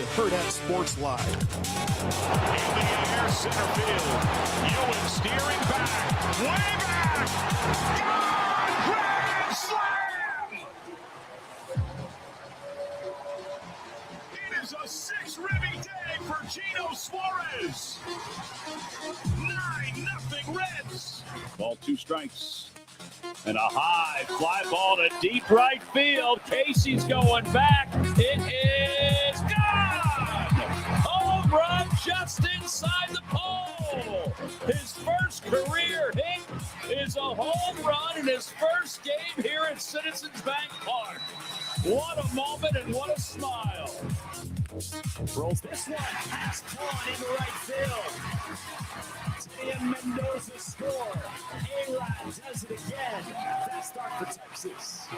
to Hurrdat Sports Live. In the air, center field. Ewan steering back. Way back. Gone! Grand slam! It is a six-ribby day for Gino Suarez. 9-0 Reds. Ball, 2 strikes. And a high fly ball to deep right field. Casey's going back. It is gone! Home run just inside the pole. His first career hit is a home run in his first game here at Citizens Bank Park. What a moment and what a smile. Rolls this one past one in the right field. Tim Mendoza score. A-Rod does it again. Fast start for Texas.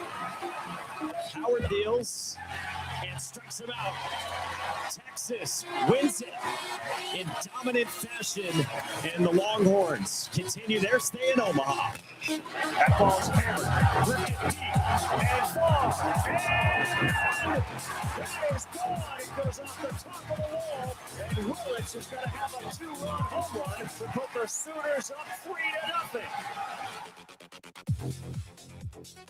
Howard deals and strikes him out. Texas wins it in dominant fashion, and the Longhorns continue their stay in Omaha. That ball's hammered, ripped it deep, and far, and that is gone. It goes off the top of the wall, and Willich is going to have a 2-run home run to put the Sooners up 3-0.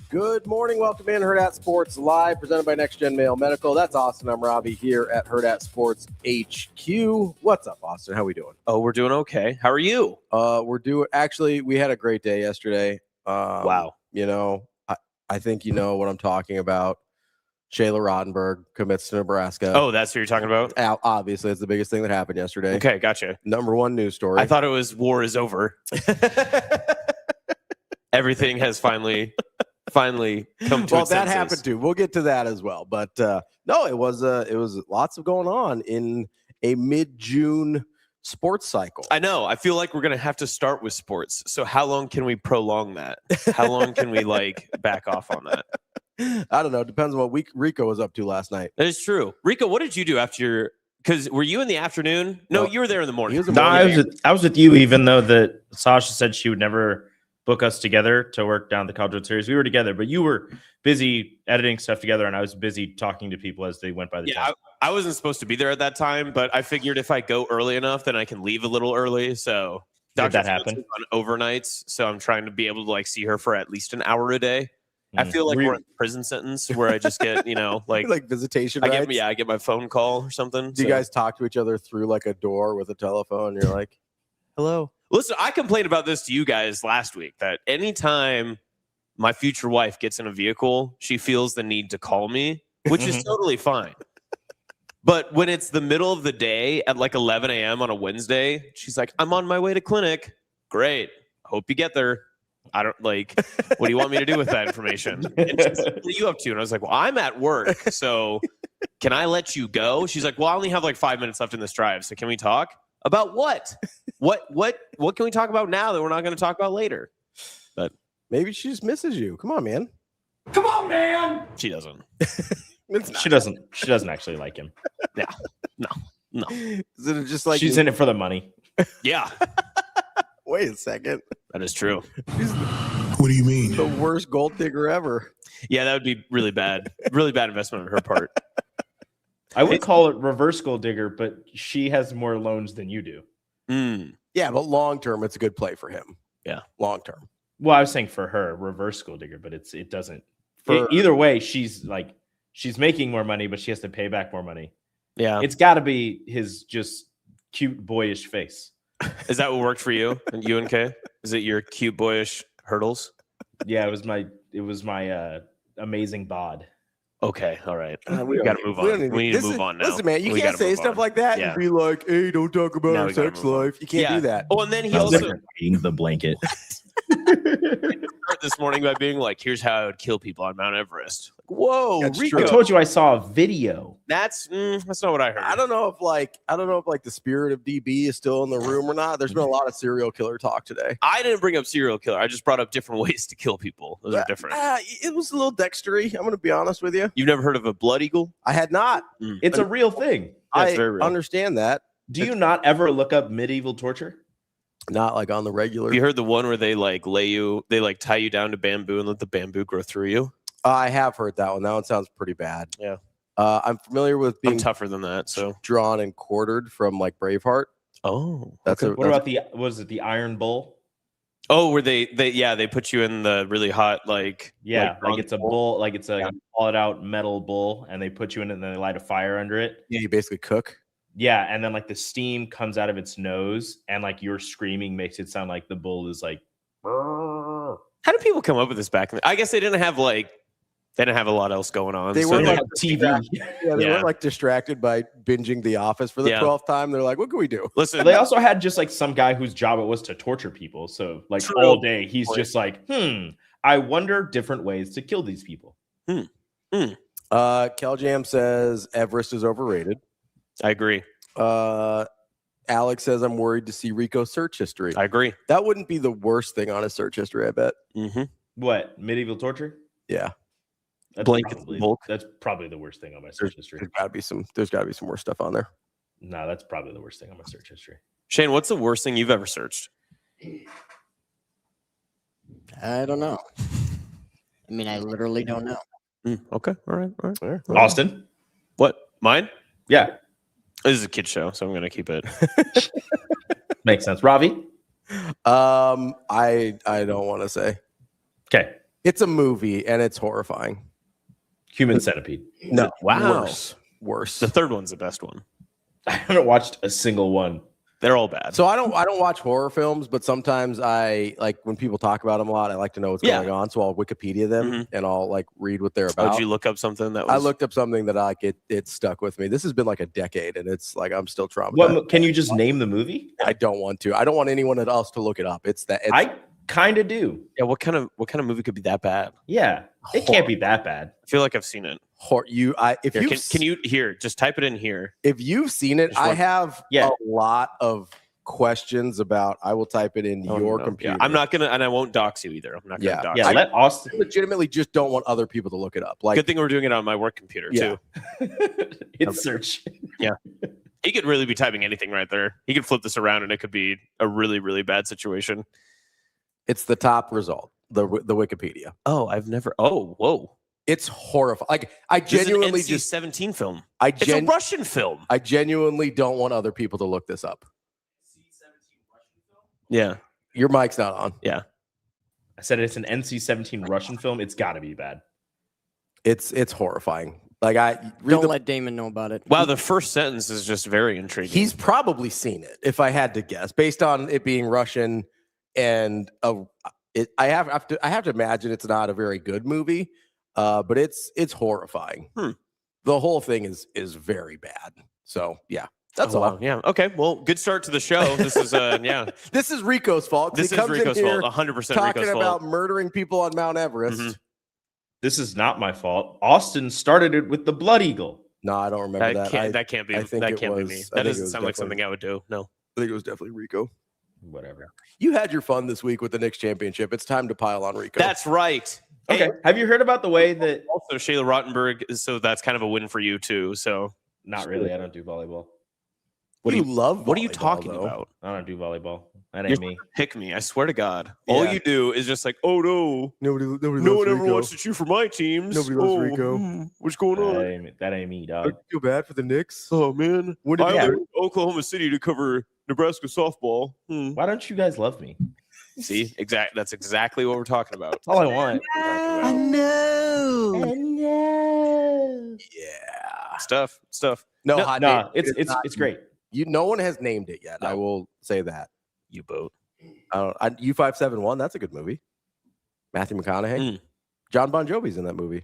Good morning. Welcome in Hurrdat Sports Live, presented by Next Gen Mail Medical. That's Austin. I'm Ravi here at Hurrdat Sports HQ. What's up, Austin? How we doing? Oh, we're doing okay. How are you? We had a great day yesterday. Wow. You know, I think you know what I'm talking about. Shayla Rautenberg commits to Nebraska. Oh, that's what you're talking about? Obviously, it's the biggest thing that happened yesterday. Okay, gotcha. Number one news story. I thought it was war is over. Everything has finally come to its that senses. happened too. We'll get to that as well. But no, it was lots of going on in a mid-June sports cycle. I know. I feel like we're gonna have to start with sports. So how long can we prolong that? How long can we back off on that? I don't know. It depends on what Rico was up to last night. That is true. Rico, what did you do after your? Because were you in the afternoon? No, you were there in the morning. No, I was with you. Even though that Sasha said she would never book us together to work down the College World Series, we were together. But you were busy editing stuff together, and I was busy talking to people as they went by the test. I wasn't supposed to be there at that time, but I figured if I go early enough, then I can leave a little early. So did that happen on overnights? So I'm trying to be able to see her for at least an hour a day. I feel like we're in a prison sentence where I just get, like visitation rights? I get my phone call or something. Do you guys talk to each other through a door with a telephone? You're like, hello. Listen, I complained about this to you guys last week, that anytime my future wife gets in a vehicle, she feels the need to call me, which is totally fine. But when it's the middle of the day at 11 a.m. on a Wednesday, she's like, I'm on my way to clinic. Great. Hope you get there. I don't what do you want me to do with that information? And she's like, what are you up to? And I was like, well, I'm at work. So can I let you go? She's like, well, I only have 5 minutes left in this drive. So can we talk about what? What can we talk about now that we're not going to talk about later? But maybe she just misses you. Come on, man. Come on, man. She doesn't. She doesn't actually like him. Yeah. No. Is it just she's in it for the money? Yeah. Wait a second. That is true. What do you mean? The worst gold digger ever. Yeah, that would be really bad. Really bad investment on her part. I would call it reverse gold digger, but she has more loans than you do. Yeah, but long term, it's a good play for him. Yeah, long term. Well, I was saying for her, reverse gold digger, but it doesn't. Either way, she's making more money, but she has to pay back more money. Yeah, it's got to be his just cute boyish face. Is that what worked for you and you and Kay? Is it your cute boyish hurdles? Yeah, it was my amazing bod. Okay, all right. We got to move on. We need to move on now. Listen, man, you can't say stuff like that and be like, "Hey, don't talk about our sex life." You can't do that. Oh, and then he also eating the blanket. This morning by being like, "Here's how I would kill people on Mount Everest." Whoa, Rico. I told you I saw a video. That's not what I heard. I don't know if the spirit of DB is still in the room or not. There's been a lot of serial killer talk today. I didn't bring up serial killer. I just brought up different ways to kill people. Those are different. It was a little dextery. I'm going to be honest with you. You've never heard of a blood eagle? I had not. It's a real thing. I understand that. Do you not ever look up medieval torture? Not on the regular. Have you heard the one where they tie you down to bamboo and let the bamboo grow through you? I have heard that one. That one sounds pretty bad. Yeah. I'm familiar with I'm being tougher than that. So drawn and quartered from like Braveheart. oh, That's What about the Iron Bull? oh, where they put you in the really hot like It's a bull, like it's a hollowed out metal bull, and they put you in it and then they light a fire under it. Yeah, you basically cook. Yeah, and then like the steam comes out of its nose, and like your screaming makes it sound like the bull is like. How did people come up with this back? I guess they didn't have a lot else going on. They so weren't They like have TV. they Yeah. weren't like distracted by binging The Office for the 12th time. They're like, what can we do? Listen, They also had just like some guy whose job it was to torture people. So like True. all day, he's just like, I wonder different ways to kill these people. Kel Jam says Everest is overrated. I agree. Alex says I'm worried to see Rico's search history. I agree. That wouldn't be the worst thing on his search history, I bet. Mm-hmm. What, medieval torture? Yeah. That's Blanket probably, bulk. that's probably the worst thing on my search history. There's gotta be some more stuff on there. No, that's probably the worst thing on my search history. Shane, what's the worst thing you've ever searched? I don't know. I mean, I literally don't know. Okay. All right. Austin? What? Mine? Yeah. This is a kid show, so I'm gonna keep it. Makes sense. Ravi? I don't want to say. Okay. It's a movie and it's horrifying. Human Centipede. No, Wow. Worse. The third one's the best one. I haven't watched a single one. They're all bad. So I don't watch horror films, but sometimes I like when people talk about them a lot. I like to know what's going on, so I'll Wikipedia them and I'll like read what they're about. Did you look up something that was? I looked up something that it stuck with me. This has been like a decade, and it's like I'm still traumatized. What, can you just name the movie? I don't want to. I don't want anyone else to look it up. I kind of do. Yeah. What kind of movie could be that bad? Yeah, it can't be that bad. I feel like I've seen it. Can you here? Just type it in here. If you've seen it, I have a lot of questions about. I will type it in your computer. Yeah, I'm not gonna, and I won't dox you either. I'm not gonna dox you. Let Austin. Legitimately, just don't want other people to look it up. Like, good thing we're doing it on my work computer too. It's search. Yeah, he could really be typing anything right there. He could flip this around, and it could be a really, really bad situation. It's the top result, the Wikipedia. Oh, I've never. Oh, whoa. It's horrifying. Like I genuinely this is an NC-17 film. It's a Russian film. I genuinely don't want other people to look this up. Yeah, your mic's not on. Yeah, I said it's an NC-17 Russian film. It's got to be bad. It's horrifying. Like don't let Damon know about it. Wow, the first sentence is just very intriguing. He's probably seen it, if I had to guess, based on it being Russian, and I have to imagine it's not a very good movie, but it's horrifying. The whole thing is very bad. So yeah. That's all. Wow. Yeah. Okay. Well, good start to the show. This is This is Rico's fault. This is Rico's fault. 100% talking about murdering people on Mount Everest. Mm-hmm. This is not my fault. Austin started it with the Blood Eagle. No, I don't remember that. That can't be. That can't be me. That doesn't sound like something I would do. No. I think it was definitely Rico. Whatever. You had your fun this week with the Knicks championship. It's time to pile on Rico. That's right. Okay. Have you heard about the way that also Shayla Rautenberg? So that's kind of a win for you too. So not really. I don't do volleyball. What do you love? What are you talking about? I don't do volleyball. That ain't me. Pick me. I swear to God. Yeah. All you do is just like, oh no, no one ever wants to cheer for my teams. Nobody loves Rico. What's going on? That ain't me, dog. I feel bad for the Knicks. Oh man, I went to Oklahoma City to cover Nebraska softball. Why don't you guys love me? See, that's exactly what we're talking about. That's all I want. I know. Yeah. Stuff. No, it's great. No one has named it yet. No. I will say that. U-boat. U571. That's a good movie. Matthew McConaughey. John Bon Jovi's in that movie.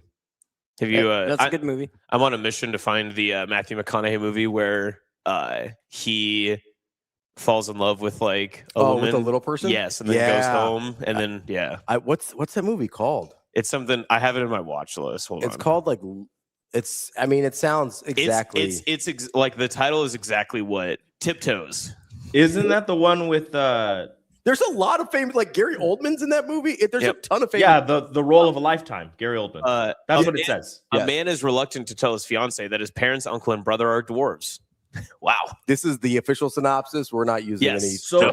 Have you? That's a good movie. I'm on a mission to find the Matthew McConaughey movie where he falls in love with like a woman. With a little person. Yes, and then goes home, and then What's that movie called? It's something I have it in my watch list. Hold on. It's called like. It sounds exactly. It's like the title is exactly what Tiptoes. Isn't that the one with? There's a lot of famous, like Gary Oldman's in that movie. There's a ton of famous. Yeah, the role of a lifetime, Gary Oldman. That's what it says. A man is reluctant to tell his fiance that his parents, uncle, and brother are dwarves. Wow, this is the official synopsis. We're not using any. So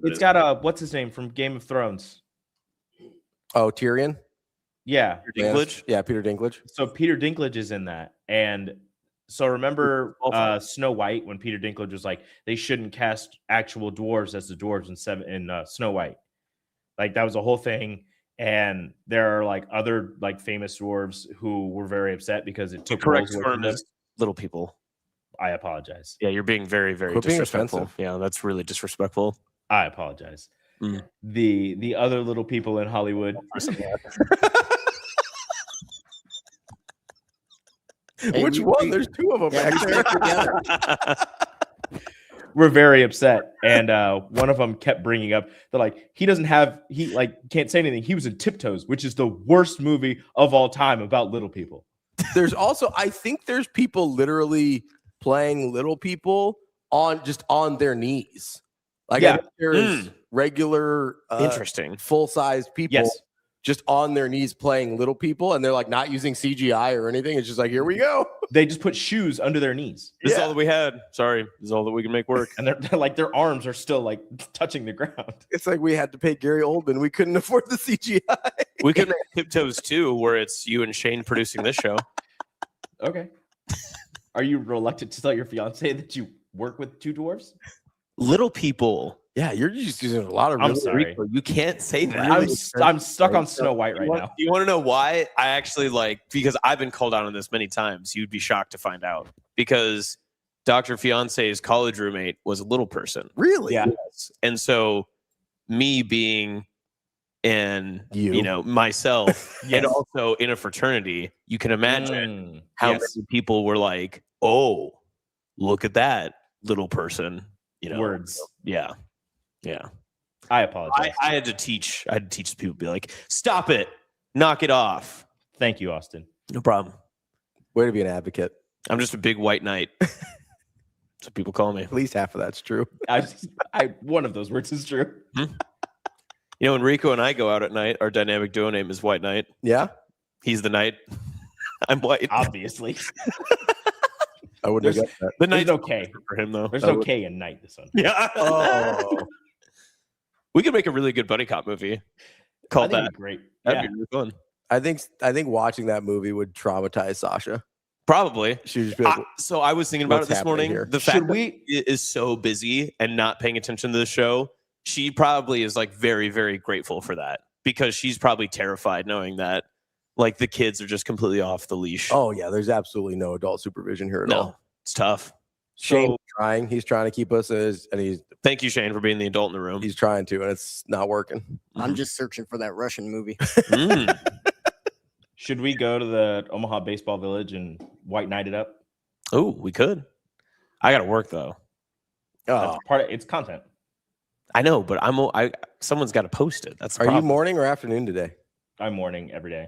it's got a what's his name from Game of Thrones? Oh, Tyrion. Yeah. Dinklage. Yeah, Peter Dinklage. So Peter Dinklage is in that. And so remember Snow White, when Peter Dinklage was like, they shouldn't cast actual dwarves as the dwarves in Snow White. Like, that was a whole thing. And there are like other like famous dwarves who were very upset because it took correct roles away from term them. is little people. I apologize. Yeah, you're being very, very Quit being disrespectful. offensive. Yeah, that's really disrespectful. I apologize. Mm. The other little people in Hollywood. Which one? There's two of them Yeah, back we there. stick together. We're very upset, and one of them kept bringing up that like he can't say anything. He was in Tiptoes, which is the worst movie of all time about little people. There's also, I think there's people literally playing little people on their knees. Like, Yeah. I think there's regular Interesting. full-size people Yes. just on their knees playing little people, and they're like not using CGI or anything. It's just like, here we go. They just put shoes under their knees, This is all that we had. Sorry, this is all that we can make work. and they're like their arms are still like touching the ground. It's like we had to pay Gary Oldman. We couldn't afford the CGI. We could make Tiptoes 2, where it's you and Shane producing this show. Okay. Are you reluctant to tell your fiance that you work with two dwarves? Little people. Yeah, you're just using a lot of I'm really sorry. You can't say that. I'm stuck on Snow White right now. You want to know why? I actually because I've been called out on this many times. You'd be shocked to find out, because Dr. Fiance's college roommate was a little person. Really? Yeah. Yes. And so me being myself Yes. and also in a fraternity, you can imagine how Yes. many people were like, oh, look at that little person. Words. Yeah. Yeah. I apologize. I had to teach people, be like, stop it, knock it off. Thank you, Austin. No problem. Way to be an advocate. I'm just a big white knight. That's what people call me. At least half of that's true. One of those words is true. When Rico and I go out at night, our dynamic duo name is White Knight. Yeah, He's the knight. I'm white. Obviously. I wouldn't have guessed that. The There's knight's no K. for him though. There's no K in night this one. Yeah. Oh, We could make a really good buddy cop movie I called think that. it'd be great. That'd Yeah. be really fun. I think watching that movie would traumatize Sasha. Probably. She would just be like, So I was thinking about What's it this happening morning. here? The fact that she is so busy and not paying attention to the show, she probably is like very, very grateful for that, because she's probably terrified knowing that like the kids are just completely off the leash. oh yeah, there's absolutely no adult supervision here at no, all. it's tough. Shane's So trying. He's trying to keep us and thank you, Shane, for being the adult in the room. he's trying to, and it's not working. I'm just searching for that Russian movie. Mm. Should we go to the Omaha Baseball Village and white knight it up? Oh, we could. I got to work though. Oh, That's part of it's content. I know, but someone's got to post it. That's the are you problem. morning or afternoon today? I'm morning every day.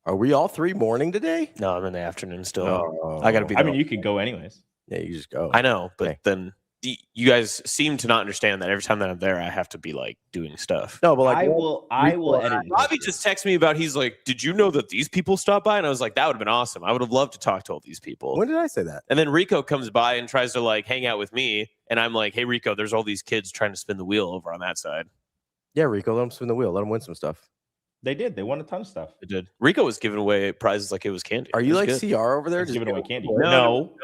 Are we all three morning today? No, I'm in the afternoon still. Oh, I got to be. I mean, you could go anyways. Yeah, you just go. I know, but Okay. then you guys seem to not understand that every time that I'm there, I have to be like doing stuff. No, but like I will edit. Robbie just texted me about. He's like, "Did you know that these people stopped by?" And I was like, "That would have been awesome. I would have loved to talk to all these people." when did I say that? And then Rico comes by and tries to like hang out with me, and I'm like, "Hey, Rico, there's all these kids trying to spin the wheel over on that side." Yeah, Rico, let him spin the wheel. Let him win some stuff. They did. They won a ton of stuff. It did. Rico was giving away prizes like it was candy. Are It you was like good. CR over there? Just giving away candy. No,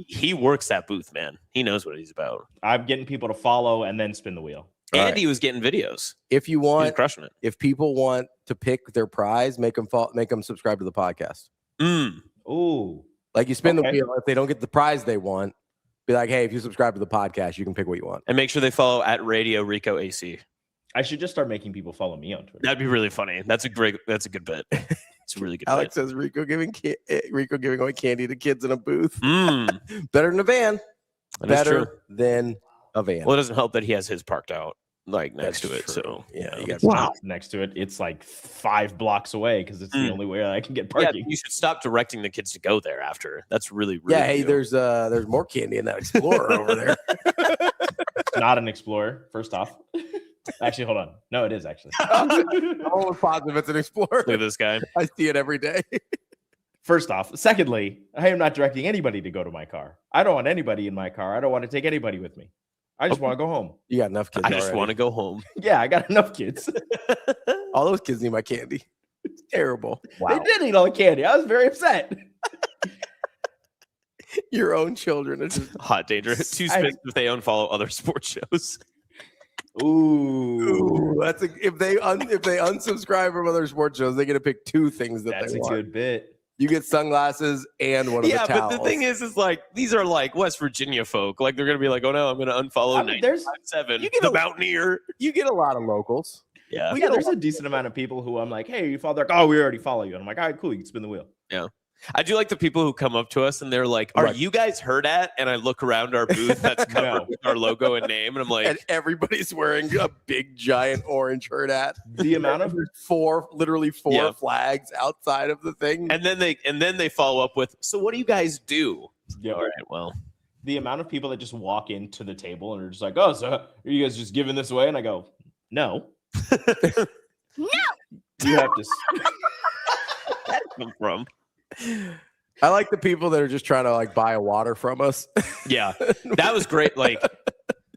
he works that booth, man. He knows what he's about. I'm getting people to follow and then spin the wheel. All And right. he was getting videos. If you He was want, crushing it. if people want to pick their prize, make them subscribe to the podcast. Mm. Ooh. Like you spin the Okay. wheel. If they don't get the prize they want, be like, hey, if you subscribe to the podcast, you can pick what you want. And make sure they follow at Radio Rico AC. I should just start making people follow me on Twitter. That'd be really funny. That's a good bit. It's a really good Alex bit. says Rico giving away candy to kids in a booth. Mm, Better than a van. that is true. Better than a van. Well, it doesn't help that he has his parked out like next That's to it. true. So Yeah, you got It's not next to it. It's like 5 blocks away because it's the only way I can get yeah, parking. you should stop directing the kids to go there after. That's really, really yeah, hey, good. there's more candy in that Explorer over there. It's not an Explorer, first off. Actually, hold on. No, it is actually. I'm almost positive it's an Explorer. Look at this guy. I see it every day. First off. Secondly, I am not directing anybody to go to my car. I don't want anybody in my car. I don't want to take anybody with me. I just want to go home. You got enough kids. I just already. want to go home. Yeah, I got enough kids. All those kids need my candy. Terrible. They did eat all the candy. I was very upset. Your own children are just Hot danger. Too spins if they unfollow other sports shows. Ooh, that's if they unsubscribe from other sports shows, they get to pick two things that that's they a want. good bit. You get sunglasses and one of the towels. Yeah, but the thing is like these are like West Virginia folk. Like they're gonna be like, oh no, I'm gonna unfollow 95.7. You get the Mountaineer. You get a lot of locals. Yeah. Yeah, there's a decent amount of people who I'm like, hey, you follow. They're like, oh, we already follow you. And I'm like, all right, cool. You can spin the wheel. Yeah. I do like the people who come up to us and they're like, are you guys Hurrdat? And I look around our booth that's covered with our logo and name. And I'm like, and everybody's wearing a big, giant orange Hurrdat. The amount of literally four flags outside of the thing. And then they follow up with, so what do you guys do? Yeah. All right, well. The amount of people that just walk into the table and are just like, oh, so are you guys just giving this away? And I go, no. No. You have to. That come from. I like the people that are just trying to like buy a water from us. Yeah, that was great. Like,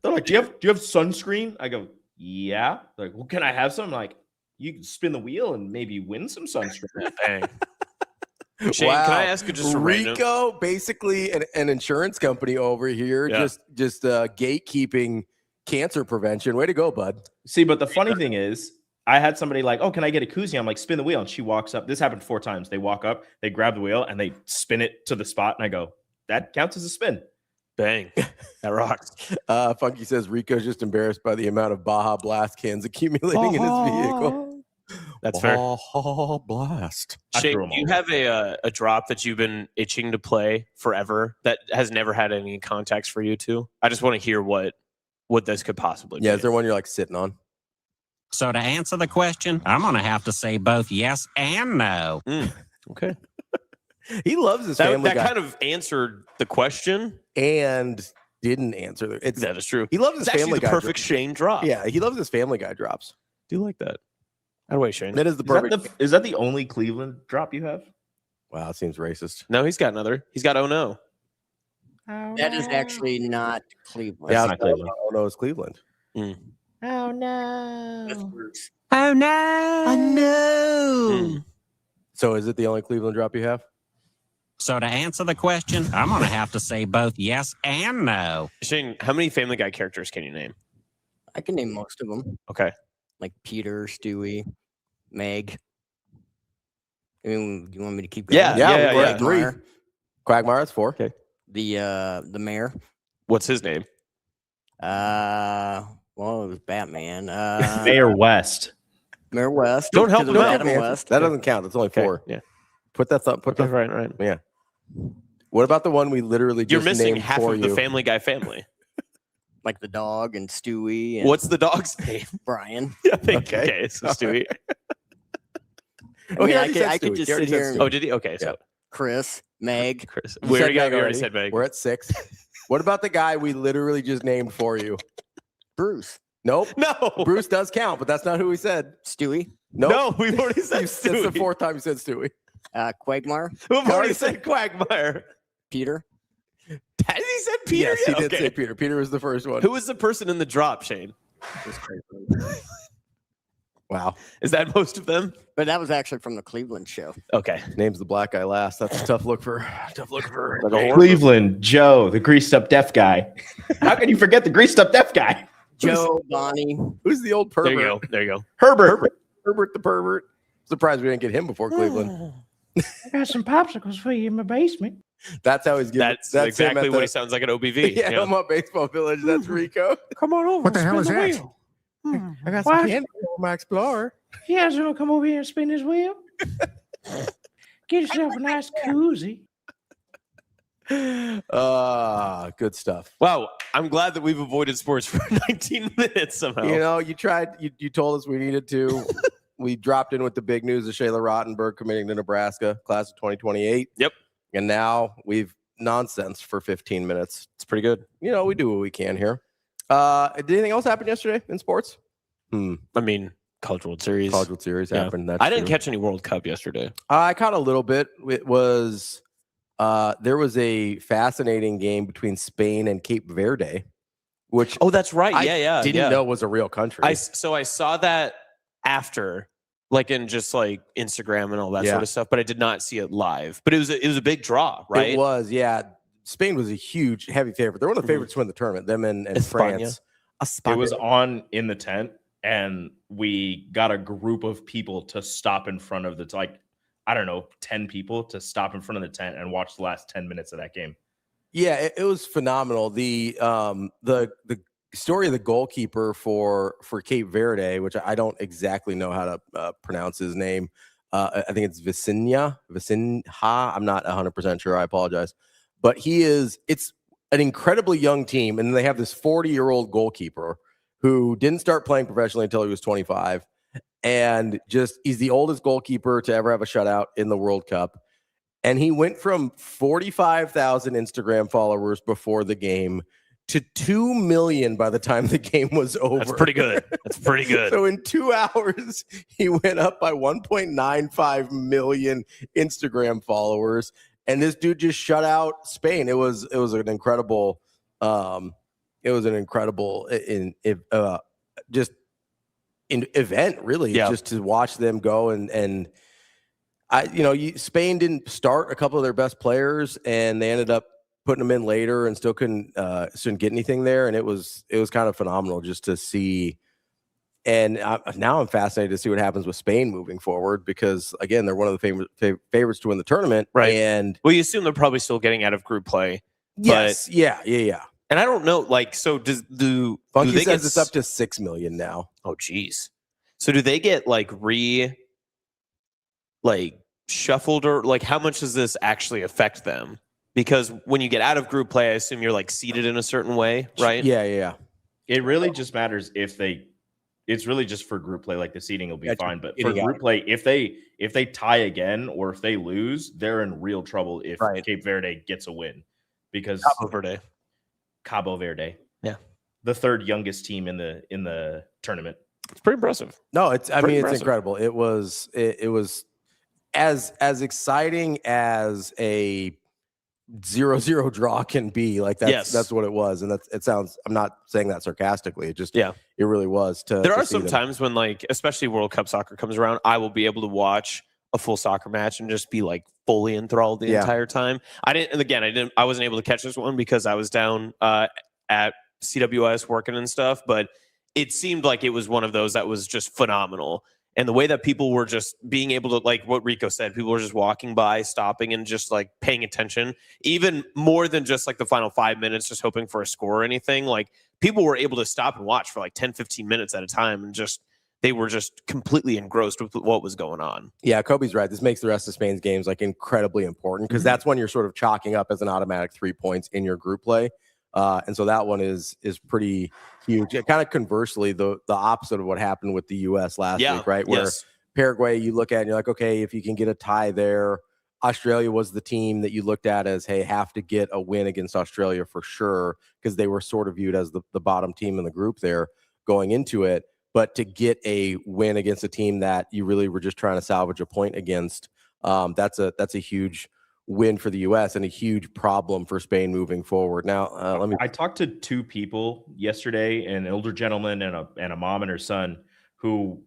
they're like, do you have sunscreen? I go, yeah. They're like, well, can I have some? I'm like, you can spin the wheel and maybe win some sunscreen. Dang. Shane, can I ask you just a Rico, basically an insurance company over here, just gatekeeping cancer prevention. Way to go, bud. See, but the funny thing is, I had somebody like, oh, can I get a koozie? I'm like, spin the wheel. And she walks up. This happened 4 times. They walk up, they grab the wheel, and they spin it to the spot. And I go, that counts as a spin. Bang. That rocks. Funky says Rico's just embarrassed by the amount of Baja Blast cans accumulating in his vehicle. That's fair. Baja Blast. Shane, do you have a drop that you've been itching to play forever that has never had any context for you two? I just want to hear what this could possibly be. Yeah, is there one you're like sitting on? So to answer the question, I'm going to have to say both yes and no. Okay. He loves his family that guy. kind of answered the question and didn't answer that is true. He loves his it's family actually the guy perfect Shane drop. Yeah, he loves his Family Guy drops. Do you like that? By the way, Shane. That is the perfect. Is that the only Cleveland drop you have? Wow, it seems racist. No, he's got another. He's got oh no. That is actually not Cleveland. Yeah, not Cleveland. Oh no, it's Cleveland. Oh no. Oh no. Oh no. So is it the only Cleveland drop you have? So to answer the question, I'm going to have to say both yes and no. Shane, how many Family Guy characters can you name? I can name most of them. Okay. Like Peter, Stewie, Meg. I mean, do you want me to keep going? Yeah. Quagmire. 3. Quagmire, that's 4. Okay. The mayor. What's his name? Well, it was Batman. Mayor West. Mayor West. Don't help Because him it was out, Adam man. West. That doesn't count. It's only 4. Yeah. Put that up. Put that Right. Yeah. What about the one we literally You're just missing named half for of you? the Family Guy family. Like the dog and Stewie and What's the dog's name? Brian. Okay, so Stewie. I mean, already said I could Stewie. just He already sit said here and Oh, did he? Okay, so Chris, Meg. Chris. You We said already Meg already said Meg. We're at 6. What about the guy we literally just named for you? Bruce. Nope. No. Bruce does count, but that's not who we said. Stewie. Nope. No, we've already said That's the Stewie. 4th time you said Stewie. Quagmire. We've already said Quagmire. Peter. Has he said Peter? Yes, he yet? did Okay. say Peter. Peter was the first one. Who was the person in the drop, Shane? Wow. Is that most of them? But that was actually from the Cleveland show. Okay. Name's the black guy last. That's a tough look for like a horror Cleveland, Joe, the greased up deaf guy. How can you forget the greased up deaf guy? Joe, Bonnie. Who's the old pervert? There you go. Herbert. Herbert the pervert. Surprised we didn't get him before Cleveland. I got some popsicles for you in my basement. That's how he's giving. That's him exactly at what the- he sounds like at OBV. Yeah, Elmont Baseball Village. That's Rico. Come on over. What the and hell spin is the that? wheel. I got Why- some candy on my Explorer. You guys want to come over here and spin this wheel? Get yourself a nice koozie. Good stuff. Wow. I'm glad that we've avoided sports for 19 minutes somehow. You know, you tried. You told us we needed to. We dropped in with the big news of Shayla Rautenberg committing to Nebraska, class of 2028. Yep. And now we've nonsense for 15 minutes. It's pretty good. You know, we do what we can here. Did anything else happen yesterday in sports? I mean, College World Series. College World Series Yeah. happened. That's I didn't true. catch any World Cup yesterday. I caught a little bit. It was there was a fascinating game between Spain and Cape Verde, which Oh, that's right. I Yeah. didn't know was a real country. So I saw that after, like in just like Instagram and all that sort of stuff, but I did not see it live. But it was a big draw, right? It was, yeah. Spain was a huge, heavy favorite. They're one of the favorites to win the tournament. Them and France. It was on in the tent, and we got a group of people to stop in front of the, like, I don't know, 10 people to stop in front of the tent and watch the last 10 minutes of that game. Yeah, it was phenomenal. The story of the goalkeeper for Cape Verde, which I don't exactly know how to pronounce his name. I think it's Vicinha. I'm not 100% sure. I apologize. But it's an incredibly young team, and they have this 40-year-old goalkeeper who didn't start playing professionally until he was 25, and he's the oldest goalkeeper to ever have a shutout in the World Cup. And he went from 45,000 Instagram followers before the game to 2 million by the time the game was over. That's pretty good. That's pretty good. So in 2 hours, he went up by 1.95 million Instagram followers. And this dude just shut out Spain. It was an incredible event, really, just to watch them go and Spain didn't start a couple of their best players, and they ended up putting them in later and still couldn't get anything there. And it was kind of phenomenal just to see. And now I'm fascinated to see what happens with Spain moving forward, because again, they're one of the favorites to win the tournament. Right. And well, you assume they're probably still getting out of group play. Yes. But, yeah. And I don't know, like, so Funky says it's up to 6 million now. Oh, geez. So do they get shuffled, or like how much does this actually affect them? Because when you get out of group play, I assume you're like seated in a certain way, right? Yeah. It really just matters it's really just for group play. Like the seeding will be fine, but for group play, if they tie again or if they lose, they're in real trouble if Cape Verde gets a win, because Cabo Verde, yeah, the third youngest team in the tournament. It's pretty impressive. No, it's incredible. It was as exciting as a 0-0 draw can be. Like that's what it was. And I'm not saying that sarcastically. It just, it really was. There are some times when, like, especially World Cup soccer comes around, I will be able to watch a full soccer match and just be like fully enthralled the entire time. I wasn't able to catch this one because I was down at CWS working and stuff, but it seemed like it was one of those that was just phenomenal. And the way that people were just being able to, like what Rico said, people were just walking by, stopping, and just like paying attention, even more than just like the final 5 minutes, just hoping for a score or anything. Like, people were able to stop and watch for like 10, 15 minutes at a time, and they were just completely engrossed with what was going on. Yeah, Kobe's right. This makes the rest of Spain's games like incredibly important, because that's when you're sort of chalking up as an automatic 3 points in your group play. And so that one is pretty huge. Kind of conversely, the opposite of what happened with the U.S. last week, right? Where Paraguay, you look at and you're like, okay, if you can get a tie there. Australia was the team that you looked at as, hey, have to get a win against Australia for sure, because they were sort of viewed as the bottom team in the group there going into it. But to get a win against a team that you really were just trying to salvage a point against, that's a huge win for the U.S. and a huge problem for Spain moving forward. Now, I talked to two people yesterday, an older gentleman and a mom and her son, who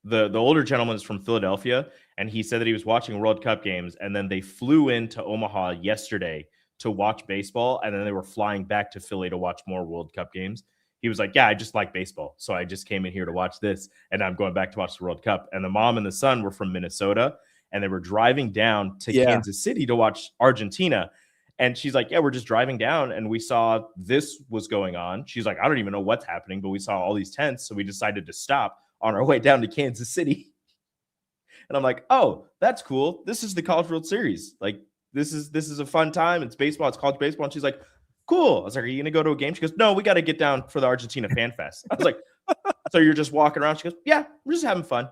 the older gentleman is from Philadelphia, and he said that he was watching World Cup games, and then they flew into Omaha yesterday to watch baseball, and then they were flying back to Philly to watch more World Cup games. He was like, yeah, I just like baseball, so I just came in here to watch this, and I'm going back to watch the World Cup. And the mom and the son were from Minnesota, and they were driving down to Kansas City to watch Argentina. And she's like, yeah, we're just driving down, and we saw this was going on. She's like, I don't even know what's happening, but we saw all these tents, so we decided to stop on our way down to Kansas City. And I'm like, oh, that's cool. This is the College World Series. Like, this is a fun time. It's baseball. It's college baseball. And she's like, cool. I was like, are you going to go to a game? She goes, no, we got to get down for the Argentina Fan Fest. I was like, so you're just walking around? She goes, yeah, we're just having fun.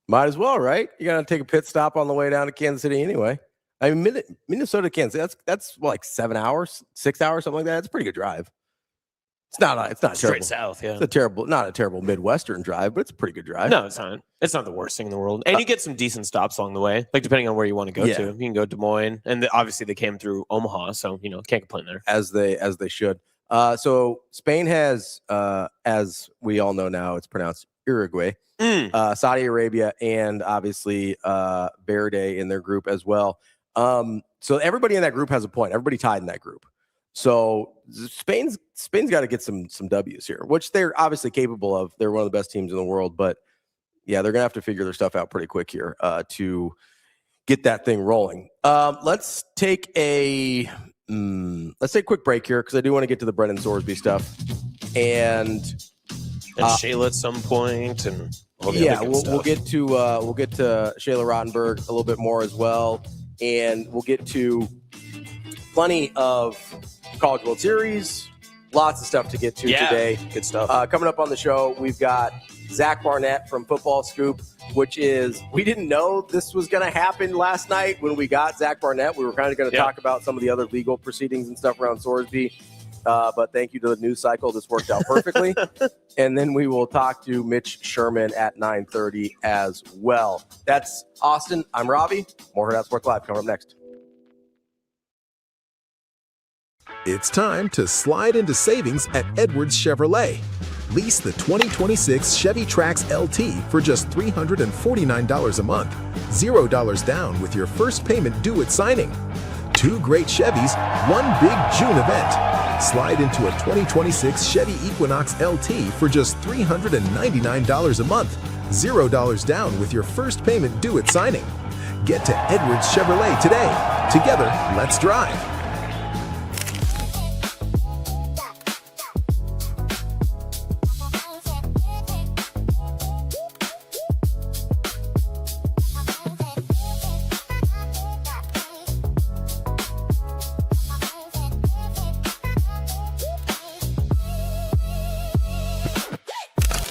Might as well, right? You got to take a pit stop on the way down to Kansas City anyway. I mean, Minnesota to Kansas, that's like 7 hours, 6 hours, something like that. It's a pretty good drive. It's not straight terrible. South. Yeah, it's not a terrible Midwestern drive, but it's a pretty good drive. No, it's not. It's not the worst thing in the world. And you get some decent stops along the way, like depending on where you want to go to. You can go Des Moines, and obviously they came through Omaha, so can't complain there. As they should. So Spain has, as we all know now, it's pronounced Uruguay, Saudi Arabia, and obviously Verde in their group as well. So everybody in that group has a point. Everybody tied in that group. So Spain's got to get some W's here, which they're obviously capable of. They're one of the best teams in the world, but yeah, they're gonna have to figure their stuff out pretty quick here to get that thing rolling. Let's take a quick break here because I do want to get to the Brendan Sorsby stuff and Shayla at some point, and all the yeah, other good we'll stuff. get to Shayla Rautenberg a little bit more as well, and we'll get to plenty of College World Series, lots of stuff to get to today. Good stuff. Coming up on the show, we've got Zach Barnett from Football Scoop, which is, we didn't know this was going to happen last night when we got Zach Barnett. We were kind of going to talk about some of the other legal proceedings and stuff around Sorsby. But thank you to the news cycle. This worked out perfectly. And then we will talk to Mitch Sherman at 9:30 as well. That's Austin. I'm Ravi. More Hurrdat Sports Live coming up next. It's time to slide into savings at Edwards Chevrolet. Lease the 2026 Chevy Trax LT for just $349 a month. $0 down with your first payment due at signing. 2 great Chevys, 1 big June event. Slide into a 2026 Chevy Equinox LT for just $399 a month. $0 down with your first payment due at signing. Get to Edwards Chevrolet today. Together, let's drive.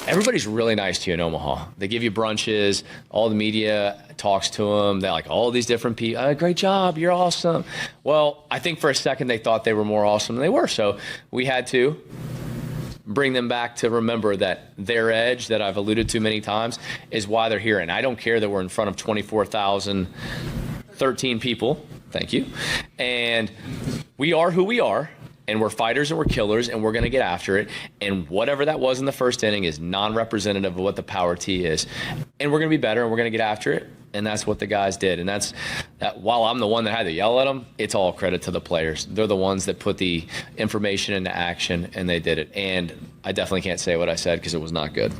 Everybody's really nice to you in Omaha. They give you brunches. All the media talks to them. They're like, all these different people. Great job. You're awesome. Well, I think for a second they thought they were more awesome than they were. So we had to bring them back to remember that their edge that I've alluded to many times is why they're here. And I don't care that we're in front of 24,013 people. Thank you. And we are who we are. And we're fighters and we're killers and we're going to get after it. And whatever that was in the first inning is non-representative of what the power T is. And we're going to be better and we're going to get after it. And that's what the guys did. And that's that. While I'm the one that had to yell at them, it's all credit to the players. They're the ones that put the information into action and they did it. And I definitely can't say what I said because it was not good.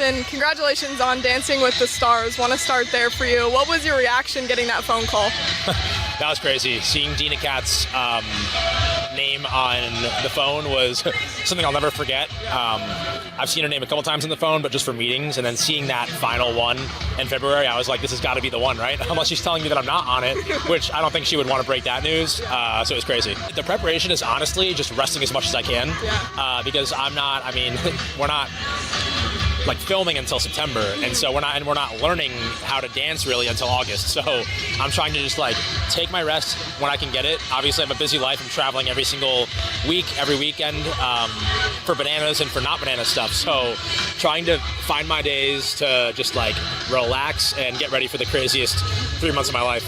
Jacobsen, congratulations on Dancing with the Stars. Want to start there for you. What was your reaction getting that phone call? That was crazy. Seeing Dina Katz's name on the phone was something I'll never forget. I've seen her name a couple times on the phone, but just for meetings, and then seeing that final one in February, I was like, this has got to be the one, right? Unless she's telling me that I'm not on it, which I don't think she would want to break that news, so it was crazy. The preparation is honestly just resting as much as I can, because we're not like filming until September, and so we're not learning how to dance really until August. So I'm trying to just like take my rest when I can get it. Obviously I have a busy life. I'm traveling every single week, every weekend, for bananas and for not banana stuff. So trying to find my days to just like relax and get ready for the craziest 3 months of my life.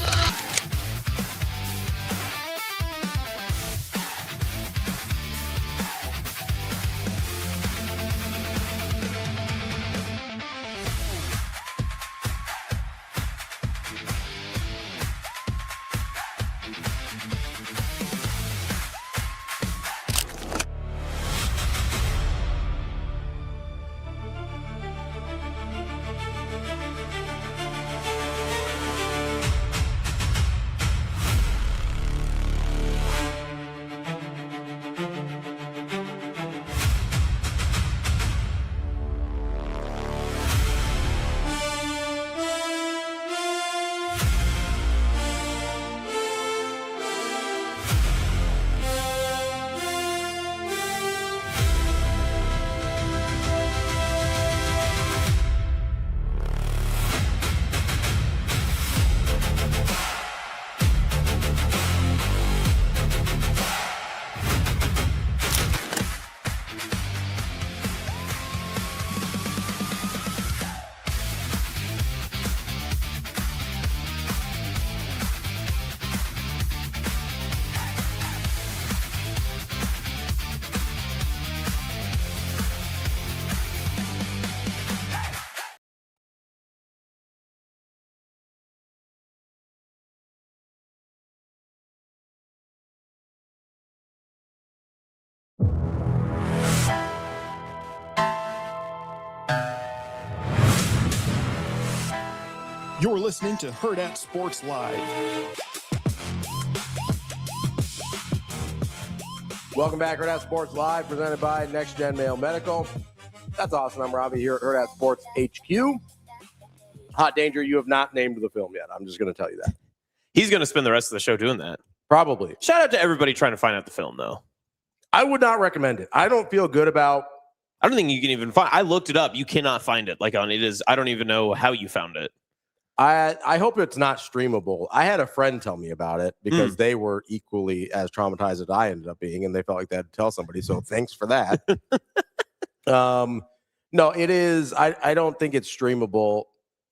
You're listening to Hurrdat Sports Live. Welcome back, Hurrdat Sports Live, presented by Next Gen Mail Medical. That's awesome. I'm Ravi here at Hurrdat Sports HQ. Hot Danger, you have not named the film yet. I'm just going to tell you that. He's going to spend the rest of the show doing that. Probably. Shout out to everybody trying to find out the film, though. I would not recommend it. I don't feel good about... I don't think you can even find... I looked it up. You cannot find it. Like on it is... I don't even know how you found it. I hope it's not streamable. I had a friend tell me about it because they were equally as traumatized as I ended up being, and they felt like they had to tell somebody. So thanks for that. No, it is. I don't think it's streamable.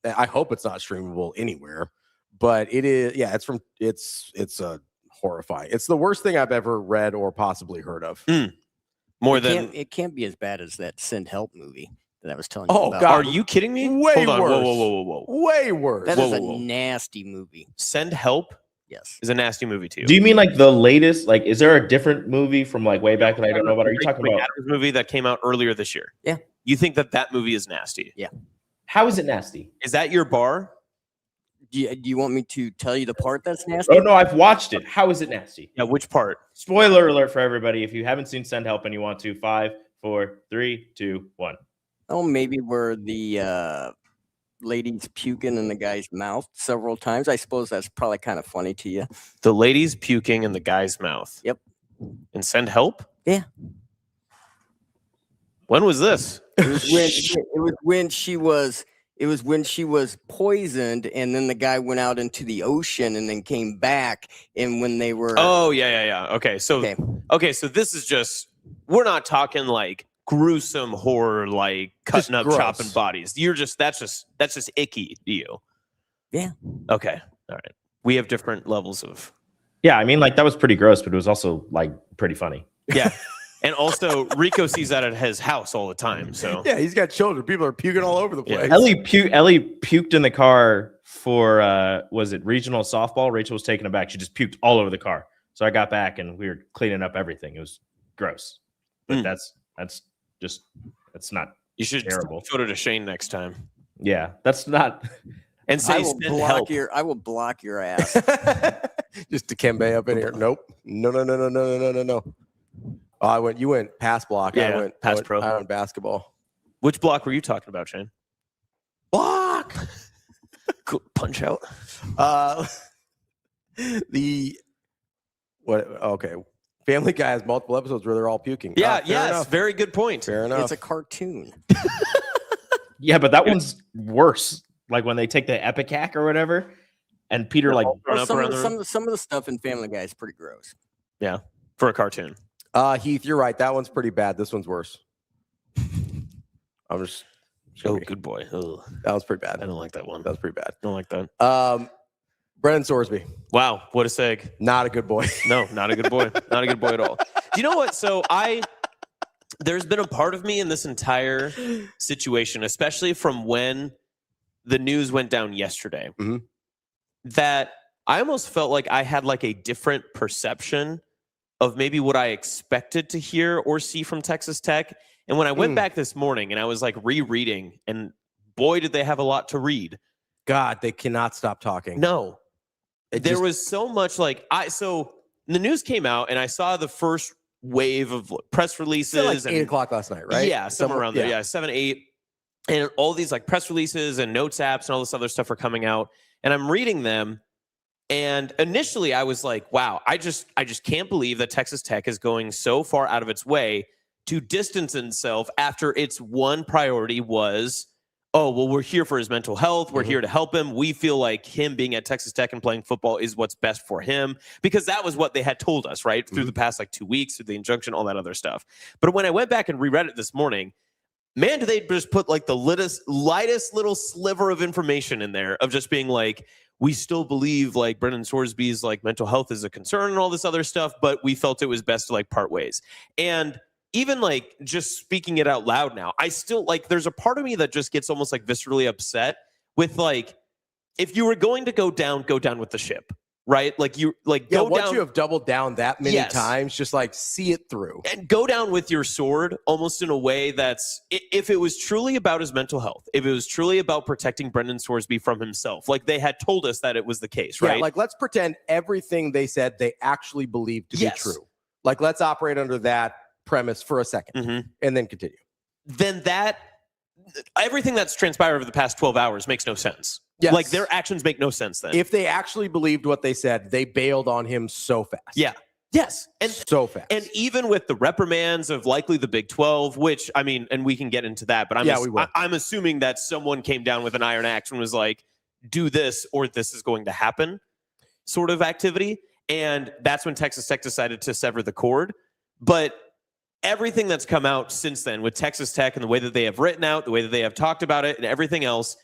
I hope it's not streamable anywhere, but it is. Yeah, it's a horrifying. It's the worst thing I've ever read or possibly heard of. It can't be as bad as that Send Help movie that I was telling you about. God, are you kidding me? Way Hold on. worse. Whoa. Way worse. That is a nasty movie. Send Help? Yes. Is a nasty movie too. Do you mean like the latest? Like, is there a different movie from like way back that I don't know about? Are you talking about a movie that came out earlier this year? Yeah. You think that movie is nasty? Yeah. How is it nasty? Is that your bar? Do you want me to tell you the part that's nasty? Oh, no, I've watched it. How is it nasty? Yeah, which part? Spoiler alert for everybody. If you haven't seen Send Help and you want to, 5, 4, 3, 2, 1. Oh, maybe where the lady's puking in the guy's mouth several times. I suppose that's probably kind of funny to you. The lady's puking in the guy's mouth. Yep. And Send Help? Yeah. When was this? It was when she was poisoned, and then the guy went out into the ocean and then came back. And when they were yeah. Okay, so this is just, we're not talking like gruesome horror, like cutting up, chopping bodies. That's just icky to you. Yeah. Okay. All right. We have different levels of. Yeah, I mean, like that was pretty gross, but it was also like pretty funny. Yeah. And also, Rico sees that at his house all the time. So yeah, he's got children. People are puking all over the place. Ellie puked in the car for was it regional softball? Rachel was taken aback. She just puked all over the car. So I got back and we were cleaning up everything. It was gross, but that's not. You should terrible. Photo to Shane next time. Yeah, that's not. And say I will block your ass. Just to Kembe up in here. Nope. No. Oh, you went pass block. Yeah, I went pass pro. I went basketball. Which block were you talking about, Shane? Block. Cool. Punch out. Okay. Family Guy has multiple episodes where they're all puking. Yeah, yes. Very good point. Fair enough. It's a cartoon. Yeah, but that one's worse. Like when they take the Epicac or whatever, and Peter like some of the stuff in Family Guy is pretty gross. Yeah, for a cartoon. Heath, you're right. That one's pretty bad. This one's worse. I'm just. Oh, good boy. Ugh. That was pretty bad. I don't like that one. That was pretty bad. Don't like that. Brendan Sorsby. Wow, what a seg. Not a good boy. No, not a good boy. Not a good boy at all. Do you know what? So there's been a part of me in this entire situation, especially from when the news went down yesterday, that I almost felt like I had like a different perception of maybe what I expected to hear or see from Texas Tech. And when I went back this morning and I was like rereading, and boy, did they have a lot to read. God, they cannot stop talking. No. There was so much so the news came out and I saw the first wave of press releases. Like 8 o'clock last night, right? Yeah, somewhere around there. Yeah, 7, 8. And all these like press releases and notes apps and all this other stuff are coming out. And I'm reading them. And initially I was like, wow, I just can't believe that Texas Tech is going so far out of its way to distance itself after its one priority was, oh, well, we're here for his mental health. We're here to help him. We feel like him being at Texas Tech and playing football is what's best for him, because that was what they had told us, right? Through the past 2 weeks, through the injunction, all that other stuff. But when I went back and reread it this morning, man, did they just put like the lightest little sliver of information in there of just being like, we still believe like Brendan Sorsby's like mental health is a concern and all this other stuff, but we felt it was best to like part ways. And even like just speaking it out loud now, I still like, there's a part of me that just gets almost like viscerally upset with like, if you were going to go down with the ship. right? Like you once down, you have doubled down that many Yes. times, just like see it through. and go down with your sword almost in a way that's, if it was truly about his mental health, if it was truly about protecting Brendan Sorsby from himself, like they had told us that it was the case, right? Yeah, like let's pretend everything they said they actually believed to Yes. be true. Like let's operate under that premise for a second Mhm. and then continue. Then everything that's transpired over the past 12 hours makes no sense. Yes. Like their actions make no sense then. If they actually believed what they said, they bailed on him so fast. Yeah. Yes. And so fast. And even with the reprimands of likely the Big 12, which, I mean, and we can get into that, but I'm assuming that someone came down with an iron axe and was like, do this or this is going to happen sort of activity. And that's when Texas Tech decided to sever the cord. But everything that's come out since then with Texas Tech and the way that they have written out, the way that they have talked about it and everything else,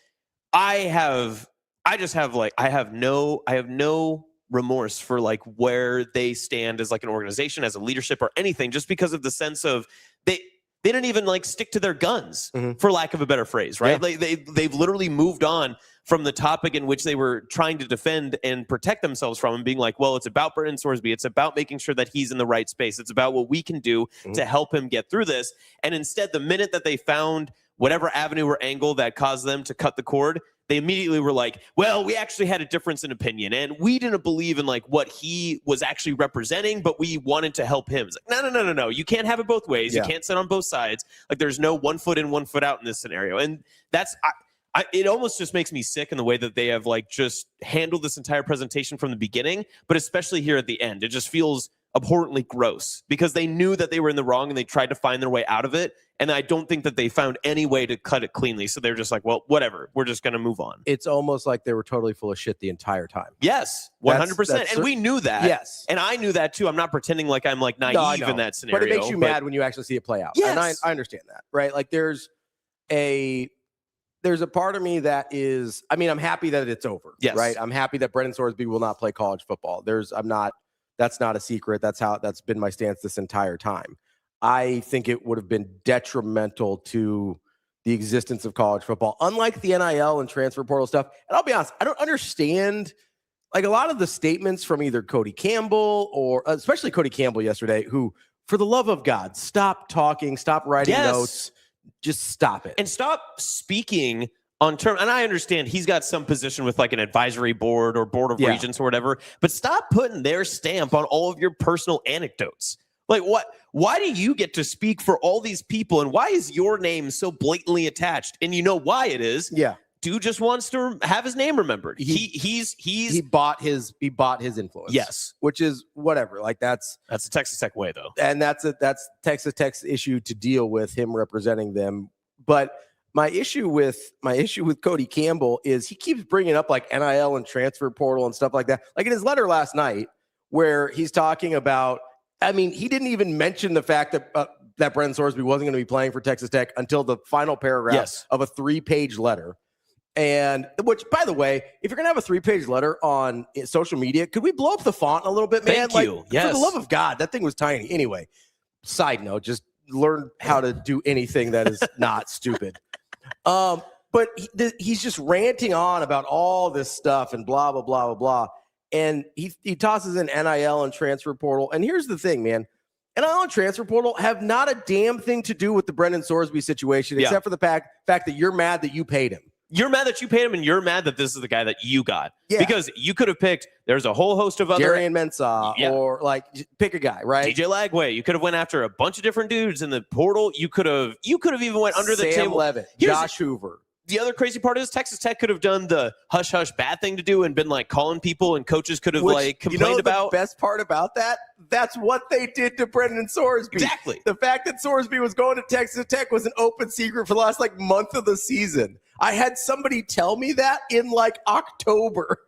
I have no remorse for like where they stand as like an organization, as a leadership or anything, just because of the sense of they didn't even like stick to their guns, for lack of a better phrase, right? Yeah. They've literally moved on from the topic in which they were trying to defend and protect themselves from, and being like, well, it's about Brendan Sorsby. It's about making sure that he's in the right space. It's about what we can do to help him get through this. And instead, the minute that they found whatever avenue or angle that caused them to cut the cord, they immediately were like, well, we actually had a difference in opinion and we didn't believe in like what he was actually representing, but we wanted to help him. It's like, no. You can't have it both ways. Yeah. You can't sit on both sides. Like there's no 1 foot in, 1 foot out in this scenario. And that's, it almost just makes me sick in the way that they have like just handled this entire presentation from the beginning, but especially here at the end. It just feels abhorrently gross because they knew that they were in the wrong and they tried to find their way out of it. And I don't think that they found any way to cut it cleanly. So they're just like, well, whatever. We're just going to move on. It's almost like they were totally full of shit the entire time. Yes, 100%. And we knew that. Yes. And I knew that too. I'm not pretending like I'm like naive in that scenario. But it makes you mad when you actually see it play out. Yes. And I understand that, right? Like there's a part of me that is, I mean, I'm happy that it's over. Yes. Right. I'm happy that Brendan Sorsby will not play college football. That's not a secret. That's been my stance this entire time. I think it would have been detrimental to the existence of college football, unlike the NIL and transfer portal stuff. And I'll be honest, I don't understand like a lot of the statements from either Cody Campbell or especially Cody Campbell yesterday, who, for the love of God, stop talking, stop writing notes, just stop it. And stop speaking on term. And I understand he's got some position with like an advisory board or board of regents or whatever, but stop putting their stamp on all of your personal anecdotes. Like why do you get to speak for all these people? And why is your name so blatantly attached? And you know why it is. Yeah. Dude just wants to have his name remembered. He bought his influence. Yes. Which is whatever. Like that's a Texas Tech way though. And that's Texas Tech's issue to deal with, him representing them. But my issue with Cody Campbell is he keeps bringing up like NIL and transfer portal and stuff like that. Like in his letter last night where he's talking about, I mean, he didn't even mention the fact that Brendan Sorsby wasn't going to be playing for Texas Tech until the final paragraph of a 3-page letter. And which, by the way, if you're going to have a 3-page letter on social media, could we blow up the font a little bit, man? Thank you. Yes. For the love of God, that thing was tiny. Anyway, side note, just learn how to do anything that is not stupid. But he's just ranting on about all this stuff and blah, blah, blah, blah, blah. And he tosses in NIL and transfer portal. And here's the thing, man. NIL and transfer portal have not a damn thing to do with the Brendan Sorsby situation, except for the fact that you're mad that you paid him. You're mad that you paid him, and you're mad that this is the guy that you got. Yeah. Because you could have picked, there's a whole host of other... Darryn Mensah, or like, pick a guy, right? DJ Lagway. You could have went after a bunch of different dudes in the portal. You could have even went under the Sam table. Levitt, Josh Hoover. The other crazy part is Texas Tech could have done the hush-hush bad thing to do and been like calling people, and coaches could have like complained about. The best part about that? That's what they did to Brendan Sorsby. Exactly. The fact that Sorsby was going to Texas Tech was an open secret for the last like month of the season. I had somebody tell me that in like October.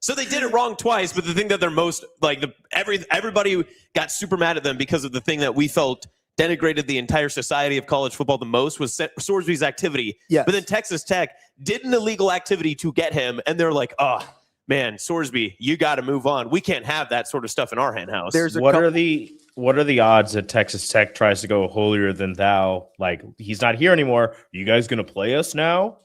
So they did it wrong twice, but the thing that they're most like everybody got super mad at them because of the thing that we felt denigrated the entire society of college football the most was Sorsby's activity. Yes. But then Texas Tech did an illegal activity to get him, and they're like, oh, man, Sorsby, you got to move on. We can't have that sort of stuff in our hen house. What are the odds that Texas Tech tries to go holier than thou? Like, he's not here anymore. Are you guys going to play us now?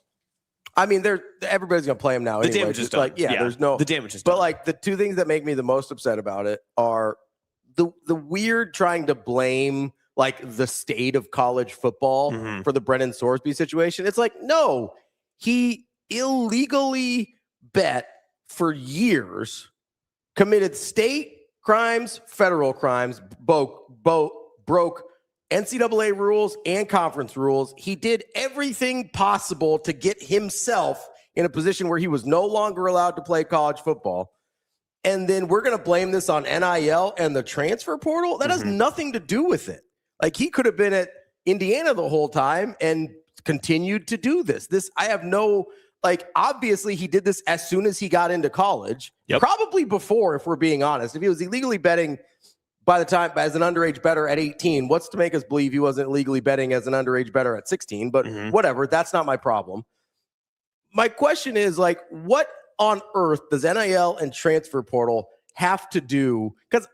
I mean, everybody's gonna play him now. The anyway. damage is Just done. like, there's no the damage is But done. like the two things that make me the most upset about it are the weird trying to blame like the state of college football for the Brendan Sorsby situation. It's like, no, he illegally bet for years, committed state crimes, federal crimes, broke NCAA rules and conference rules. He did everything possible to get himself in a position where he was no longer allowed to play college football. And then we're going to blame this on NIL and the transfer portal? That has nothing to do with it. Like, he could have been at Indiana the whole time and continued to do this. I have no, like, obviously he did this as soon as he got into college. Probably before, if we're being honest. If he was illegally betting by the time as an underage bettor at 18, what's to make us believe he wasn't legally betting as an underage bettor at 16? But whatever, that's not my problem. My question is, like, what on earth does NIL and transfer portal have to do? Because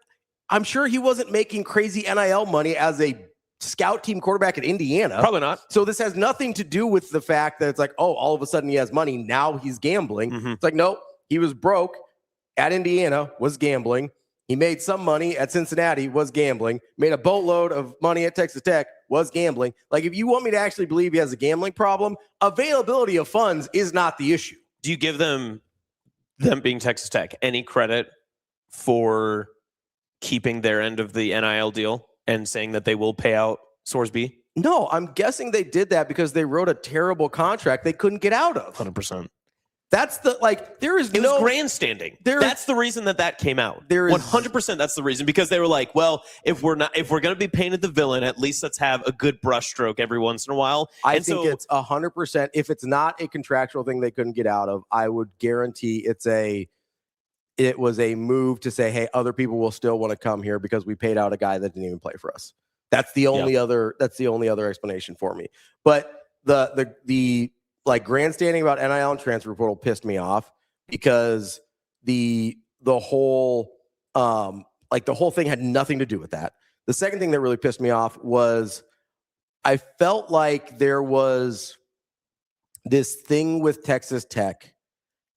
I'm sure he wasn't making crazy NIL money as a scout team quarterback at Indiana. Probably not. So this has nothing to do with the fact that it's like, oh, all of a sudden he has money. Now he's gambling. It's like, no, he was broke at Indiana, was gambling. He made some money at Cincinnati, was gambling. Made a boatload of money at Texas Tech, was gambling. Like, if you want me to actually believe he has a gambling problem, availability of funds is not the issue. Do you give them being Texas Tech any credit for keeping their end of the NIL deal and saying that they will pay out Sorsby? No, I'm guessing they did that because they wrote a terrible contract they couldn't get out of. 100%. That's the, like, there is It no was grandstanding. That's the reason that came out. There is 100%. That's the reason, because they were like, well, if we're going to be painted the villain, at least let's have a good brushstroke every once in a while. I think it's 100%. If it's not a contractual thing they couldn't get out of, I would guarantee it was a move to say, hey, other people will still want to come here because we paid out a guy that didn't even play for us. That's the only other explanation for me. But the like grandstanding about NIL and transfer portal pissed me off because the whole thing had nothing to do with that. The second thing that really pissed me off was I felt like there was this thing with Texas Tech,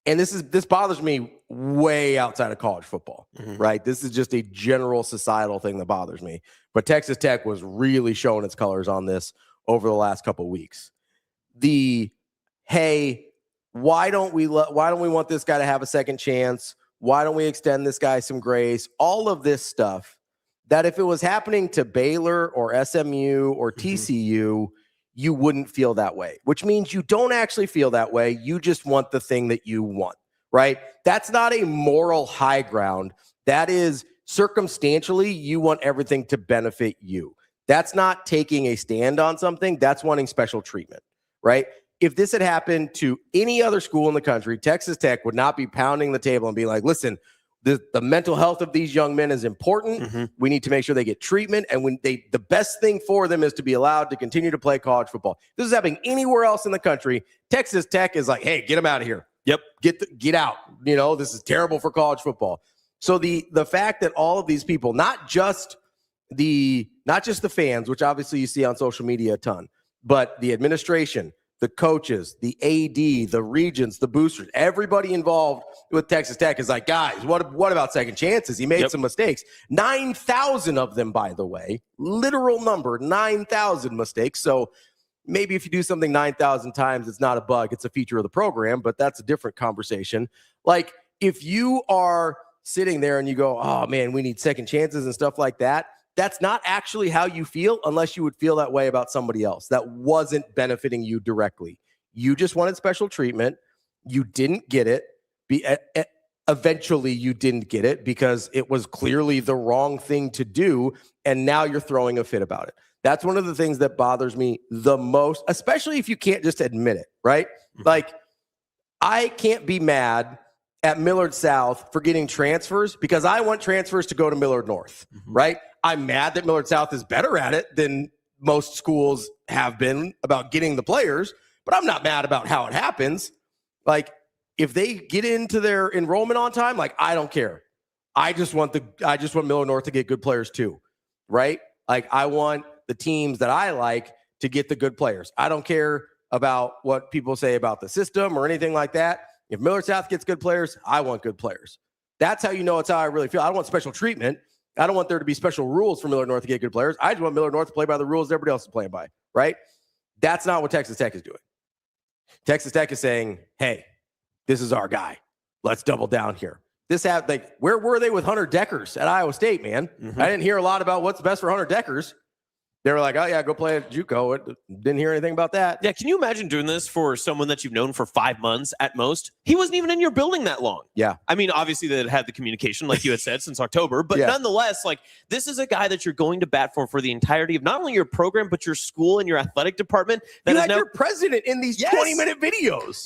and this bothers me way outside of college football, right? This is just a general societal thing that bothers me. But Texas Tech was really showing its colors on this over the last couple of weeks. Hey, why don't we want this guy to have a second chance? Why don't we extend this guy some grace? All of this stuff that if it was happening to Baylor or SMU or TCU, you wouldn't feel that way, which means you don't actually feel that way. You just want the thing that you want, right? That's not a moral high ground. That is circumstantially, you want everything to benefit you. That's not taking a stand on something. That's wanting special treatment, right? If this had happened to any other school in the country, Texas Tech would not be pounding the table and being like, listen, the mental health of these young men is important. We need to make sure they get treatment. And the best thing for them is to be allowed to continue to play college football. If this is happening anywhere else in the country, Texas Tech is like, hey, get them out of here. Yep. Get out. You know, this is terrible for college football. So the fact that all of these people, not just the fans, which obviously you see on social media a ton, but the administration, the coaches, the AD, the regents, the boosters, everybody involved with Texas Tech is like, guys, what about second chances? He made some mistakes. 9,000 of them, by the way, literal number, 9,000 mistakes. So maybe if you do something 9,000 times, it's not a bug. It's a feature of the program, but that's a different conversation. Like, if you are sitting there and you go, oh man, we need second chances and stuff like that, that's not actually how you feel unless you would feel that way about somebody else that wasn't benefiting you directly. You just wanted special treatment. You didn't get it. Eventually you didn't get it because it was clearly the wrong thing to do. And now you're throwing a fit about it. That's one of the things that bothers me the most, especially if you can't just admit it, right? Like, I can't be mad at Millard South for getting transfers because I want transfers to go to Millard North, right? I'm mad that Millard South is better at it than most schools have been about getting the players, but I'm not mad about how it happens. Like, if they get into their enrollment on time, like, I don't care. I just want Millard North to get good players too, right? Like, I want the teams that I like to get the good players. I don't care about what people say about the system or anything like that. If Miller South gets good players, I want good players. That's how you know it's how I really feel. I don't want special treatment. I don't want there to be special rules for Miller North to get good players. I just want Miller North to play by the rules everybody else is playing by, right? That's not what Texas Tech is doing. Texas Tech is saying, hey, this is our guy. Let's double down here. Where were they with Hunter Deckers at Iowa State, man? I didn't hear a lot about what's best for Hunter Deckers. They were like, oh, yeah, go play at JUCO. Didn't hear anything about that. Yeah, can you imagine doing this for someone that you've known for 5 months at most? He wasn't even in your building that long. Yeah. I mean, obviously they had the communication, like you had said, since October. But nonetheless, like, this is a guy that you're going to bat for the entirety of not only your program, but your school and your athletic department. You had your president in these 20-minute videos.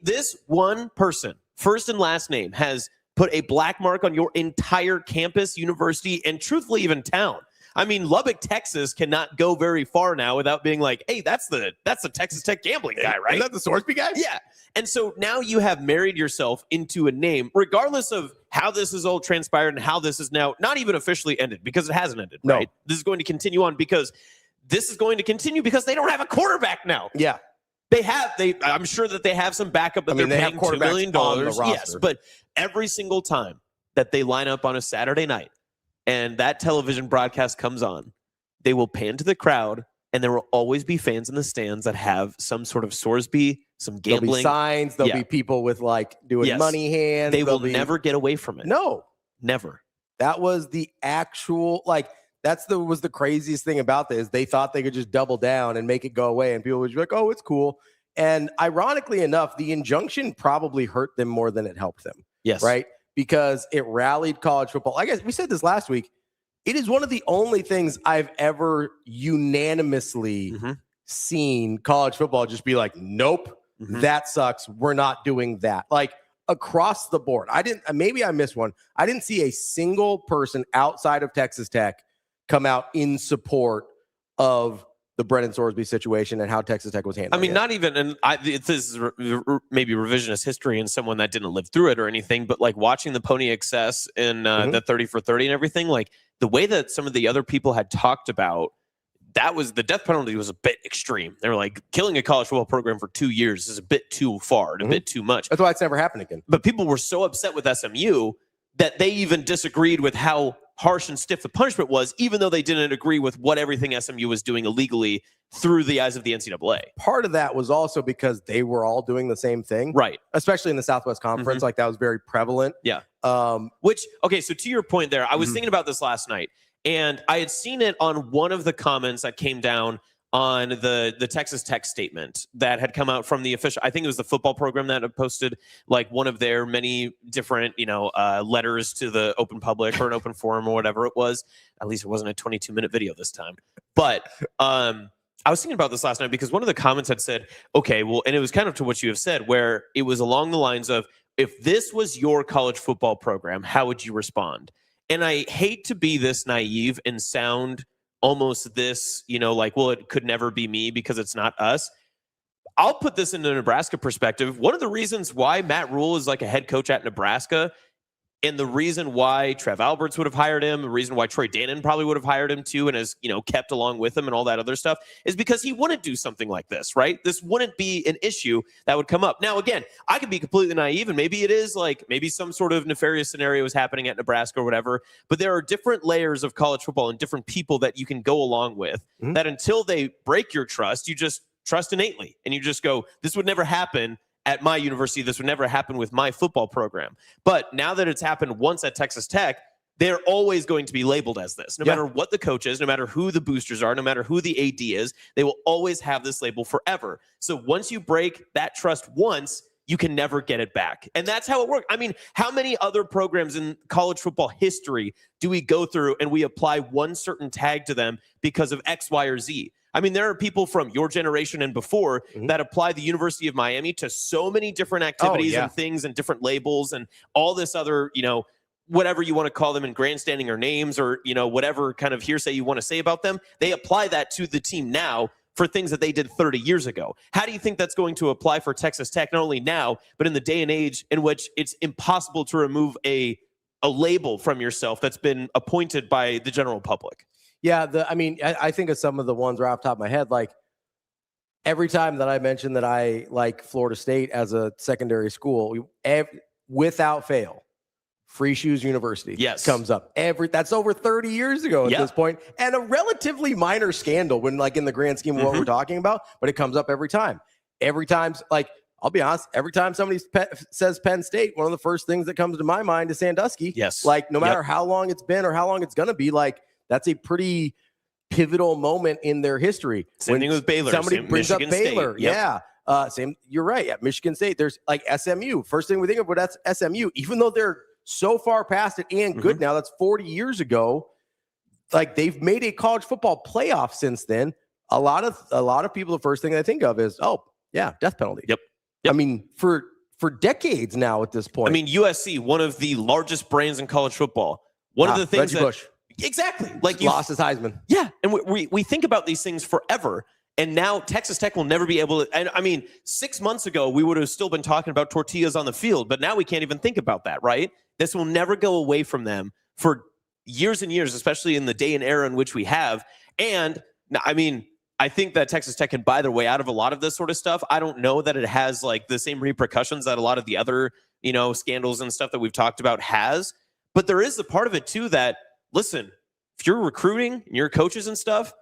This one person, first and last name, has put a black mark on your entire campus, university, and truthfully even town. I mean, Lubbock, Texas cannot go very far now without being like, hey, that's the Texas Tech gambling guy, right? Is that the Sorsby guy? Yeah. And so now you have married yourself into a name, regardless of how this is all transpired and how this is now not even officially ended, because it hasn't ended, right? This is going to continue on because they don't have a quarterback now. Yeah. I'm sure that they have some backup that they're paying $2 million. Yes, but every single time that they line up on a Saturday night, and that television broadcast comes on, they will pan to the crowd, and there will always be fans in the stands that have some sort of Sorsby, some gambling. There'll be signs. There'll be people with doing money hands. They will never get away from it. No. Never. That was the actual, was the craziest thing about this. They thought they could just double down and make it go away, and people would be like, oh, it's cool. And ironically enough, the injunction probably hurt them more than it helped them. Yes. Right? Because it rallied college football. I guess we said this last week. It is one of the only things I've ever unanimously seen college football just be like, nope, that sucks. We're not doing that. Like across the board. Maybe I missed one. I didn't see a single person outside of Texas Tech come out in support of the Brendan Sorsby situation and how Texas Tech was handled. I mean, not even, and this is maybe revisionist history and someone that didn't live through it or anything, but like watching the Pony Excess in the 30 for 30 and everything, like the way that some of the other people had talked about, the death penalty was a bit extreme. They were like, killing a college football program for 2 years is a bit too far and a bit too much. That's why it's never happened again. But people were so upset with SMU that they even disagreed with how harsh and stiff the punishment was, even though they didn't agree with what everything SMU was doing illegally through the eyes of the NCAA. Part of that was also because they were all doing the same thing. Right. Especially in the Southwest Conference. Like that was very prevalent. Yeah. So to your point there, I was thinking about this last night, and I had seen it on one of the comments that came down on the Texas Tech statement that had come out from the official, I think it was the football program that had posted like one of their many different, letters to the open public or an open forum or whatever it was. At least it wasn't a 22-minute video this time. But I was thinking about this last night because one of the comments had said, okay, well, and it was kind of to what you have said, where it was along the lines of, if this was your college football program, how would you respond? And I hate to be this naive and sound almost this, well, it could never be me because it's not us. I'll put this into Nebraska perspective. One of the reasons why Matt Rule is like a head coach at Nebraska, and the reason why Trev Alberts would have hired him, the reason why Troy Dannon probably would have hired him too and has, kept along with him and all that other stuff, is because he wouldn't do something like this, right? This wouldn't be an issue that would come up. Now, again, I could be completely naive, and maybe it is maybe some sort of nefarious scenario is happening at Nebraska or whatever, but there are different layers of college football and different people that you can go along with that until they break your trust, you just trust innately. And you just go, this would never happen at my university. This would never happen with my football program. But now that it's happened once at Texas Tech, they're always going to be labeled as this. No matter what the coach is, no matter who the boosters are, no matter who the AD is, they will always have this label forever. So once you break that trust once, you can never get it back. And that's how it works. I mean, how many other programs in college football history do we go through and we apply one certain tag to them because of X, Y, or Z? I mean, there are people from your generation and before that apply the University of Miami to so many different activities and things and different labels and all this other, whatever you want to call them in grandstanding or names or, whatever kind of hearsay you want to say about them. They apply that to the team now for things that they did 30 years ago. How do you think that's going to apply for Texas Tech, not only now, but in the day and age in which it's impossible to remove a label from yourself that's been appointed by the general public? Yeah, I think of some of the ones right off the top of my head, like every time that I mention that I like Florida State as a secondary school, without fail, Free Shoes University comes up. That's over 30 years ago at this point, and a relatively minor scandal when, like, in the grand scheme of what we're talking about, but it comes up every time. Every time, like, I'll be honest, every time somebody says Penn State, one of the first things that comes to my mind is Sandusky. Yes. Like, no matter how long it's been or how long it's going to be, like, that's a pretty pivotal moment in their history. Same thing with Baylor. Somebody brings Michigan up Baylor. State. Yep. Same. You're right. Yeah. Michigan State. There's like SMU. First thing we think of, but that's SMU. Even though they're so far past it and good now, that's 40 years ago. Like, they've made a college football playoff since then. A lot of people, the first thing they think of is, oh yeah, death penalty. Yep. I mean, for decades now at this point. I mean, USC, one of the largest brands in college football. One of the things Reggie Bush. Exactly. Like, lost his Heisman. Yeah. And we think about these things forever. And now Texas Tech will never be able to. And I mean, 6 months ago, we would have still been talking about tortillas on the field, but now we can't even think about that, right? This will never go away from them for years and years, especially in the day and era in which we have. And I mean, I think that Texas Tech can buy their way out of a lot of this sort of stuff. I don't know that it has like the same repercussions that a lot of the other, scandals and stuff that we've talked about has. But there is a part of it too that, listen, if you're recruiting and you're coaches and stuff,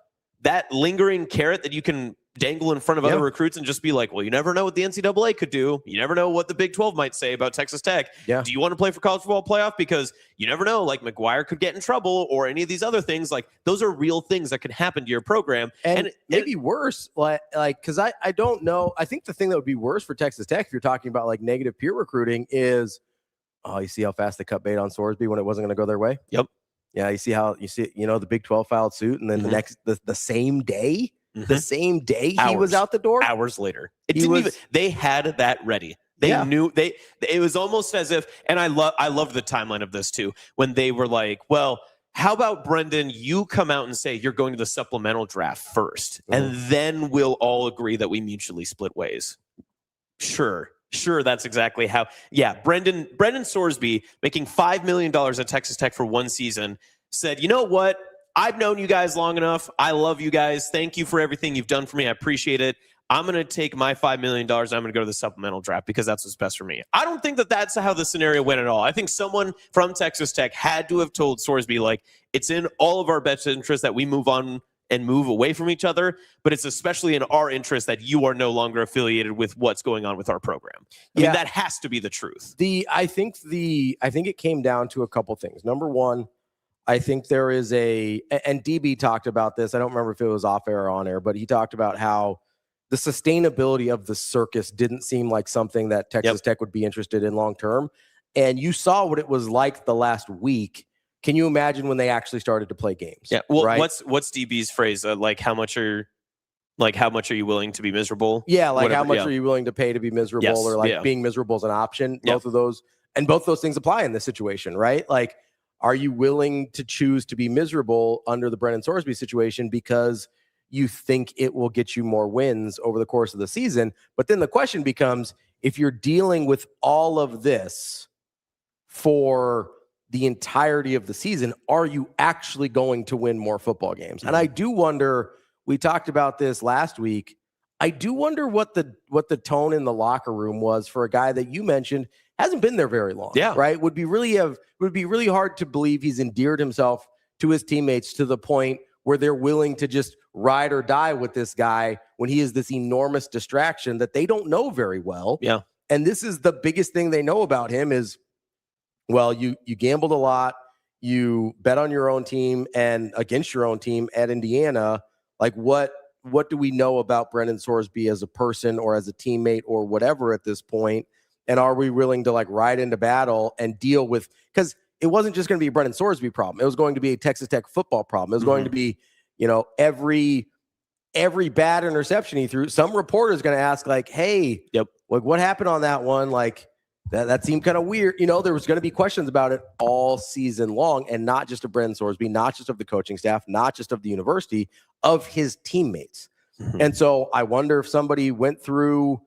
that lingering carrot that you can dangle in front of other recruits and just be like, well, you never know what the NCAA could do. You never know what the Big 12 might say about Texas Tech. Yeah. Do you want to play for college football playoff? Because you never know, like McGuire could get in trouble or any of these other things. Like, those are real things that can happen to your program. And maybe worse, like, because I don't know. I think the thing that would be worse for Texas Tech, if you're talking about like negative peer recruiting, is, you see how fast they cut bait on Sorsby when it wasn't going to go their way? Yep. Yeah, you see the Big 12 filed suit, and then the same day, he was out the door. Hours later, they had that ready. They knew it was almost as if, and I love the timeline of this too, when they were like, well, how about Brendan, you come out and say you're going to the supplemental draft first, and then we'll all agree that we mutually split ways. Sure, that's exactly how. Yeah, Brendan Sorsby, making $5 million at Texas Tech for one season, said, you know what? I've known you guys long enough. I love you guys. Thank you for everything you've done for me. I appreciate it. I'm going to take my $5 million. I'm going to go to the supplemental draft because that's what's best for me. I don't think that that's how the scenario went at all. I think someone from Texas Tech had to have told Sorsby, like, it's in all of our best interest that we move on and move away from each other, but it's especially in our interest that you are no longer affiliated with what's going on with our program. I mean, that has to be the truth. I think it came down to a couple things. Number one, I think there is and DB talked about this. I don't remember if it was off air or on air, but he talked about how the sustainability of the circus didn't seem like something that Texas Tech would be interested in long term. And you saw what it was like the last week. Can you imagine when they actually started to play games? Yeah. Well, right? what's DB's phrase? How much are you willing to be miserable? Yeah. Like, how much are you willing to pay to be miserable? Yes, or like being miserable is an option. Both of those things apply in this situation, right? Like, are you willing to choose to be miserable under the Brendan Sorsby situation because you think it will get you more wins over the course of the season? But then the question becomes, if you're dealing with all of this for the entirety of the season, are you actually going to win more football games? And I do wonder, we talked about this last week, I do wonder what the tone in the locker room was for a guy that you mentioned hasn't been there very long. Yeah. Right? Would be really hard to believe he's endeared himself to his teammates to the point where they're willing to just ride or die with this guy when he is this enormous distraction that they don't know very well. Yeah. And this is the biggest thing they know about him is, well, you gambled a lot, you bet on your own team and against your own team at Indiana. Like, what do we know about Brendan Sorsby as a person or as a teammate or whatever at this point? And are we willing to like ride into battle and deal with, because it wasn't just going to be a Brendan Sorsby problem. It was going to be a Texas Tech football problem. It was going to be, every bad interception he threw. Some reporter is going to ask like, hey, like, what happened on that one? Like, that seemed kind of weird. There was going to be questions about it all season long, and not just of Brendan Sorsby, not just of the coaching staff, not just of the university, of his teammates. And so I wonder if somebody went through,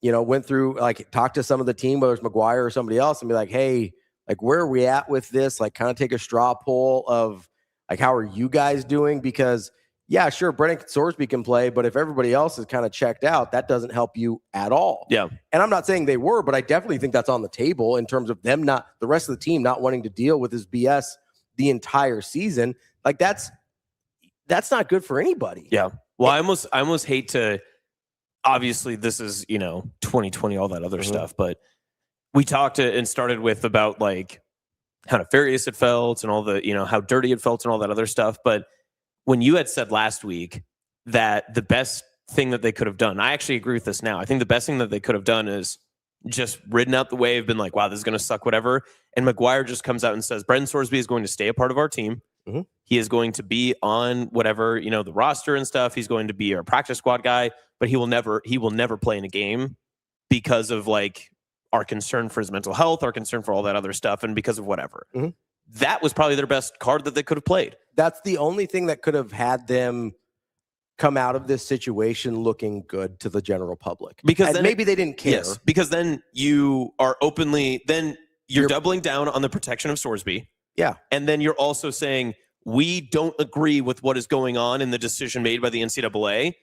like, talked to some of the team, whether it's McGuire or somebody else, and be like, hey, like, where are we at with this? Like, kind of take a straw poll of, like, how are you guys doing? Because yeah, sure, Brendan Sorsby can play, but if everybody else is kind of checked out, that doesn't help you at all. Yeah. And I'm not saying they were, but I definitely think that's on the table in terms of them not, the rest of the team not wanting to deal with his BS the entire season. Like that's not good for anybody. Yeah. Well, I almost hate to, obviously this is, 2020, all that other stuff, but we talked and started with about like how nefarious it felt and all the, how dirty it felt and all that other stuff. But when you had said last week that the best thing that they could have done, I actually agree with this now. I think the best thing that they could have done is just ridden out the wave, been like, wow, this is going to suck, whatever. And McGuire just comes out and says, Brendan Sorsby is going to stay a part of our team. He is going to be on whatever, the roster and stuff. He's going to be our practice squad guy, but he will never play in a game because of like our concern for his mental health, our concern for all that other stuff, and because of whatever. That was probably their best card that they could have played. That's the only thing that could have had them come out of this situation looking good to the general public. Because then maybe they didn't care. Yes, because then you're doubling down on the protection of Sorsby. Yeah. And then you're also saying, we don't agree with what is going on in the decision made by the NCAA.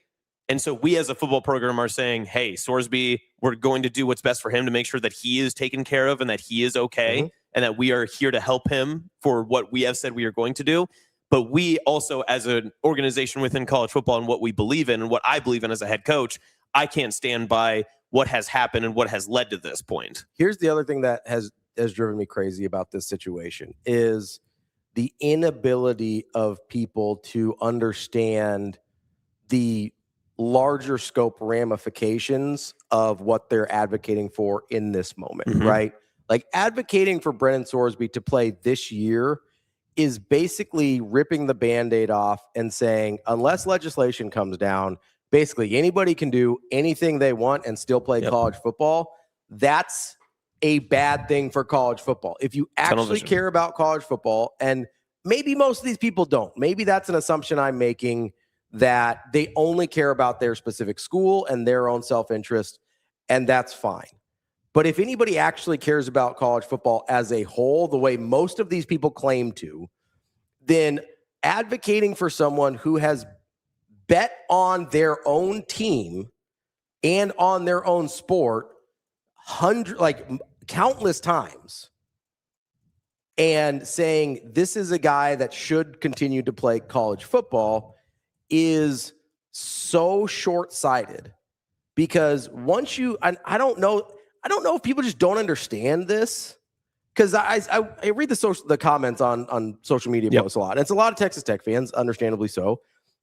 And so we as a football program are saying, hey, Sorsby, we're going to do what's best for him to make sure that he is taken care of and that he is okay and that we are here to help him for what we have said we are going to do. But we also, as an organization within college football and what we believe in and what I believe in as a head coach, I can't stand by what has happened and what has led to this point. Here's the other thing that has driven me crazy about this situation is the inability of people to understand the larger scope ramifications of what they're advocating for in this moment, right? Like advocating for Brendan Sorsby to play this year is basically ripping the Band-Aid off and saying, unless legislation comes down, basically anybody can do anything they want and still play college football. That's a bad thing for college football. If you actually care about college football, and maybe most of these people don't, maybe that's an assumption I'm making, that they only care about their specific school and their own self-interest, and that's fine. But if anybody actually cares about college football as a whole, the way most of these people claim to, then advocating for someone who has bet on their own team and on their own sport countless times and saying this is a guy that should continue to play college football is so short-sighted, because once you, I don't know if people just don't understand this, because I read the comments on social media posts a lot. And it's a lot of Texas Tech fans, understandably so.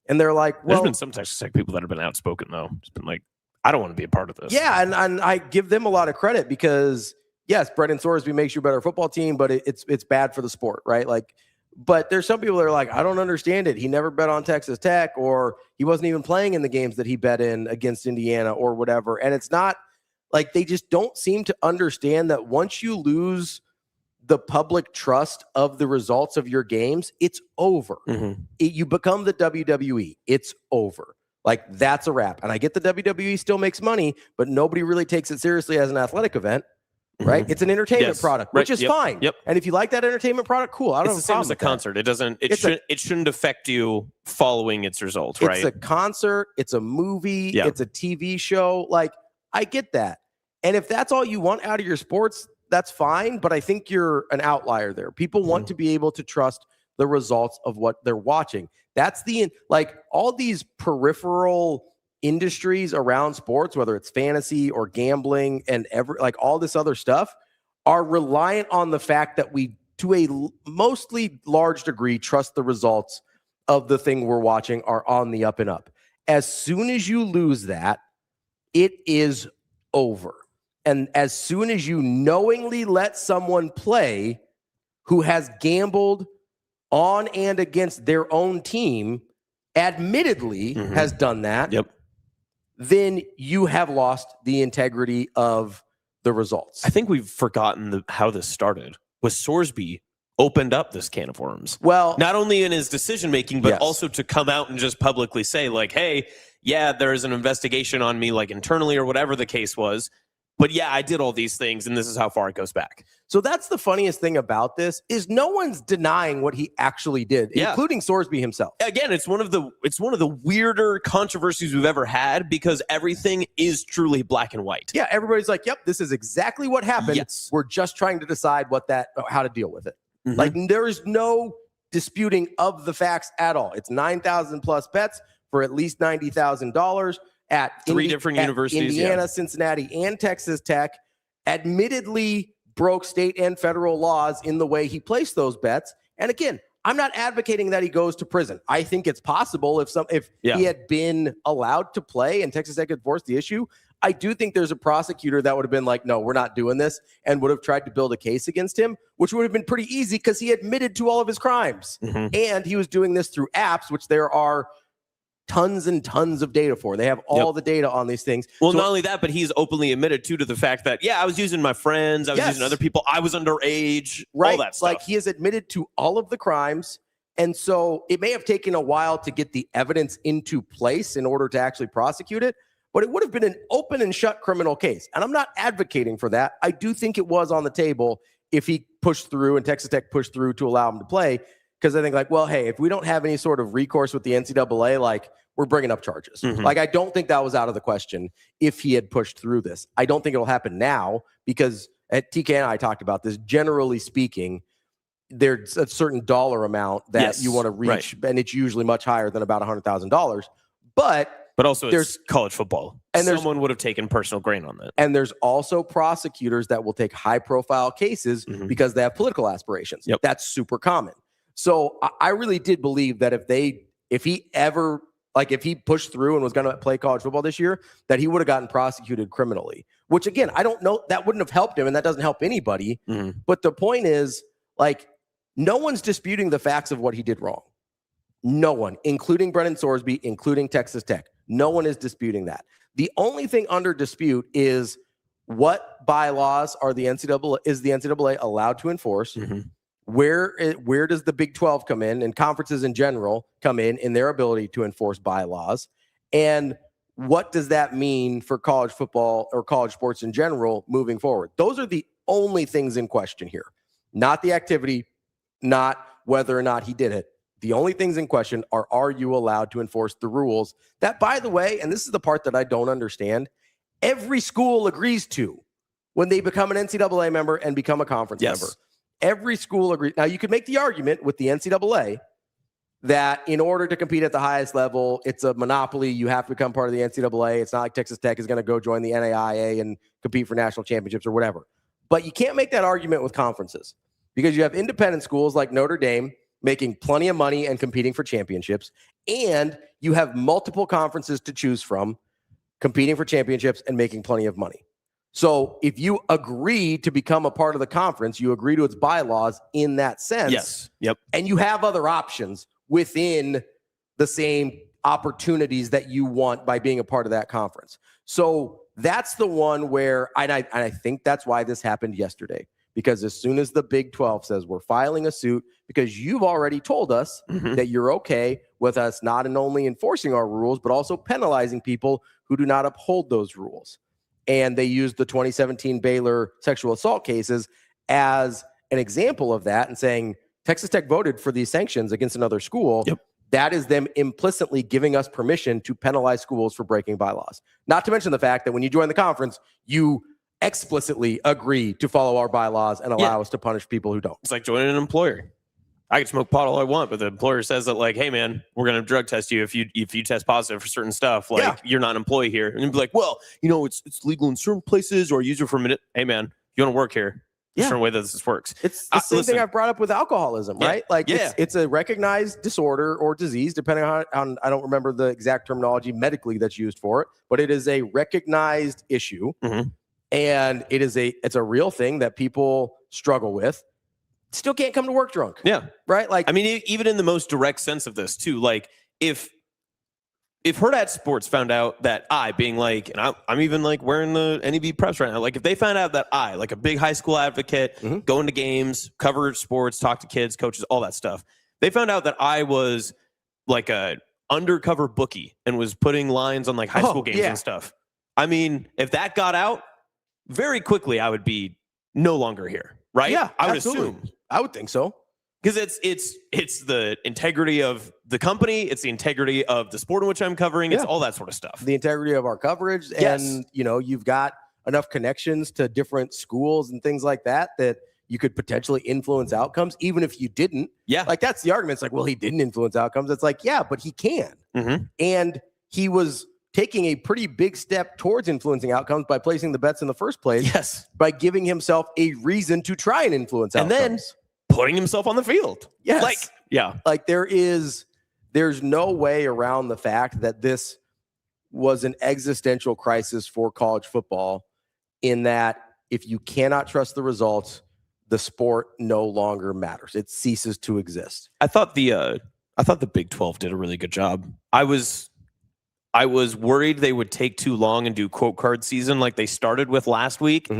And they're like, well, there's been some Texas Tech people that have been outspoken though. It's been like, I don't want to be a part of this. Yeah, and I give them a lot of credit because yes, Brendan Sorsby makes you a better football team, but it's bad for the sport, right? Like, but there's some people that are like, I don't understand it. He never bet on Texas Tech, or he wasn't even playing in the games that he bet in against Indiana or whatever. And it's not like, they just don't seem to understand that once you lose the public trust of the results of your games, it's over. You become the WWE. It's over. Like, that's a wrap. And I get the WWE still makes money, but nobody really takes it seriously as an athletic event, right? It's an entertainment product, which is fine. And if you like that entertainment product, cool. I don't It's the same as a concert. It doesn't. It shouldn't affect you following its results, right? It's a concert. It's a movie. It's a TV show. Like, I get that. And if that's all you want out of your sports, that's fine. But I think you're an outlier there. People want to be able to trust the results of what they're watching. That's all these peripheral industries around sports, whether it's fantasy or gambling and all this other stuff, are reliant on the fact that we, to a mostly large degree, trust the results of the thing we're watching are on the up and up. As soon as you lose that, it is over. And as soon as you knowingly let someone play who has gambled on and against their own team, admittedly has done that, then you have lost the integrity of the results. I think we've forgotten how this started. Was Sorsby opened up this can of worms? Well, not only in his decision making, but also to come out and just publicly say, like, hey, yeah, there's an investigation on me, like internally or whatever the case was. But yeah, I did all these things, and this is how far it goes back. So that's the funniest thing about this is no one's denying what he actually did, including Sorsby himself. Again, it's one of the weirder controversies we've ever had because everything is truly black and white. Yeah, everybody's like, "Yep, this is exactly what happened." Yes. We're just trying to decide how to deal with it. Mhm. Like there is no disputing of the facts at all. It's 9,000 plus bets for at least $90,000 at three different universities, Indiana, Cincinnati, and Texas Tech. Admittedly, broke state and federal laws in the way he placed those bets. And again, I'm not advocating that he goes to prison. I think it's possible if he had been allowed to play and Texas Tech had forced the issue. I do think there's a prosecutor that would have been like, no, we're not doing this, and would have tried to build a case against him, which would have been pretty easy because he admitted to all of his crimes. And he was doing this through apps, which there are tons and tons of data for. They have all the data on these things. Well, not only that, but he's openly admitted to the fact that, I was using my friends, I was using other people, I was underage, all that stuff. Like he has admitted to all of the crimes. And so it may have taken a while to get the evidence into place in order to actually prosecute it, but it would have been an open and shut criminal case. And I'm not advocating for that. I do think it was on the table if he pushed through and Texas Tech pushed through to allow him to play. Because I think like, well, hey, if we don't have any sort of recourse with the NCAA, like we're bringing up charges. Like, I don't think that was out of the question if he had pushed through this. I don't think it'll happen now because at TK and I talked about this. Generally speaking, there's a certain dollar amount that you want to reach, and it's usually much higher than about $100,000. But also there's college football, and someone would have taken personal grain on that. And there's also prosecutors that will take high-profile cases because they have political aspirations. That's super common. So I really did believe that if he pushed through and was going to play college football this year, that he would have gotten prosecuted criminally, which again, I don't know, that wouldn't have helped him and that doesn't help anybody. But the point is, like, no one's disputing the facts of what he did wrong. No one, including Brendan Sorsby, including Texas Tech. No one is disputing that. The only thing under dispute is what bylaws is the NCAA allowed to enforce? Where does the Big 12 come in and conferences in general come in their ability to enforce bylaws? And what does that mean for college football or college sports in general moving forward? Those are the only things in question here. Not the activity, not whether or not he did it. The only things in question are you allowed to enforce the rules that, by the way, and this is the part that I don't understand, every school agrees to when they become an NCAA member and become a conference member. Every school agrees. Now, you could make the argument with the NCAA that in order to compete at the highest level, it's a monopoly. You have to become part of the NCAA. It's not like Texas Tech is going to go join the NAIA and compete for national championships or whatever. But you can't make that argument with conferences because you have independent schools like Notre Dame making plenty of money and competing for championships, and you have multiple conferences to choose from competing for championships and making plenty of money. So if you agree to become a part of the conference, you agree to its bylaws in that sense. And you have other options within the same opportunities that you want by being a part of that conference. So that's the one where, and I think that's why this happened yesterday, because as soon as the Big 12 says we're filing a suit because you've already told us that you're okay with us not only enforcing our rules, but also penalizing people who do not uphold those rules. And they used the 2017 Baylor sexual assault cases as an example of that and saying Texas Tech voted for these sanctions against another school. That is them implicitly giving us permission to penalize schools for breaking bylaws. Not to mention the fact that when you join the conference, you explicitly agree to follow our bylaws and allow us to punish people who don't. It's like joining an employer. I can smoke pot all I want, but the employer says that, like, hey man, we're going to drug test you if you test positive for certain stuff. Like, you're not an employee here. And you'd be like, well, it's legal in certain places or use it for a minute. Hey man, you want to work here? There's a different way that this works. It's the same thing I brought up with alcoholism, right? Like it's a recognized disorder or disease, depending on I don't remember the exact terminology medically that's used for it, but it is a recognized issue. And it's a real thing that people struggle with. Still can't come to work drunk. Right? Like, I mean, even in the most direct sense of this too, like if Hurrdat Sports found out that I, being like, and I'm even like wearing the NEB preps right now, like if they found out that I, like a big high school advocate, going to games, cover sports, talk to kids, coaches, all that stuff, they found out that I was like a undercover bookie and was putting lines on like high school games and stuff. I mean, if that got out, very quickly I would be no longer here. right? Yeah, I would absolutely. assume. I would think so. Because it's the integrity of the company, it's the integrity of the sport in which I'm covering, it's all that sort of stuff. The integrity of our coverage, and you've got enough connections to different schools and things like that you could potentially influence outcomes, even if you didn't. Yeah, like that's the argument. It's like, well, he didn't influence outcomes. It's like, yeah, but he can, and he was taking a pretty big step towards influencing outcomes by placing the bets in the first place. Yes, by giving himself a reason to try and influence outcomes. And then putting himself on the field. Yes. Like there's no way around the fact that this was an existential crisis for college football, in that if you cannot trust the results, the sport no longer matters. It ceases to exist. I thought the Big 12 did a really good job. I was worried they would take too long and do quote card season like they started with last week.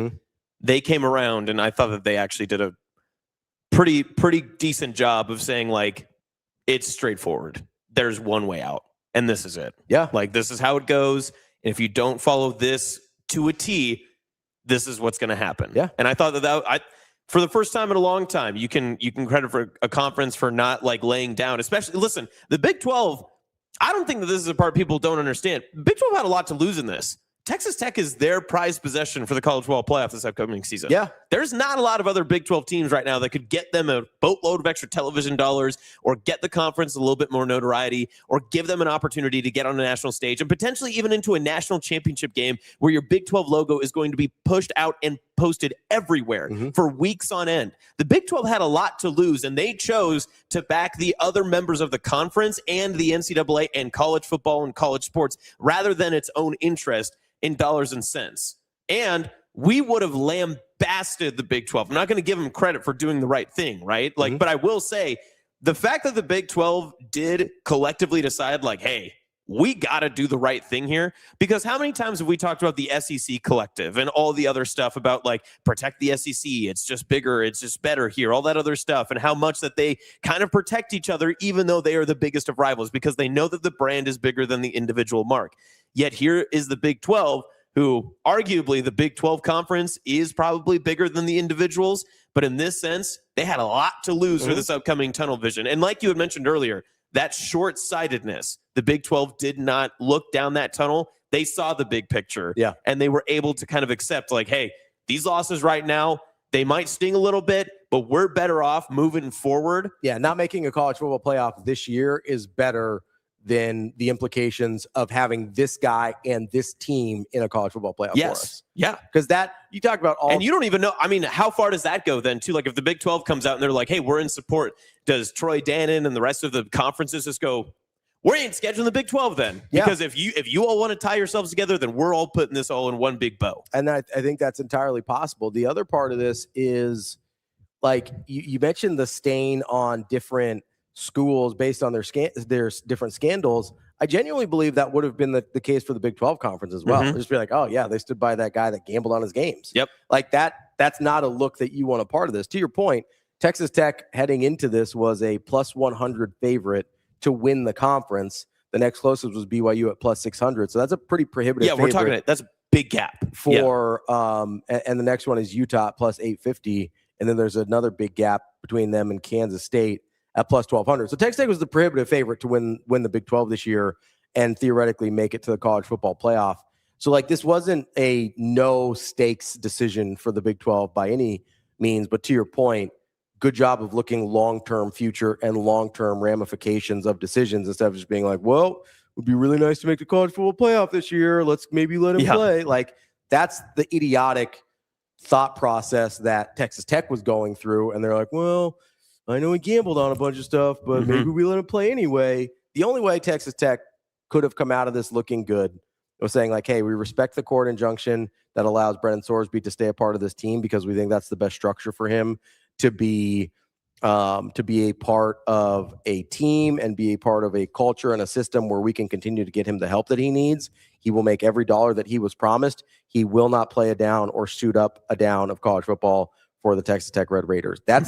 They came around, and I thought that they actually did a pretty decent job of saying, like, it's straightforward. There's one way out, and this is it. Yeah. Like, this is how it goes. And if you don't follow this to a T, this is what's going to happen. Yeah. And I thought that for the first time in a long time, you can credit for a conference for not like laying down, especially, listen, the Big 12, I don't think that this is a part people don't understand. Big 12 had a lot to lose in this. Texas Tech is their prized possession for the college football playoff this upcoming season. Yeah. There's not a lot of other Big 12 teams right now that could get them a boatload of extra television dollars, or get the conference a little bit more notoriety, or give them an opportunity to get on a national stage and potentially even into a national championship game where your Big 12 logo is going to be pushed out and posted everywhere for weeks on end. The Big 12 had a lot to lose, and they chose to back the other members of the conference and the NCAA and college football and college sports rather than its own interest in dollars and cents. And we would have lambasted the Big 12. I'm not going to give them credit for doing the right thing, right? Like, but I will say the fact that the Big 12 did collectively decide, like, hey, we got to do the right thing here, because how many times have we talked about the SEC collective and all the other stuff about, like, protect the SEC, it's just bigger, it's just better here, all that other stuff, and how much that they kind of protect each other even though they are the biggest of rivals, because they know that the brand is bigger than the individual mark. Yet here is the Big 12, who arguably the Big 12 conference is probably bigger than the individuals, but in this sense, they had a lot to lose for this upcoming tunnel vision. And like you had mentioned earlier, that short-sightedness, the Big 12 did not look down that tunnel. They saw the big picture. Yeah. And they were able to kind of accept, like, hey, these losses right now, they might sting a little bit, but we're better off moving forward. Yeah, not making a college football playoff this year is better than the implications of having this guy and this team in a college football playoff for us. Yeah. Because that, you talk about all... And you don't even know, I mean, how far does that go then, too? Like, if the Big 12 comes out and they're like, hey, we're in support, does Troy Dannon and the rest of the conferences just go, we ain't scheduling the Big 12 then? Yeah. Because if you all want to tie yourselves together, then we're all putting this all in one big bow. And I think that's entirely possible. The other part of this is, like, you mentioned the stain on different schools based on their different scandals. I genuinely believe that would have been the case for the Big 12 conference as well. Just be like, oh yeah, they stood by that guy that gambled on his games. Yep. Like that's not a look that you want a part of this. To your point, Texas Tech heading into this was a plus 100 favorite to win the conference. The next closest was BYU at plus 600. So that's a pretty prohibitive Yeah, we're talking, that's a big gap. For and the next one is Utah at plus 850. And then there's another big gap between them and Kansas State at plus 1,200. So Texas Tech was the prohibitive favorite to win the Big 12 this year and theoretically make it to the college football playoff. So, like, this wasn't a no stakes decision for the Big 12 by any means, but to your point, good job of looking long-term future and long-term ramifications of decisions instead of just being like, well, it would be really nice to make the college football playoff this year. Let's maybe let him play. Like, that's the idiotic thought process that Texas Tech was going through. And they're like, well, I know he gambled on a bunch of stuff, but maybe we let him play anyway. The only way Texas Tech could have come out of this looking good was saying, like, hey, we respect the court injunction that allows Brendan Sorsby to stay a part of this team because we think that's the best structure for him to be a part of a team and be a part of a culture and a system where we can continue to get him the help that he needs. He will make every dollar that he was promised. He will not play a down or suit up a down of college football for the Texas Tech Red Raiders. That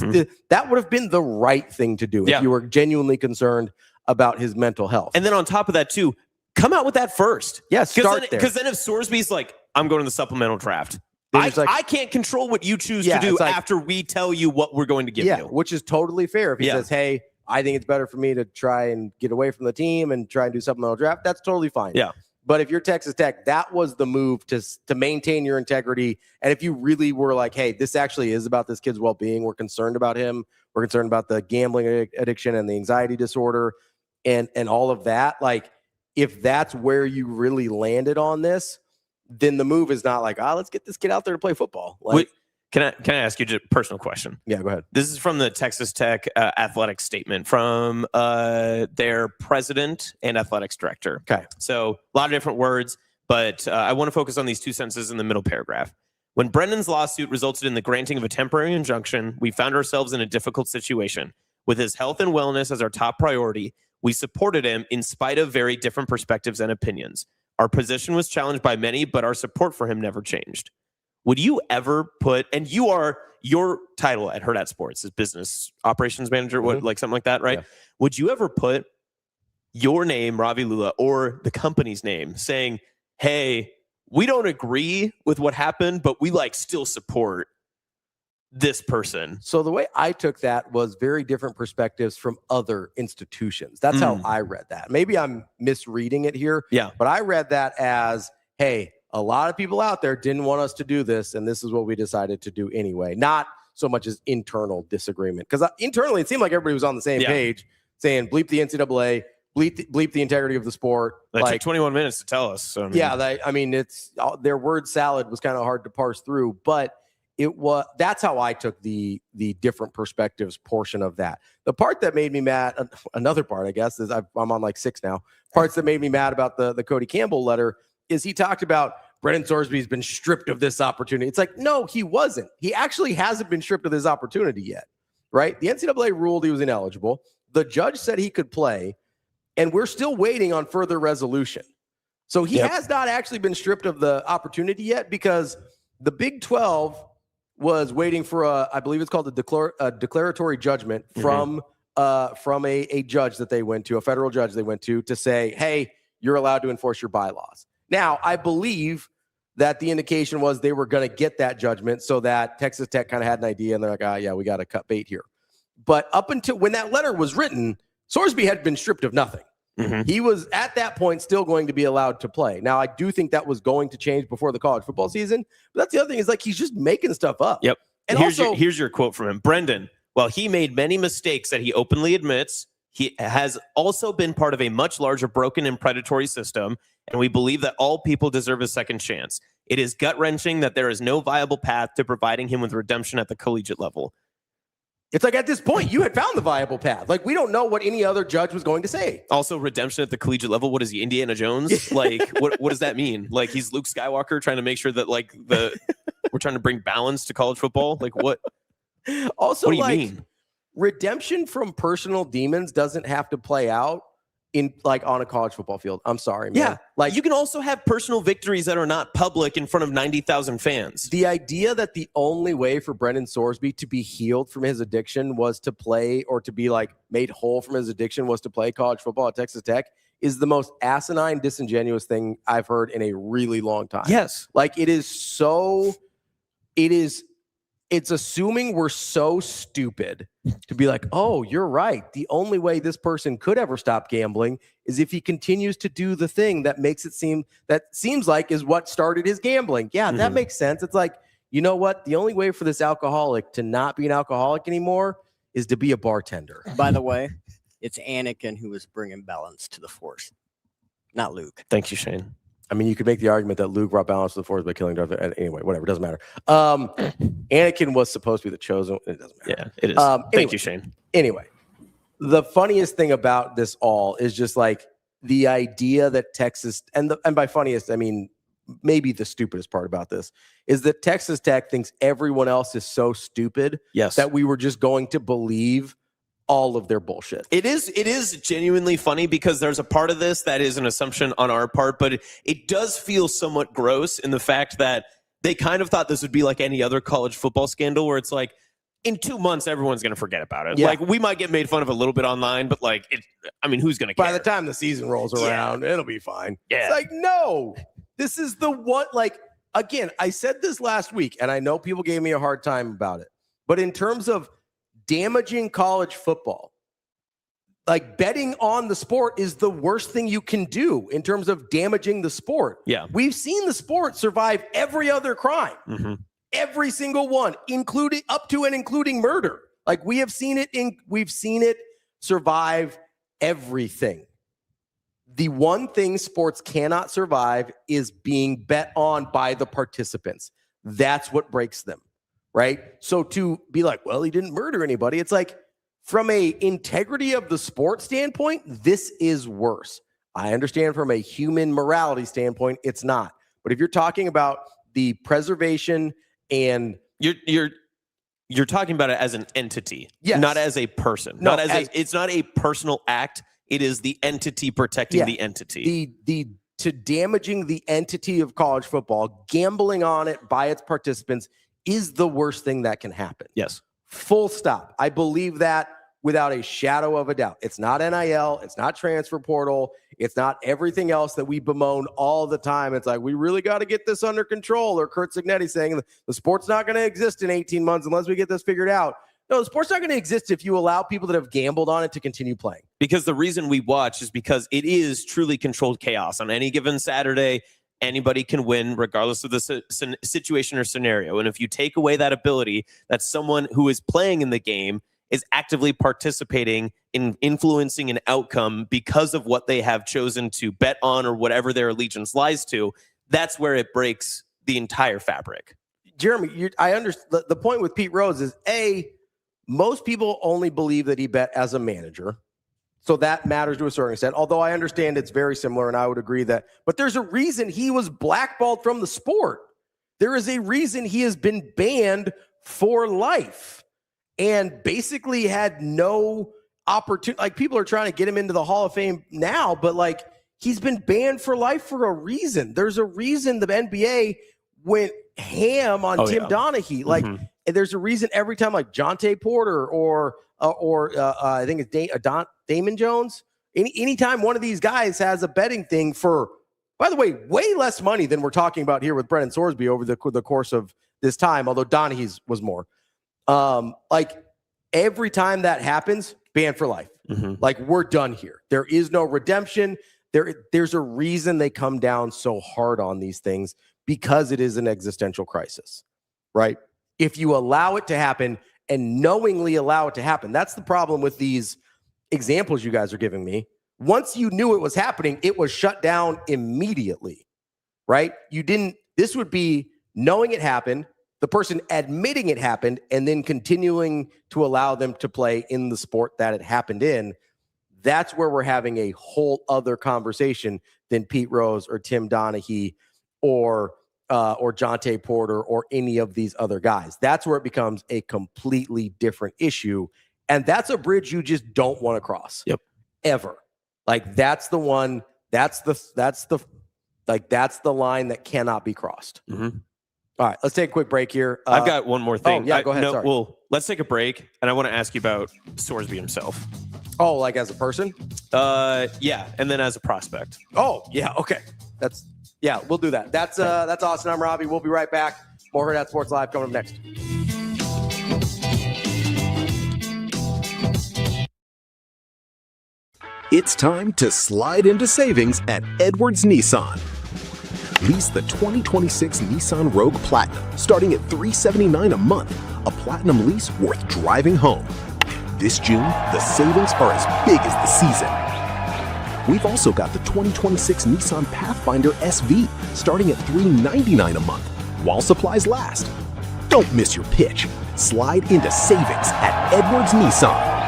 would have been the right thing to do if you were genuinely concerned about his mental health. And then on top of that, too, come out with that first. Yeah, start there. Because then if Sorsby's like, I'm going to the supplemental draft, I can't control what you choose to do after we tell you what we're going to give you. Which is totally fair. If he says, hey, I think it's better for me to try and get away from the team and try and do supplemental draft, that's totally fine. Yeah. But if you're Texas Tech, that was the move to maintain your integrity. And if you really were like, hey, this actually is about this kid's well-being, we're concerned about him, we're concerned about the gambling addiction and the anxiety disorder and all of that, like, if that's where you really landed on this, then the move is not like, let's get this kid out there to play football. Like, can I ask you just a personal question? Yeah, go ahead. This is from the Texas Tech athletic statement from their president and athletics director. Okay. So a lot of different words, but I want to focus on these two sentences in the middle paragraph. When Brendan's lawsuit resulted in the granting of a temporary injunction, we found ourselves in a difficult situation. With his health and wellness as our top priority, we supported him in spite of very different perspectives and opinions. Our position was challenged by many, but our support for him never changed. Would you ever put, and your title at Hurrdat Sports is business operations manager, like something like that, right? Yeah. Would you ever put your name, Ravi Lulla, or the company's name saying, hey, we don't agree with what happened, but we still support this person? So the way I took that was very different perspectives from other institutions. That's how I read that. Maybe I'm misreading it here. Yeah. But I read that as, hey, a lot of people out there didn't want us to do this, and this is what we decided to do anyway. Not so much as internal disagreement. Because internally, it seemed like everybody was on the same page, saying bleep the NCAA, bleep the integrity of the sport. That took 21 minutes to tell us. So, it's their word salad was kind of hard to parse through, but that's how I took the different perspectives portion of that. The part that made me mad, another part, I guess, is I'm on 6 now. Parts that made me mad about the Cody Campbell letter is he talked about Brendan Sorsby's been stripped of this opportunity. It's like, no, he wasn't. He actually hasn't been stripped of this opportunity yet, right? The NCAA ruled he was ineligible. The judge said he could play, and we're still waiting on further resolution. So he has not actually been stripped of the opportunity yet because the Big 12 was waiting for I believe it's called a declaratory judgment from a judge that they went to, a federal judge they went to say, hey, you're allowed to enforce your bylaws. Now, I believe that the indication was they were going to get that judgment so that Texas Tech kind of had an idea and they're like, we got to cut bait here. But up until when that letter was written, Sorsby had been stripped of nothing. He was at that point still going to be allowed to play. Now, I do think that was going to change before the college football season. But that's the other thing is he's just making stuff up. Yep. And here's your quote from him. Brendan, while he made many mistakes that he openly admits, he has also been part of a much larger broken and predatory system, and we believe that all people deserve a second chance. It is gut-wrenching that there is no viable path to providing him with redemption at the collegiate level. It's at this point, you had found the viable path. We don't know what any other judge was going to say. Also, redemption at the collegiate level. What is he, Indiana Jones? What does that mean? He's Luke Skywalker trying to make sure that we're trying to bring balance to college football. What? Also, what do you mean? Redemption from personal demons doesn't have to play out in on a college football field. I'm sorry, man. Yeah. You can also have personal victories that are not public in front of 90,000 fans. The idea that the only way for Brendan Sorsby to be healed from his addiction was to play, or to be made whole from his addiction was to play college football at Texas Tech, is the most asinine, disingenuous thing I've heard in a really long time. Yes. It's assuming we're so stupid to be oh, you're right. The only way this person could ever stop gambling is if he continues to do the thing that seems like is what started his gambling. Yeah, that makes sense. It's you know what? The only way for this alcoholic to not be an alcoholic anymore is to be a bartender. By the way, it's Anakin who was bringing balance to the Force, not Luke. Thank you, Shane. I mean, you could make the argument that Luke brought balance to the Force by killing Darth Vader. Anyway, whatever, it doesn't matter. Anakin was supposed to be the chosen. It doesn't matter. Yeah, it is. Thank you, Shane. Anyway, the funniest thing about this all is just the idea that Texas, and by funniest, I mean maybe the stupidest part about this, is that Texas Tech thinks everyone else is so stupid that we were just going to believe all of their bullshit. It is genuinely funny because there's a part of this that is an assumption on our part, but it does feel somewhat gross in the fact that they kind of thought this would be like any other college football scandal where it's in 2 months, everyone's going to forget about it. Yeah. We might get made fun of a little bit online, but who's going to care? By the time the season rolls around, it'll be fine. Yeah. It's no, this is the one, again, I said this last week, and I know people gave me a hard time about it, but in terms of damaging college football, like betting on the sport is the worst thing you can do in terms of damaging the sport. Yeah. We've seen the sport survive every other crime, every single one, including up to and including murder. Like we've seen it survive everything. The one thing sports cannot survive is being bet on by the participants. That's what breaks them, right? So to be like, well, he didn't murder anybody. It's like, from a integrity of the sport standpoint, this is worse. I understand from a human morality standpoint, it's not. But if you're talking about the preservation and you're talking about it as an entity, yes. not as a person. No, it's not a personal act. It is the entity protecting the entity. To damaging the entity of college football, gambling on it by its participants is the worst thing that can happen. Yes. Full stop. I believe that without a shadow of a doubt. It's not NIL. It's not transfer portal. It's not everything else that we bemoan all the time. It's like, we really got to get this under control. Or Kurt Cignetti saying the sport's not going to exist in 18 months unless we get this figured out. No, the sport's not going to exist if you allow people that have gambled on it to continue playing. Because the reason we watch is because it is truly controlled chaos. On any given Saturday, anybody can win regardless of the situation or scenario. And if you take away that ability, that someone who is playing in the game is actively participating in influencing an outcome because of what they have chosen to bet on or whatever their allegiance lies to, that's where it breaks the entire fabric. Jeremy, I understand. The point with Pete Rose is, most people only believe that he bet as a manager. So that matters to a certain extent, although I understand it's very similar, and I would agree that. But there's a reason he was blackballed from the sport. There is a reason he has been banned for life and basically had no opportunity. Like, people are trying to get him into the Hall of Fame now, but like, he's been banned for life for a reason. There's a reason the NBA went ham on Tim Donaghy. Like, and there's a reason every time, like Jonte Porter or I think it's Damon Jones. Anytime one of these guys has a betting thing for, by the way, way less money than we're talking about here with Brendan Sorsby over the course of this time, although Donaghy's was more. Like, every time that happens, banned for life. Like, we're done here. There is no redemption. There's a reason they come down so hard on these things, because it is an existential crisis, right? If you allow it to happen and knowingly allow it to happen, that's the problem with these examples you guys are giving me. Once you knew it was happening, it was shut down immediately, right? This would be knowing it happened, the person admitting it happened, and then continuing to allow them to play in the sport that it happened in. That's where we're having a whole other conversation than Pete Rose or Tim Donaghy or Jonte Porter or any of these other guys. That's where it becomes a completely different issue. And that's a bridge you just don't want to cross. Yep. Ever. Like, that's the one, that's the line that cannot be crossed. All right, let's take a quick break here. I've got one more thing. Oh, yeah, go ahead. No, sorry. well, let's take a break, and I want to ask you about Sorsby himself. Oh, like as a person? Yeah, and then as a prospect. Oh, yeah, okay. Yeah, we'll do that. That's Austin. I'm Ravi. We'll be right back. More Hurrdat Sports Live coming up next. It's time to slide into savings at Edwards Nissan. Lease the 2026 Nissan Rogue Platinum starting at $379 a month, a platinum lease worth driving home. This June, the savings are as big as the season. We've also got the 2026 Nissan Pathfinder SV starting at $399 a month while supplies last. Don't miss your pitch. Slide into savings at Edwards Nissan.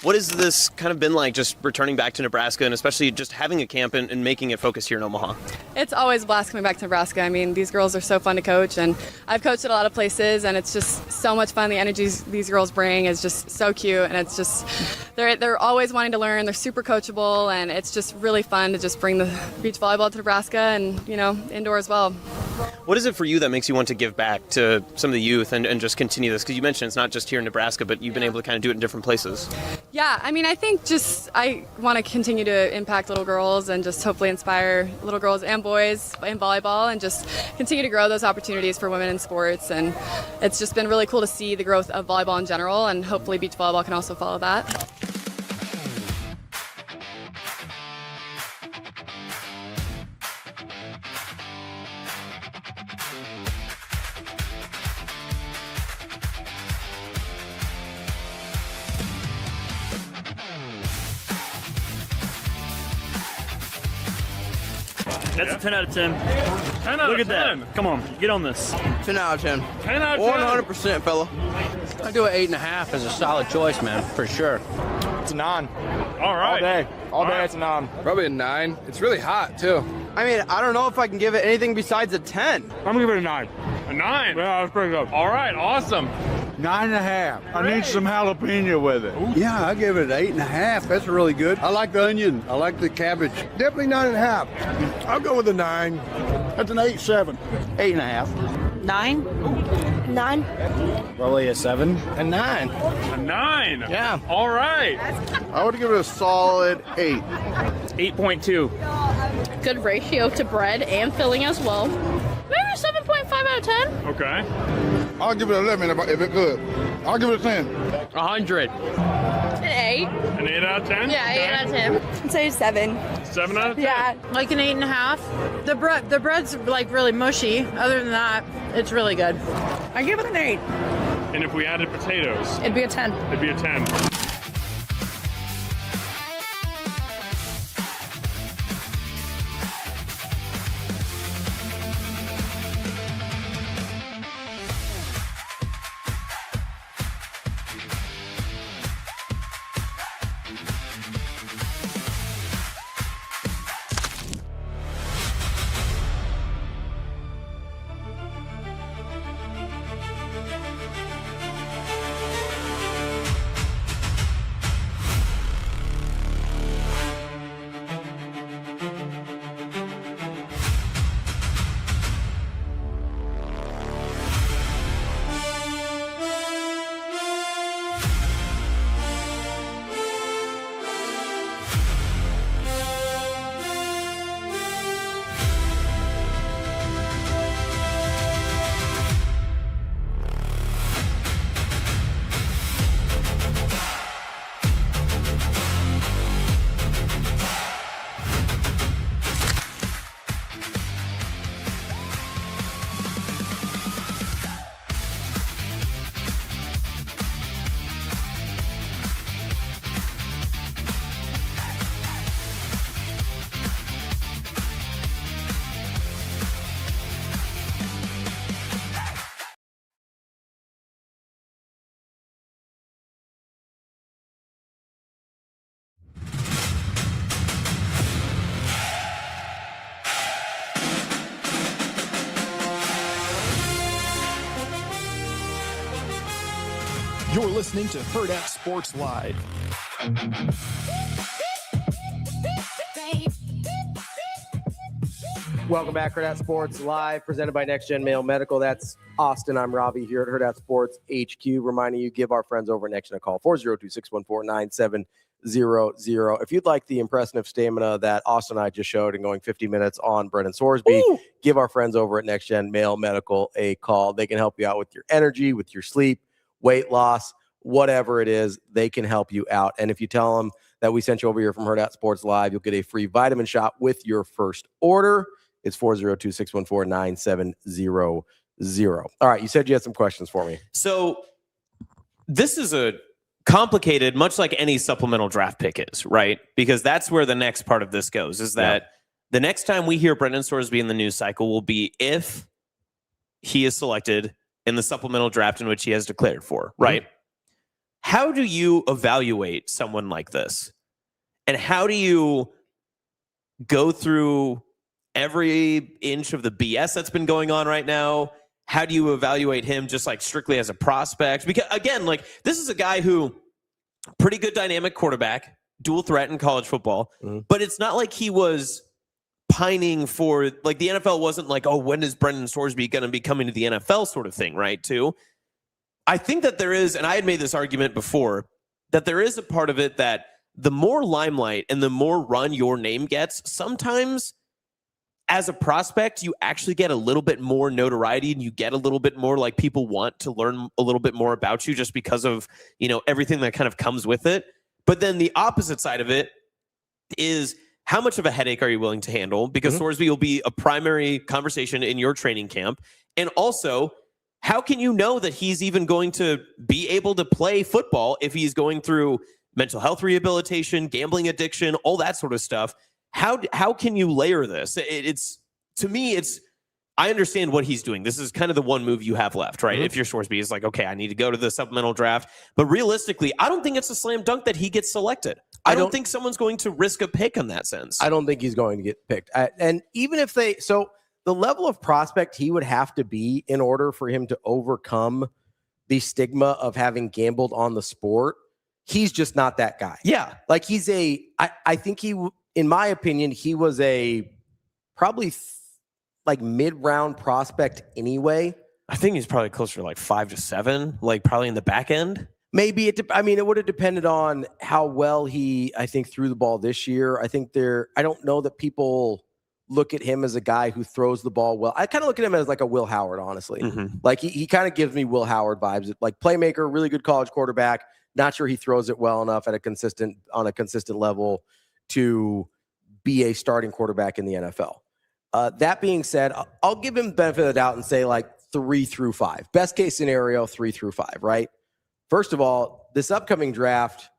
What has this kind of been like, just returning back to Nebraska, and especially just having a camp and making it focused here in Omaha? It's always a blast coming back to Nebraska. I mean, these girls are so fun to coach, and I've coached at a lot of places, and it's just so much fun. The energies these girls bring is just so cute, and it's just they're always wanting to learn. They're super coachable, and it's just really fun to just bring the beach volleyball to Nebraska, and indoor as well. What is it for you that makes you want to give back to some of the youth and just continue this? Because you mentioned it's not just here in Nebraska, but you've been able to kind of do it in different places. Yeah, I mean, I think I want to continue to impact little girls and just hopefully inspire little girls and boys in volleyball, and just continue to grow those opportunities for women in sports. And it's just been really cool to see the growth of volleyball in general, and hopefully beach volleyball can also follow that. That's a 10 out of 10. 10 out Look of 10. Look at that. Come on, get on this. 10 out of 10. 10 out of 10. 100%, fella. I do an 8.5 as a solid choice, man, for sure. It's a 9. All right. All day it's a 9. Probably a 9. It's really hot, too. I mean, I don't know if I can give it anything besides a 10. I'm going to give it a 9. A 9? Yeah, that's pretty good. All right, awesome. 9.5. I need some jalapeno with it. Ooh. Yeah, I give it an 8.5. That's really good. I like the onion. I like the cabbage. Definitely 9.5. I'll go with a 9. That's an 8.7. 8.5. 9. 9. Probably a 7. A 9. A 9? Yeah. All right. I would give it a solid 8. 8.2. Good ratio to bread and filling as well. Maybe 7.5 out of 10. Okay. I'll give it 11 if it's good. I'll give it a 10. 100. An 8. An 8 out of 10? Yeah, 8 out of 10. I'd say 7. 7 out of 10? Yeah. Like an 8.5. The bread's like really mushy. Other than that, it's really good. I give it an 8. And if we added potatoes? It'd be a 10. It'd be a 10. You're listening to Hurrdat Sports Live. Welcome back, Hurrdat Sports Live, presented by Next Gen Male Medical. That's Austin. I'm Ravi here at Hurrdat Sports HQ, reminding you, give our friends over at Next Gen a call, 402-614-9700. If you'd like the impressive stamina that Austin and I just showed in going 50 minutes on Brendan Sorsby, give our friends over at Next Gen Male Medical a call. They can help you out with your energy, with your sleep, weight loss, whatever it is, they can help you out. And if you tell them that we sent you over here from Hurrdat Sports Live, you'll get a free vitamin shot with your first order. It's 402-614-9700. All right, you said you had some questions for me. So this is a complicated, much like any supplemental draft pick is, right? Because that's where the next part of this goes, is that the next time we hear Brendan Sorsby in the news cycle will be if he is selected in the supplemental draft in which he has declared for, right? How do you evaluate someone like this? And how do you go through every inch of the BS that's been going on right now? How do you evaluate him just like strictly as a prospect? Because again, like this is a guy who pretty good dynamic quarterback, dual threat in college football, but it's not like he was pining for, like the NFL wasn't like, oh, when is Brendan Sorsby going to be coming to the NFL sort of thing, right? Too. I think that there is, and I had made this argument before, that there is a part of it that the more limelight and the more run your name gets, sometimes as a prospect, you actually get a little bit more notoriety and you get a little bit more like people want to learn a little bit more about you just because of, you know, everything that kind of comes with it. But then the opposite side of it is how much of a headache are you willing to handle? Because Sorsby will be a primary conversation in your training camp. And also, how can you know that he's even going to be able to play football if he's going through mental health rehabilitation, gambling addiction, all that sort of stuff? How can you layer this? It's to me, I understand what he's doing. This is kind of the one move you have left, right? If you're Sorsby, is like, okay, I need to go to the supplemental draft. But realistically, I don't think it's a slam dunk that he gets selected. I don't think someone's going to risk a pick in that sense. I don't think he's going to get picked. And even if the level of prospect he would have to be in order for him to overcome the stigma of having gambled on the sport, he's just not that guy. Yeah. Like I think in my opinion, he was a probably like mid-round prospect anyway. I think he's probably closer to like 5 to 7, like probably in the back end. Maybe it would have depended on how well he, I think, threw the ball this year. I don't know that people look at him as a guy who throws the ball well. I kind of look at him as like a Will Howard, honestly. Like he kind of gives me Will Howard vibes. Like playmaker, really good college quarterback. Not sure he throws it well enough on a consistent level to be a starting quarterback in the NFL. That being said, I'll give him the benefit of the doubt and say like 3 through 5. Best case scenario, 3 through 5, right? First of all, this upcoming draft,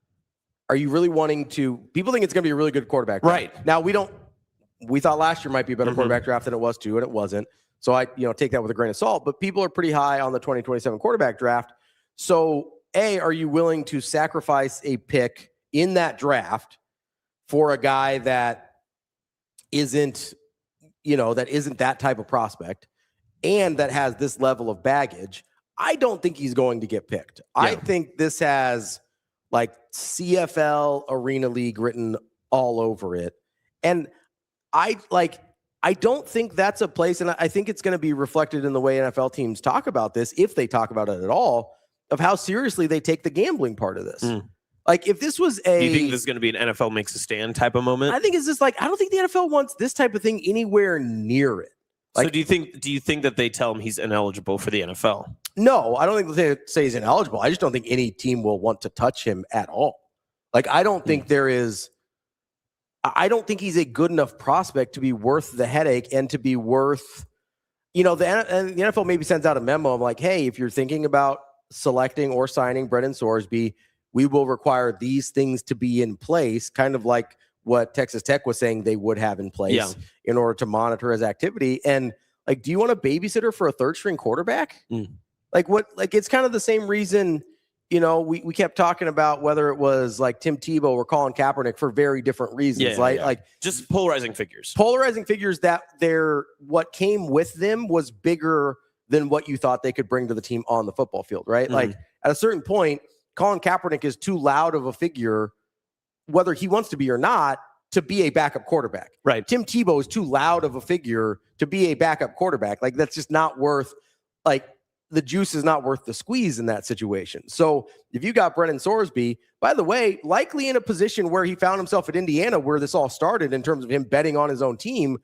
are you really wanting to – people think it's going to be a really good quarterback draft. Right. Now, we thought last year might be a better quarterback draft than it was too, and it wasn't. So I take that with a grain of salt. But people are pretty high on the 2027 quarterback draft. So, A, are you willing to sacrifice a pick in that draft for a guy that isn't that type of prospect and that has this level of baggage? I don't think he's going to get picked. Yeah. I think this has like CFL Arena League written all over it. And I don't think that's a place, and I think it's going to be reflected in the way NFL teams talk about this, if they talk about it at all, of how seriously they take the gambling part of this. Like if this was do you think this is going to be an NFL makes a stand type of moment? I think it's just like, I don't think the NFL wants this type of thing anywhere near it. Like, so do you think that they tell him he's ineligible for the NFL? No, I don't think they say he's ineligible. I just don't think any team will want to touch him at all. Like, I don't think I don't think he's a good enough prospect to be worth the headache and to be worth, the NFL maybe sends out a memo of like, hey, if you're thinking about selecting or signing Brendan Sorsby, we will require these things to be in place, kind of like what Texas Tech was saying they would have in place in order to monitor his activity. And like, do you want a babysitter for a third string quarterback? Like what, like it's kind of the same reason, we kept talking about whether it was like Tim Tebow or Colin Kaepernick for very different reasons. Like just polarizing figures that what came with them was bigger than what you thought they could bring to the team on the football field. Right. Like at a certain point, Colin Kaepernick is too loud of a figure, whether he wants to be or not, to be a backup quarterback. Right. Tim Tebow is too loud of a figure to be a backup quarterback. Like that's just not worth, like the juice is not worth the squeeze in that situation. So if you got Brendan Sorsby, by the way, likely in a position where he found himself at Indiana, where this all started in terms of him betting on his own team,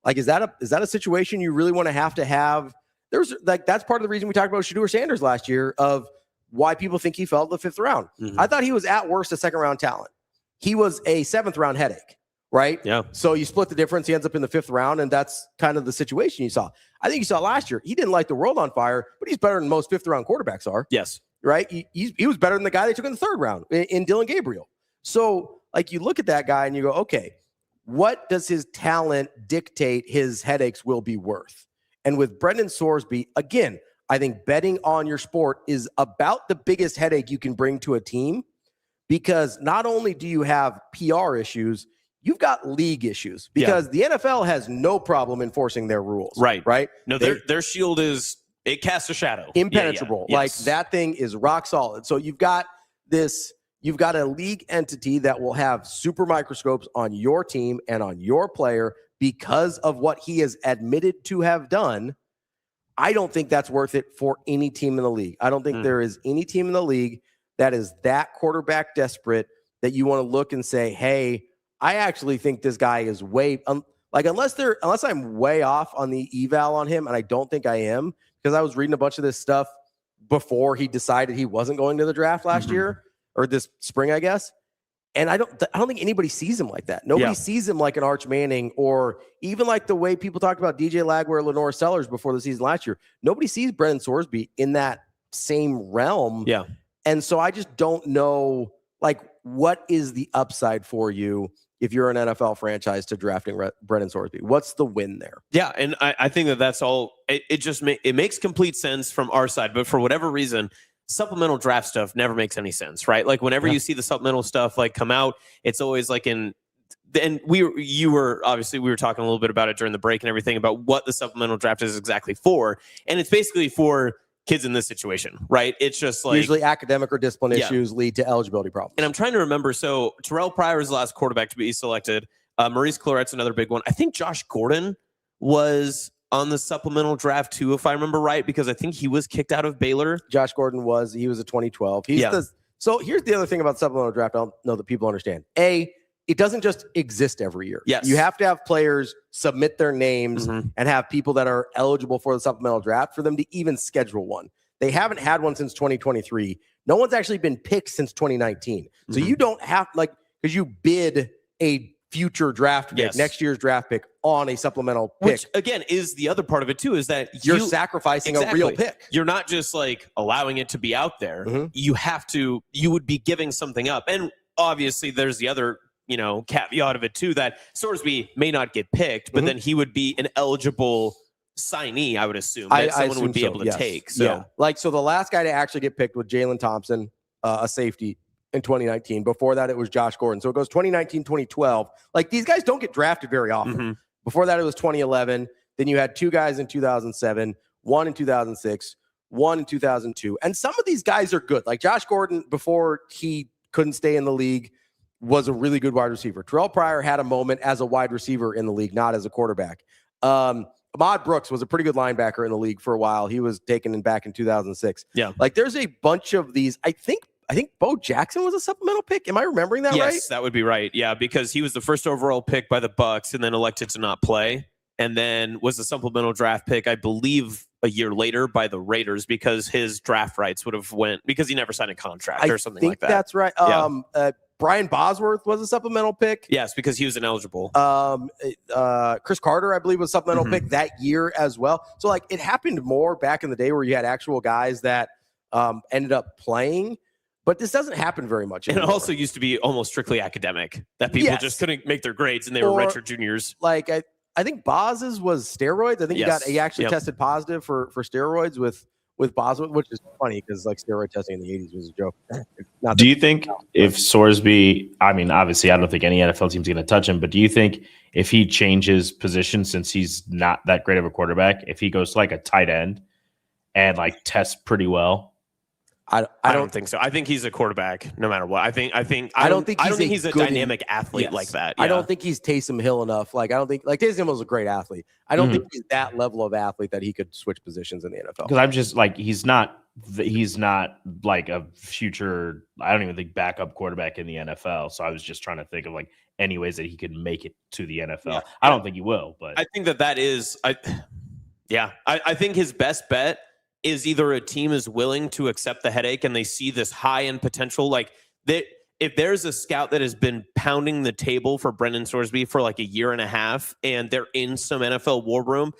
like, is that a situation you really want to have? There's like, that's part of the reason we talked about Shedeur Sanders last year of why people think he fell to the 5th round. I thought he was at worst a 2nd round talent. He was a 7th round headache, right? Yeah. So you split the difference. He ends up in the 5th round, and that's kind of the situation you saw. I think you saw last year. He didn't light the world on fire, but he's better than most 5th round quarterbacks are. Yes. Right? He was better than the guy they took in the 3rd round in Dylan Gabriel. So like you look at that guy and you go, okay, what does his talent dictate his headaches will be worth? And with Brendan Sorsby, again, I think betting on your sport is about the biggest headache you can bring to a team, because not only do you have PR issues, you've got league issues, because the NFL has no problem enforcing their rules. Right. No, their shield it casts a shadow. Impenetrable. Like that thing is rock solid. So you've got a league entity that will have super microscopes on your team and on your player because of what he has admitted to have done. I don't think that's worth it for any team in the league. I don't think there is any team in the league that is that quarterback desperate that you want to look and say, hey, I actually think this guy is way unless I'm way off on the eval on him, and I don't think I am, because I was reading a bunch of this stuff before he decided he wasn't going to the draft last year or this spring, I guess. And I don't think anybody sees him like that. Nobody sees him like an Arch Manning, or even like the way people talked about DJ Lagware, Lenore Sellers before the season last year. Nobody sees Brendan Sorsby in that same realm. Yeah. And so I just don't know, like, what is the upside for you if you're an NFL franchise to drafting Brendan Sorsby? What's the win there? Yeah, and I think that's all. It makes complete sense from our side, but for whatever reason, supplemental draft stuff never makes any sense, right? Like whenever you see the supplemental stuff like come out, it's always like we were talking a little bit about it during the break and everything about what the supplemental draft is exactly for, and it's basically for kids in this situation, right? It's just like usually academic or discipline issues lead to eligibility problems. And I'm trying to remember. So Terrell Pryor is the last quarterback to be selected. Maurice Claret's another big one. I think Josh Gordon was on the supplemental draft too, if I remember right, because I think he was kicked out of Baylor. Josh Gordon was. He was a 2012. So here's the other thing about supplemental draft. I don't know that people understand. It doesn't just exist every year. Yes. You have to have players submit their names and have people that are eligible for the supplemental draft for them to even schedule one. They haven't had one since 2023. No one's actually been picked since 2019. So you don't have, because you bid a future draft pick, next year's draft pick on a supplemental pick. Which, again, is the other part of it, too, is that you're sacrificing a real pick. You're not just, allowing it to be out there. You would be giving something up. And obviously, there's the other caveat of it too, that Sorsby may not get picked, but then he would be an eligible signee, I would assume, that someone would be able to take. So, so the last guy to actually get picked was Jalen Thompson, a safety in 2019. Before that, it was Josh Gordon. So it goes 2019, 2012. These guys don't get drafted very often. Before that, it was 2011. Then you had two guys in 2007, one in 2006, one in 2002. And some of these guys are good. Like Josh Gordon, before he couldn't stay in the league, was a really good wide receiver. Terrell Pryor had a moment as a wide receiver in the league, not as a quarterback. Ahmad Brooks was a pretty good linebacker in the league for a while. He was taken back in 2006. Yeah. There's a bunch of these. I think Bo Jackson was a supplemental pick. Am I remembering that right? Yes, that would be right. Yeah, because he was the first overall pick by the Bucs and then elected to not play, and then was a supplemental draft pick, I believe, a year later by the Raiders because his draft rights would have went because he never signed a contract or something like that. That's right. Brian Bosworth was a supplemental pick. Yes, because he was ineligible. Chris Carter, I believe, was a supplemental pick that year as well. So it happened more back in the day where you had actual guys that ended up playing. But this doesn't happen very much anymore. And it also used to be almost strictly academic, that people just couldn't make their grades and they were redshirt juniors. I think Boz's was steroids. I think he actually tested positive for steroids with Bosworth, which is funny because steroid testing in the 80s was a joke. Do you think if Sorsby, obviously I don't think any NFL team's going to touch him, but do you think if he changes position, since he's not that great of a quarterback, if he goes to a tight end and tests pretty well? I don't think so. I think he's a quarterback no matter what. I don't think he's a dynamic athlete like that. Yeah. I don't think he's Taysom Hill enough. I don't think Taysom Hill is a great athlete. I don't think he's that level of athlete that he could switch positions in the NFL. Because I'm just he's not a future, I don't even think backup quarterback in the NFL. So I was just trying to think of any ways that he could make it to the NFL. Yeah. I don't think he will, but I think that is I think his best bet is either a team is willing to accept the headache and they see this high end potential. If there's a scout that has been pounding the table for Brendan Sorsby for a year and a half and they're in some NFL war room,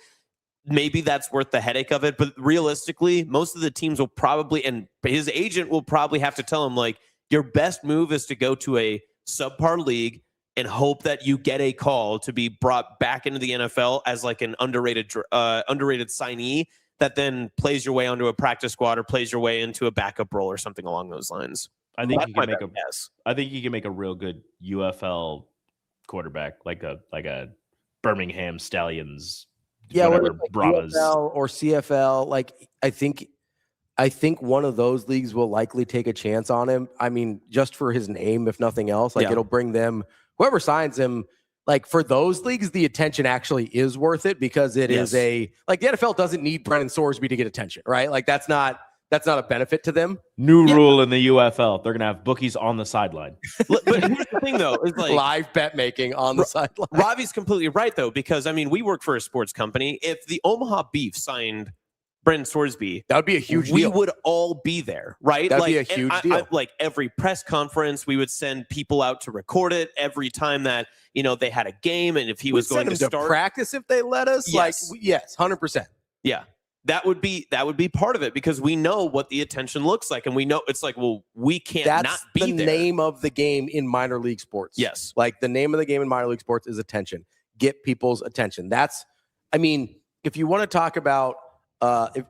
maybe that's worth the headache of it. But realistically, most of the teams will probably, and his agent will probably have to tell him your best move is to go to a subpar league and hope that you get a call to be brought back into the NFL as an underrated signee that then plays your way onto a practice squad or plays your way into a backup role or something along those lines. I think you can make I think you can make a real good UFL quarterback, like a Birmingham Stallions. Yeah, whatever, like Brahmas UFL or CFL. Like I think one of those leagues will likely take a chance on him. I mean, just for his name, if nothing else, like it'll bring them whoever signs him. Like for those leagues, the attention actually is worth it because it is like the NFL doesn't need Brendan Sorsby to get attention, right? Like that's not a benefit to them. New rule in the UFL: they're gonna have bookies on the sideline. But here's the thing, though, is like live bet making on the sideline. Ravi's completely right, though, because I mean, we work for a sports company. If the Omaha Beef signed Brendan Sorsby, that would be a huge deal. We would all be there, right? That'd be a huge deal. Like every press conference, we would send people out to record it every time that they had a game, and if he was going to start practice, if they let us, yes. Yes, 100%. Yeah. That would be part of it because we know what the attention looks like, and we know it's like, well, we can't not be there. That's the name of the game in minor league sports. Yes, like the name of the game in minor league sports is attention. Get people's attention. I mean, if you want to talk about,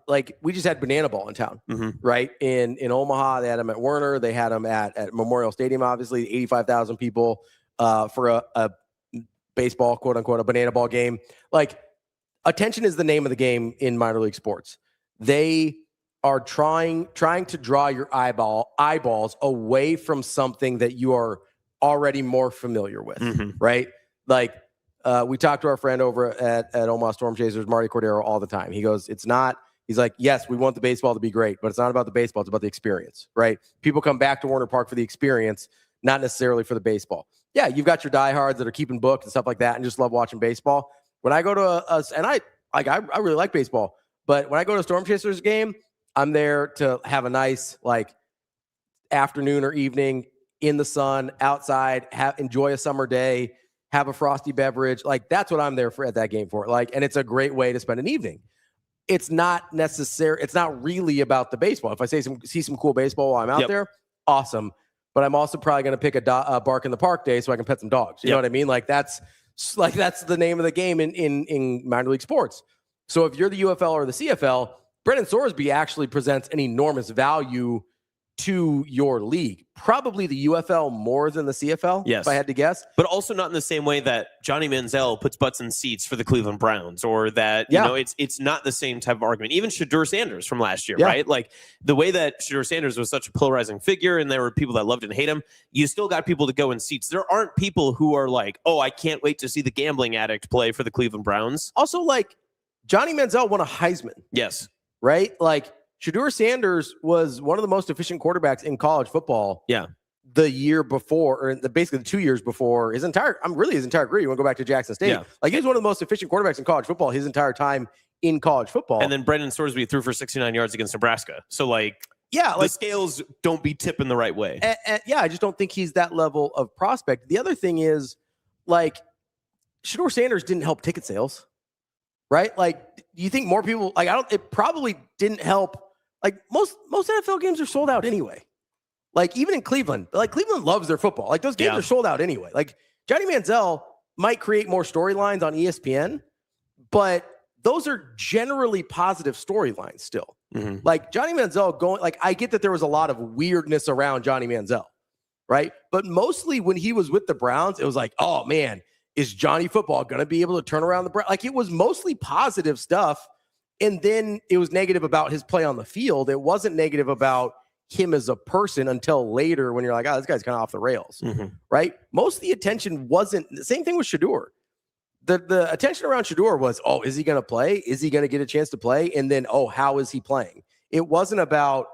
like we just had Banana Ball in town, right? In Omaha, they had them at Werner. They had them at Memorial Stadium. Obviously, 85,000 people for a baseball, quote unquote, a Banana Ball game. Like. Attention is the name of the game in minor league sports. They are trying to draw your eyeballs away from something that you are already more familiar with, right? Like we talk to our friend over at Omaha Storm Chasers, Marty Cordero, all the time. He goes, he's like, yes, we want the baseball to be great, but it's not about the baseball. It's about the experience, right? People come back to Warner Park for the experience, not necessarily for the baseball. Yeah, you've got your diehards that are keeping booked and stuff like that and just love watching baseball. When I go to I really like baseball, but when I go to a Storm Chasers game, I'm there to have a nice afternoon or evening in the sun, outside, enjoy a summer day, have a frosty beverage. Like that's what I'm there for at that game for. Like, and it's a great way to spend an evening. It's not necessary. It's not really about the baseball. If I see some cool baseball while I'm out there, awesome. But I'm also probably going to pick a bark in the park day so I can pet some dogs. You know what I mean? Like that's the name of the game in minor league sports. So if you're the UFL or the CFL, Brendan Sorsby actually presents an enormous value to your league. Probably the UFL more than the CFL, if I had to guess. But also not in the same way that Johnny Manziel puts butts in seats for the Cleveland Browns, or that, it's not the same type of argument. Even Shedeur Sanders from last year, right? Like the way that Shedeur Sanders was such a polarizing figure and there were people that loved and hate him, you still got people to go in seats. There aren't people who are like, oh, I can't wait to see the gambling addict play for the Cleveland Browns. Also, like Johnny Manziel won a Heisman. Yes. Right? Like Shedeur Sanders was one of the most efficient quarterbacks in college football. Yeah. The year before, or basically the 2 years before his entire career. You want to go back to Jackson State. Yeah. Like he's one of the most efficient quarterbacks in college football his entire time in college football. And then Brendan Sorsby threw for 69 yards against Nebraska. So the scales don't be tipping the right way. I just don't think he's that level of prospect. The other thing is, like, Shedeur Sanders didn't help ticket sales, right? Like, do you think more people, it probably didn't help. Like most NFL games are sold out anyway. Like even in Cleveland, Cleveland loves their football. Like those games are sold out anyway. Like Johnny Manziel might create more storylines on ESPN, but those are generally positive storylines still. Like Johnny Manziel I get that there was a lot of weirdness around Johnny Manziel, right? But mostly when he was with the Browns, it was like, oh man, is Johnny football going to be able to turn around the Browns? Like it was mostly positive stuff. And then it was negative about his play on the field. It wasn't negative about him as a person until later when you're like, oh, this guy's kind of off the rails, right? Most of the attention wasn't the same thing with Shedeur. The attention around Shedeur was, oh, is he going to play? Is he going to get a chance to play? And then, oh, how is he playing? It wasn't about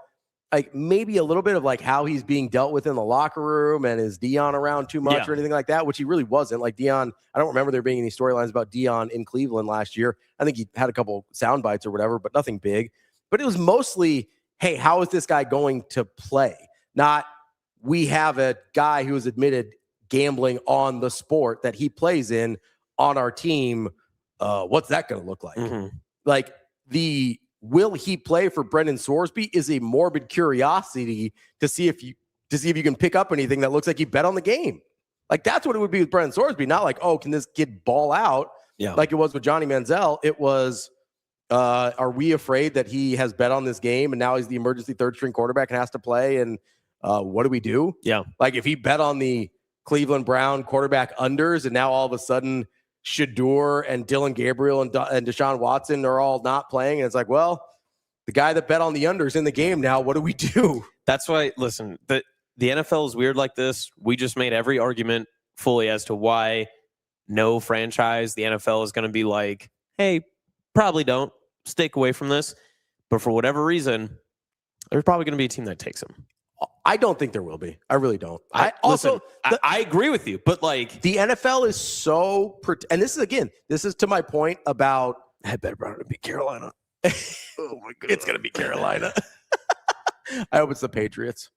maybe a little bit of how he's being dealt with in the locker room and is Dion around too much or anything like that, which he really wasn't. Like Dion, I don't remember there being any storylines about Dion in Cleveland last year. I think he had a couple sound bites or whatever, but nothing big. But it was mostly, hey, how is this guy going to play? Not, we have a guy who has admitted gambling on the sport that he plays in on our team. What's that going to look like? Like will he play for Brendan Sorsby is a morbid curiosity to see if you can pick up anything that looks like you bet on the game. Like that's what it would be with Brendan Sorsby. Not like, oh, can this kid ball out? Yeah. Like it was with Johnny Manziel. It was, Are we afraid that he has bet on this game and now he's the emergency third string quarterback and has to play? And what do we do? Yeah. Like if he bet on the Cleveland Brown quarterback unders and now all of a sudden Shador and Dylan Gabriel and Deshaun Watson are all not playing. And it's like, well, the guy that bet on the unders in the game now, what do we do? That's why, listen, the NFL is weird like this. We just made every argument fully as to why no franchise, the NFL is going to be like, hey, probably don't stick away from this. But for whatever reason, there's probably going to be a team that takes him. I don't think there will be. I really don't. I agree with you, but like the NFL is so, and this is to my point about, I bet Brown to beat Carolina. Oh my God. It's going to be Carolina. I hope it's the Patriots.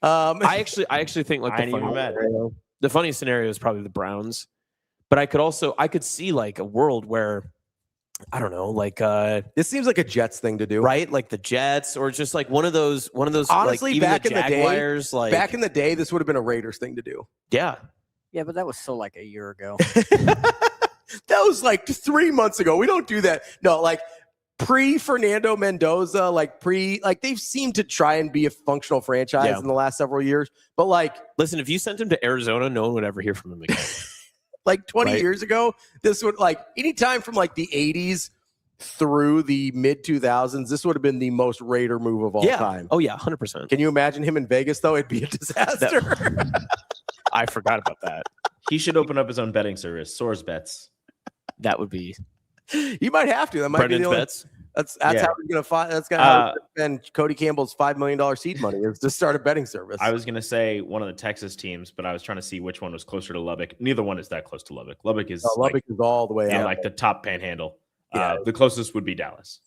I actually think like the funny scenario is probably the Browns, but I could see like a world where, I don't know, like this seems like a Jets thing to do, right? Like the Jets, or just like one of those. Honestly, like, back the Jaguars, back in the day, this would have been a Raiders thing to do. Yeah, yeah, but that was so like a year ago. That was like 3 months ago. We don't do that. No, like pre Fernando Mendoza, like they've seemed to try and be a functional franchise in the last several years. But like, listen, if you sent him to Arizona, no one would ever hear from him again. Like 20 years ago, this would like anytime from like the 80s through the mid 2000s, this would have been the most Raider move of all time. Oh yeah, 100%. Can you imagine him in Vegas though? It'd be a disaster. I forgot about that. He should open up his own betting service, Source Bets. That would be. You might have to. That might Brendan's be the only, bets. That's how we're gonna find. That's gonna spend Cody Campbell's $5 million seed money is to start a betting service. I was gonna say one of the Texas teams, but I was trying to see which one was closer to Lubbock. Neither one is that close to Lubbock. Lubbock is is all the way out, like the top panhandle. The closest would be Dallas.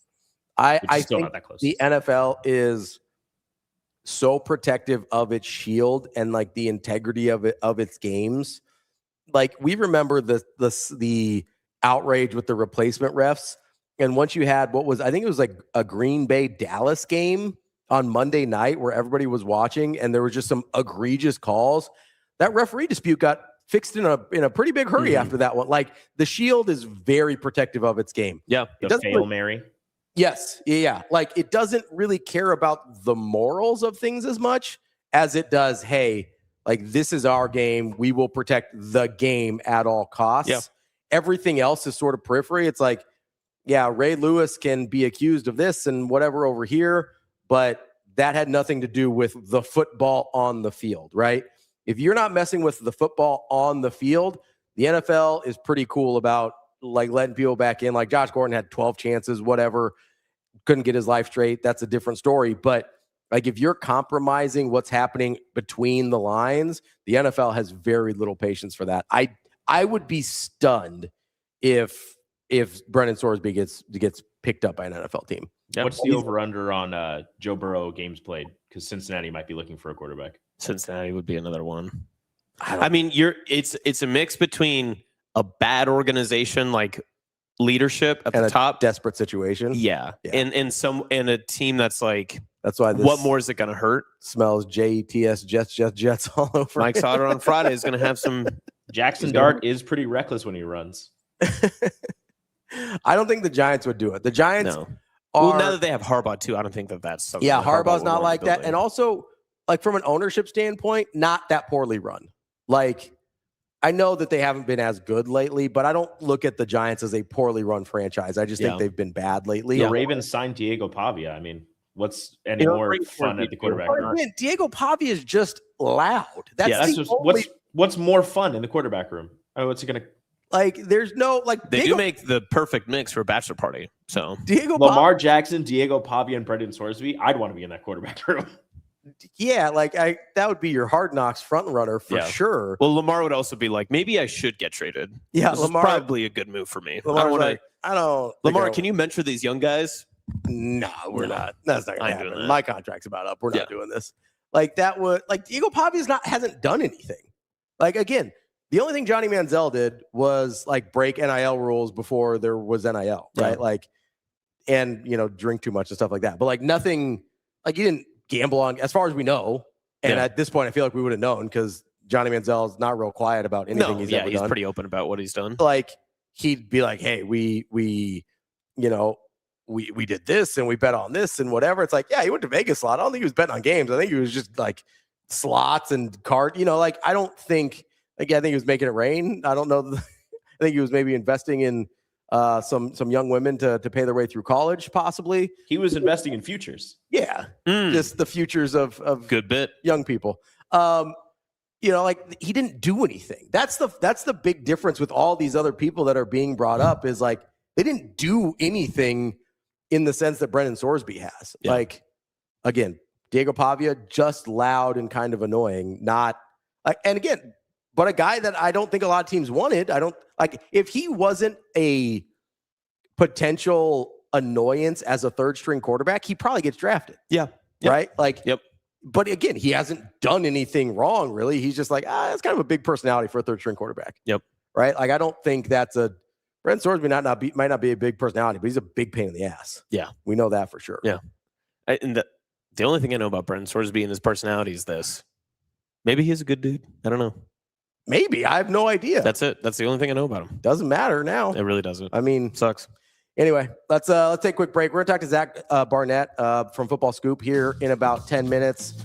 I still think not that close. The NFL is so protective of its shield and like the integrity of its games. Like we remember the outrage with the replacement refs. And once you had I think it was like a Green Bay Dallas game on Monday night where everybody was watching and there was just some egregious calls. That referee dispute got fixed in a pretty big hurry after that one. Like the shield is very protective of its game. Yeah. The Hail Mary. Yes. Yeah. Like it doesn't really care about the morals of things as much as it does, hey, like this is our game. We will protect the game at all costs. Yeah. Everything else is sort of periphery. It's like, yeah, Ray Lewis can be accused of this and whatever over here, but that had nothing to do with the football on the field, right? If you're not messing with the football on the field, the NFL is pretty cool about like letting people back in. Like Josh Gordon had 12 chances, whatever, couldn't get his life straight. That's a different story. But like if you're compromising what's happening between the lines, the NFL has very little patience for that. I would be stunned if Brendan Sorsby gets picked up by an NFL team. Yep. What's the over-under on Joe Burrow games played? Because Cincinnati might be looking for a quarterback. Cincinnati would be another one. I mean, it's a mix between a bad organization like leadership at the top, desperate situation. Yeah. And a team that's like, that's why what more is it going to hurt? Smells JETS Jets all over. Mike Sauter on Friday is going to have some. Jackson Dart is pretty reckless when he runs. I don't think the Giants would do it. The Giants well, now that they have Harbaugh too, I don't think that's something. Yeah, Harbaugh's not like that. And also, like from an ownership standpoint, not that poorly run. Like, I know that they haven't been as good lately, but I don't look at the Giants as a poorly run franchise. I just think they've been bad lately. The Ravens signed Diego Pavia. I mean, what's any more fun at the quarterback room? Diego Pavia is just loud. That's just what's more fun in the quarterback room? Oh, what's he gonna? Like, there's no like they do make the perfect mix for a bachelor party. So Lamar Jackson, Diego Pavia, and Brendan Sorsby. I'd want to be in that quarterback room. Yeah, like that would be your Hard Knocks front runner for sure. Well, Lamar would also be like, maybe I should get traded. Yeah, this Lamar is probably a good move for me. I don't. Lamar, can you mentor these young guys? No, we're not. That's not gonna happen. My contract's about up. We're not doing this. Like that would Diego Pavia hasn't done anything. Like again. The only thing Johnny Manziel did was like break NIL rules before there was NIL, right? Like, and drink too much and stuff like that. But like nothing, like he didn't gamble on, as far as we know. And at this point, I feel like we would have known because Johnny Manziel is not real quiet about anything he's ever done. He's pretty open about what he's done. Like he'd be like, "Hey, we we did this and we bet on this and whatever. It's like, yeah, he went to Vegas a lot. I don't think he was betting on games. I think he was just like slots and card, like I don't think, again, I think he was making it rain. I don't know. I think he was maybe investing in some young women to pay their way through college, possibly. He was investing in futures. Yeah. Just the futures of good bit young people. Like he didn't do anything. That's the big difference with all these other people that are being brought up is like they didn't do anything in the sense that Brendan Sorsby has. Yeah. Like, again, Diego Pavia, just loud and kind of annoying, not like, and again, but a guy that I don't think a lot of teams wanted. I don't like if he wasn't a potential annoyance as a third string quarterback, he probably gets drafted. Yeah. Right. Like, yep. But again, he hasn't done anything wrong, really. He's just like, that's kind of a big personality for a third string quarterback. Yep. Right. Like, I don't think that's Brendan Sorsby might not be a big personality, but he's a big pain in the ass. Yeah. We know that for sure. Yeah. And the only thing I know about Brendan Sorsby and his personality is this. Maybe he's a good dude. I don't know. Maybe. I have no idea. That's it. That's the only thing I know about him. Doesn't matter now. It really doesn't. I mean, sucks. Anyway, let's take a quick break. We're going to talk to Zach BARNETT from Football Scoop here in about 10 minutes.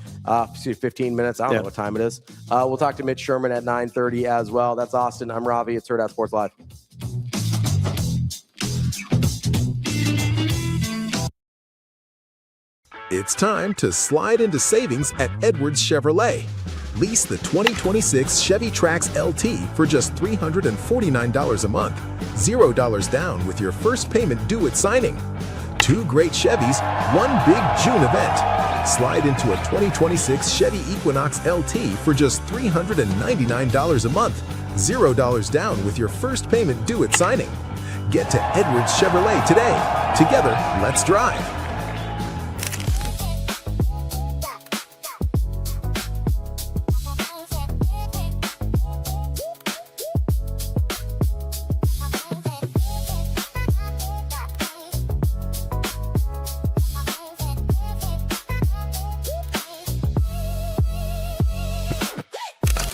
15 minutes. I don't know what time it is. We'll talk to Mitch Sherman at 9:30 as well. That's Austin. I'm Ravi. It's Hurrdat Sports Live. It's time to slide into savings at Edwards Chevrolet. Lease the 2026 Chevy Trax LT for just $349 a month. $0 down with your first payment due at signing. 2 great Chevys, 1 big June event. Slide into a 2026 Chevy Equinox LT for just $399 a month. $0 down with your first payment due at signing. Get to Edwards Chevrolet today. Together, let's drive.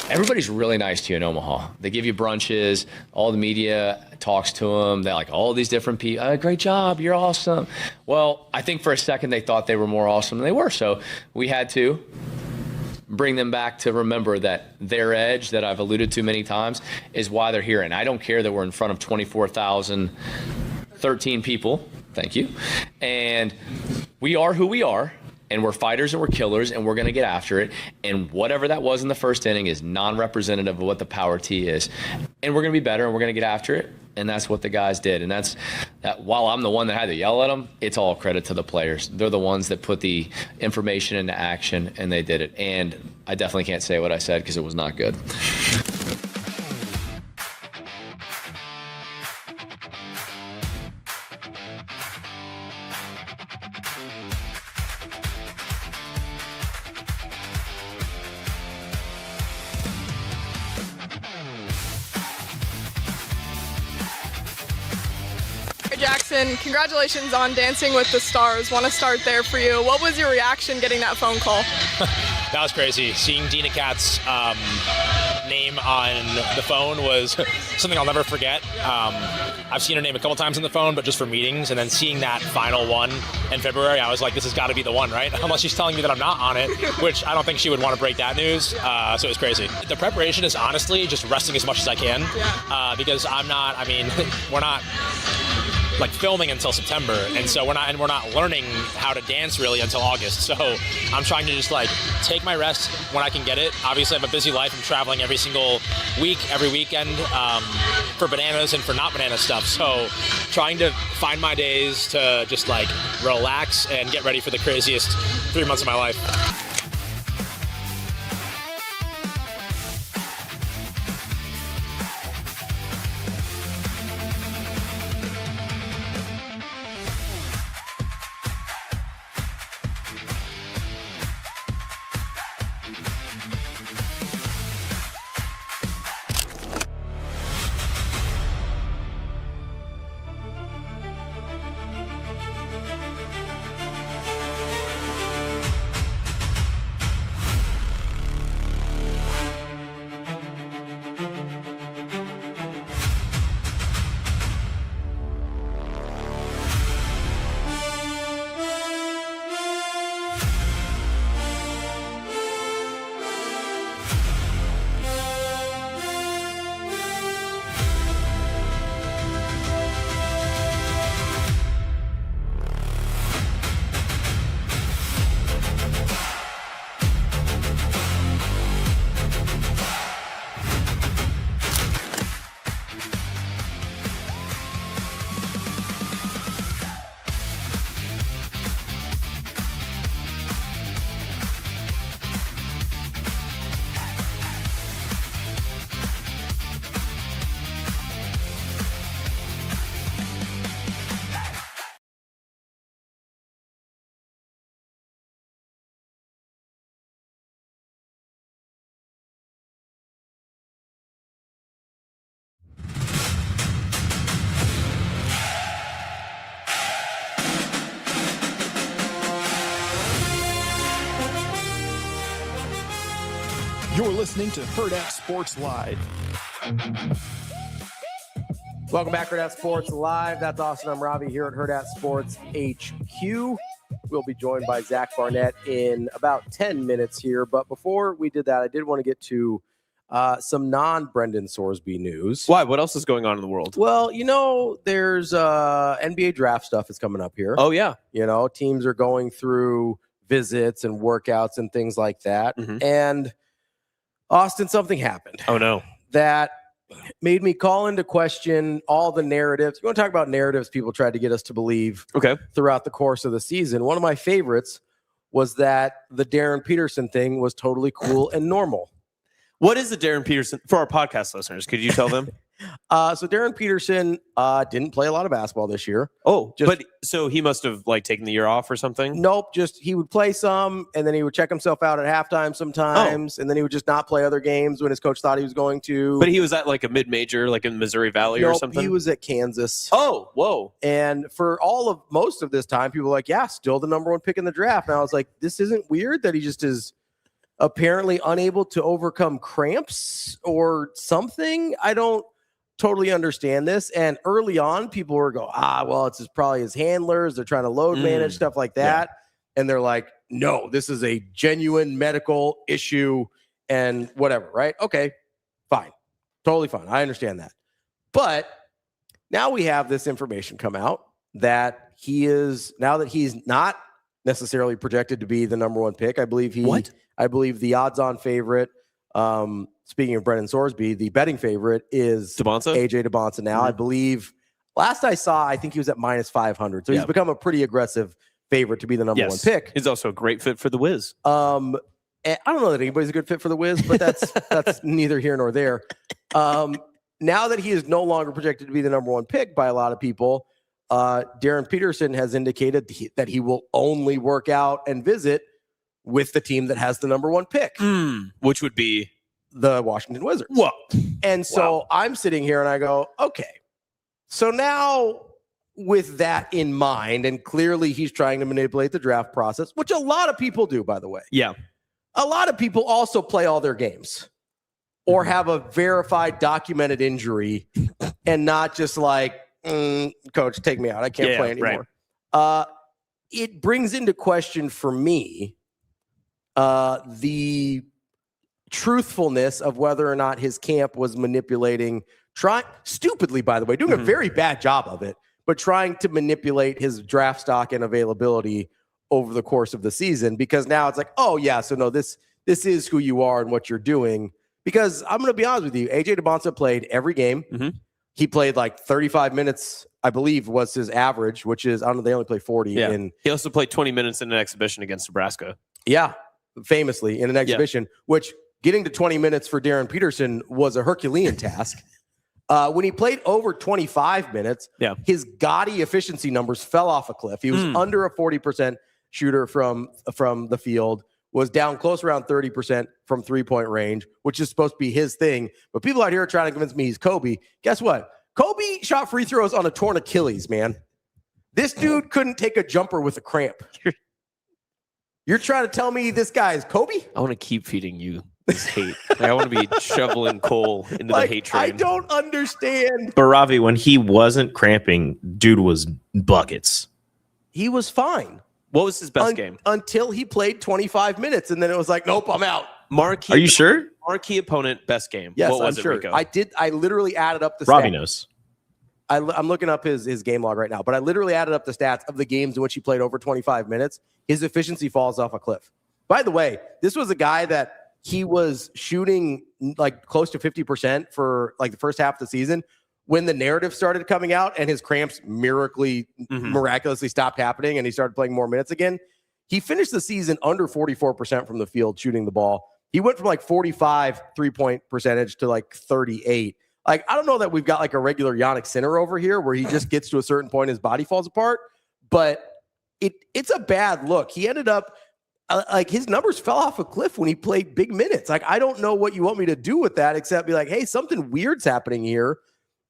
Everybody's really nice to you in Omaha. They give you brunches. All the media talks to them. They're like, all these different people, great job, you're awesome. Well, I think for a second they thought they were more awesome than they were. So we had to bring them back to remember that their edge that I've alluded to many times is why they're here. And I don't care that we're in front of 24,013 people. Thank you. And we are who we are. And we're fighters and we're killers and we're going to get after it. And whatever that was in the first inning is non-representative of what the power T is. And we're going to be better and we're going to get after it. And that's what the guys did. And that's that. While I'm the one that had to yell at them, it's all credit to the players. They're the ones that put the information into action and they did it. And I definitely can't say what I said because it was not good. Jacobsen, congratulations on Dancing with the Stars. Want to start there for you. What was your reaction getting that phone call? That was crazy. Seeing Dina Katz's name on the phone was something I'll never forget. I've seen her name a couple times on the phone, but just for meetings. And then seeing that final one in February, I was like, this has got to be the one, right? Unless she's telling me that I'm not on it, which I don't think she would want to break that news. So it was crazy. The preparation is honestly just resting as much as I can because we're not like filming until September, and so we're not learning how to dance really until August. So I'm trying to just like take my rest when I can get it. Obviously, I have a busy life. I'm traveling every single week, every weekend for bananas and for not banana stuff. So trying to find my days to just like relax and get ready for the craziest 3 months of my life. You're listening to Hurrdat Sports Live. Welcome back, Hurrdat Sports Live. That's Austin. I'm Ravi here at Hurrdat Sports HQ. We'll be joined by Zach Barnett in about 10 minutes here. But before we did that, I did want to get to some non-Brendan Sorsby news. Why? What else is going on in the world? Well, you know, there's NBA draft stuff is coming up here. Oh, yeah. You know, teams are going through visits and workouts and things like that. And Austin, something happened. Oh, no. That made me call into question all the narratives. You want to talk about narratives people tried to get us to believe throughout the course of the season. One of my favorites was that the Darryn Peterson thing was totally cool and normal. What is the Darryn Peterson for our podcast listeners? Could you tell them? So Darryn Peterson didn't play a lot of basketball this year. Oh, but so he must have like taken the year off or something? Nope. Just he would play some and then he would check himself out at halftime sometimes. And then he would just not play other games when his coach thought he was going to. But he was at like a mid-major, like in Missouri Valley or something? He was at Kansas. Oh, whoa. And for most of this time, people were like, yeah, still the number one pick in the draft. And I was like, this isn't weird that he just is apparently unable to overcome cramps or something. I don't totally understand this. And early on, people were going, well, it's probably his handlers. They're trying to load manage, stuff like that. Yeah. And they're like, no, this is a genuine medical issue and whatever, right? Okay, fine. Totally fine. I understand that. But now we have this information come out that he's not necessarily projected to be the number one pick. I believe I believe the odds-on favorite, speaking of Brendan Sorsby, the betting favorite is AJ DeBonsa now. I believe last I saw, I think he was at minus 500. So he's become a pretty aggressive favorite to be the number one pick. He's also a great fit for the Wiz. And I don't know that anybody's a good fit for the Wiz, but that's neither here nor there. Now that he is no longer projected to be the number one pick by a lot of people, Darryn Peterson has indicated that he will only work out and visit with the team that has the number one pick, which would be the Washington Wizards. Whoa. And so I'm sitting here and I go, okay, so now with that in mind, and clearly he's trying to manipulate the draft process, which a lot of people do, by the way. Yeah. A lot of people also play all their games or have a verified documented injury and not just like, coach, take me out. I can't play anymore. Right. It brings into question for me the truthfulness of whether or not his camp was manipulating, stupidly, by the way, doing a very bad job of it, but trying to manipulate his draft stock and availability over the course of the season, because now it's like, oh yeah, so no, this is who you are and what you're doing. Because I'm going to be honest with you, AJ DeBonsa played every game. He played like 35 minutes, I believe, was his average, which is, I don't know, they only play 40. Yeah. And he also played 20 minutes in an exhibition against Nebraska. Yeah, famously in an exhibition, which getting to 20 minutes for Darryn Peterson was a Herculean task. When he played over 25 minutes, his gaudy efficiency numbers fell off a cliff. He was under a 40% shooter from the field, was down close around 30% from three-point range, which is supposed to be his thing. But people out here are trying to convince me he's Kobe. Guess what? Kobe shot free throws on a torn Achilles, man. This dude couldn't take a jumper with a cramp. You're trying to tell me this guy is Kobe? I want to keep feeding you this hate. I want to be shoveling coal into the hate train. I don't understand. But Ravi, when he wasn't cramping, dude was buckets. He was fine. What was his best game? Until he played 25 minutes, and then it was like, nope, I'm out. Are you sure? Marquee opponent, best game. Yes, what was I'm sure. Rico? I literally added up the Robbie stats. knows. I'm looking up his game log right now, but I literally added up the stats of the games in which he played over 25 minutes. His efficiency falls off a cliff. By the way, this was a guy that he was shooting like close to 50% for like the first half of the season when the narrative started coming out and his cramps miraculously stopped happening and he started playing more minutes again. He finished the season under 44% from the field shooting the ball. He went from like 45 3-point percentage to like 38. Like, I don't know that we've got like a regular Yannick Sinner over here where he just gets to a certain point, his body falls apart, but it's a bad look. He ended up like his numbers fell off a cliff when he played big minutes. Like, I don't know what you want me to do with that except be like, hey, something weird's happening here.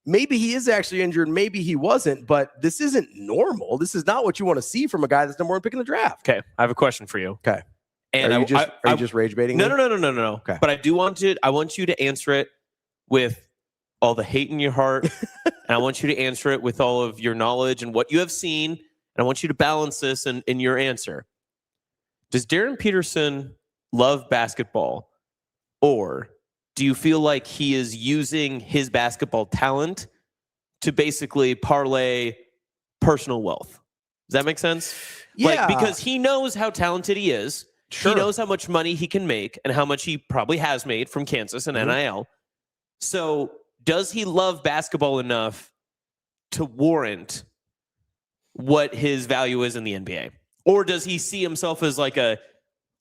Maybe he is actually injured. Maybe he wasn't, but this isn't normal. This is not what you want to see from a guy that's number one pick in the draft. Okay. I have a question for you. Okay. And are you just rage baiting? No. Okay. But I want you to answer it with all the hate in your heart, and I want you to answer it with all of your knowledge and what you have seen. And I want you to balance this in your answer. Does Darryn Peterson love basketball, or do you feel like he is using his basketball talent to basically parlay personal wealth? Does that make sense? Yeah. Because he knows how talented he is. Sure. He knows how much money he can make and how much he probably has made from Kansas and NIL. So does he love basketball enough to warrant what his value is in the NBA? Or does he see himself as like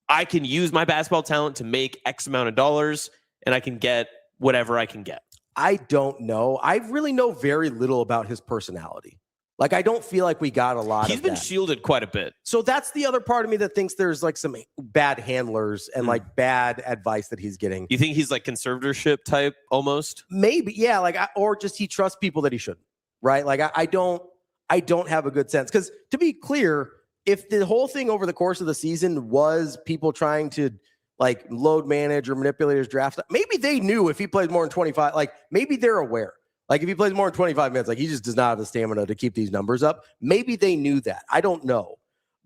I can use my basketball talent to make X amount of dollars and I can get whatever I can get? I don't know. I really know very little about his personality. Like, I don't feel like we got a lot of that. He's been shielded quite a bit. So that's the other part of me that thinks there's like some bad handlers and like bad advice that he's getting. You think he's like conservatorship type almost? Maybe, yeah. Like, or just he trusts people that he shouldn't, right? Like, I don't have a good sense. Because to be clear, if the whole thing over the course of the season was people trying to like load manage or manipulate his draft, maybe they knew if he plays more than 25, like maybe they're aware. Like if he plays more than 25 minutes, like he just does not have the stamina to keep these numbers up. Maybe they knew that. I don't know.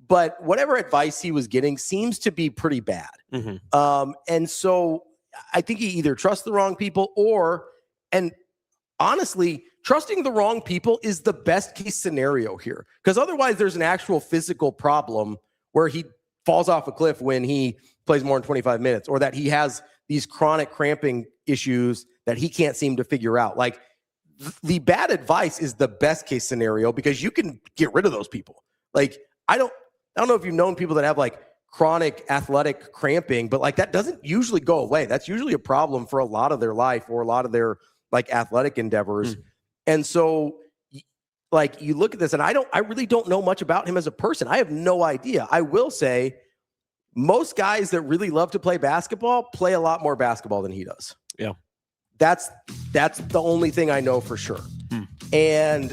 But whatever advice he was getting seems to be pretty bad. And so I think he either trusts the wrong people and honestly, trusting the wrong people is the best case scenario here. Because otherwise there's an actual physical problem where he falls off a cliff when he plays more than 25 minutes, or that he has these chronic cramping issues that he can't seem to figure out. Like, the bad advice is the best case scenario because you can get rid of those people. Like, I don't know if you've known people that have like chronic athletic cramping, but like that doesn't usually go away. That's usually a problem for a lot of their life or a lot of their like athletic endeavors. And so like you look at this and I really don't know much about him as a person. I have no idea. I will say most guys that really love to play basketball play a lot more basketball than he does. Yeah. That's the only thing I know for sure. And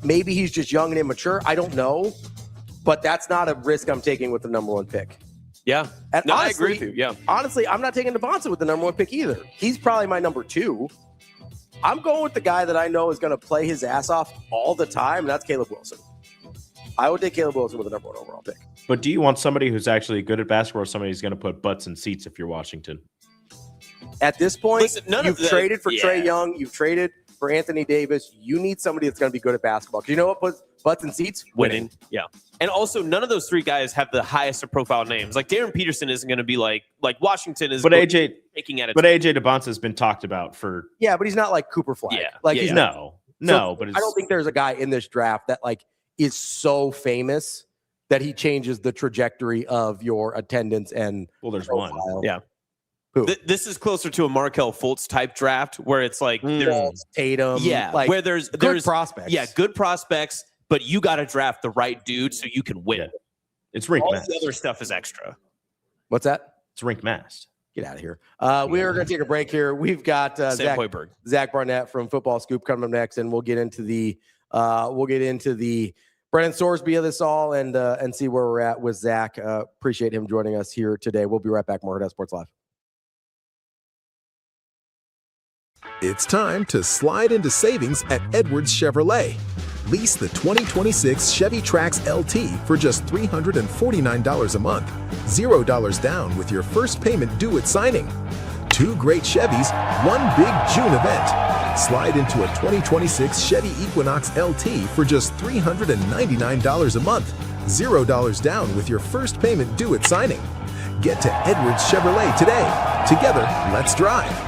maybe he's just young and immature. I don't know, but that's not a risk I'm taking with the number one pick. Yeah. And no, honestly, I agree with you. Yeah. Honestly, I'm not taking Devonta with the number one pick either. He's probably my number two. I'm going with the guy that I know is going to play his ass off all the time. And that's Caleb Wilson. I would take Caleb Wilson with the number one overall pick. But do you want somebody who's actually good at basketball or somebody who's going to put butts in seats if you're Washington? At this point, Listen, you've traded for Trae Young. You've traded for Anthony Davis. You need somebody that's going to be good at basketball. Because you know what puts butts in seats? Winning. Yeah. And also, none of those three guys have the highest of profile names. Like Darryn Peterson isn't going to be like Washington is. But AJ Devonta has been talked about for. Yeah, but he's not like Cooper Flag. Yeah. Like he's no. But I don't think there's a guy in this draft that like is so famous that he changes the trajectory of your attendance and. Well, there's profile. one. Yeah. Who? This is closer to a Markelle Fultz type draft where it's like there's Tatum. Yeah, like where there's good prospects. Yeah, good prospects, but you got to draft the right dude so you can win. Yeah. It's rink All masked. the other stuff is extra. What's that? It's rink masked. Get out of here. We are going to take a break here. We've got Zach Barnett from Football Scoop coming up next, and we'll get into the Brendan Sorsby of this all and see where we're at with Zach. Appreciate him joining us here today. We'll be right back. More Hurrdat Sports Live. It's time to slide into savings at Edwards Chevrolet. Lease the 2026 Chevy Trax LT for just $349 a month. $0 down with your first payment due at signing. 2 great Chevys, 1 big June event. Slide into a 2026 Chevy Equinox LT for just $399 a month. $0 down with your first payment due at signing. Get to Edwards Chevrolet today. Together, let's drive.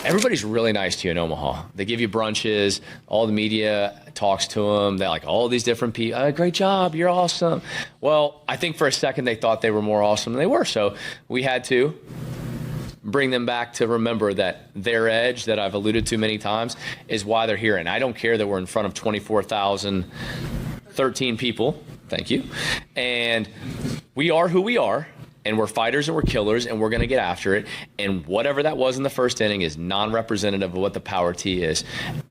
Everybody's really nice to you in Omaha. They give you brunches. All the media talks to them. They're like, all these different people. Great job. You're awesome. Well, I think for a second they thought they were more awesome than they were. So we had to bring them back to remember that their edge that I've alluded to many times is why they're here. And I don't care that we're in front of 24,013 people. Thank you. And we are who we are. And we're fighters and we're killers and we're going to get after it. And whatever that was in the first inning is non-representative of what the power T is.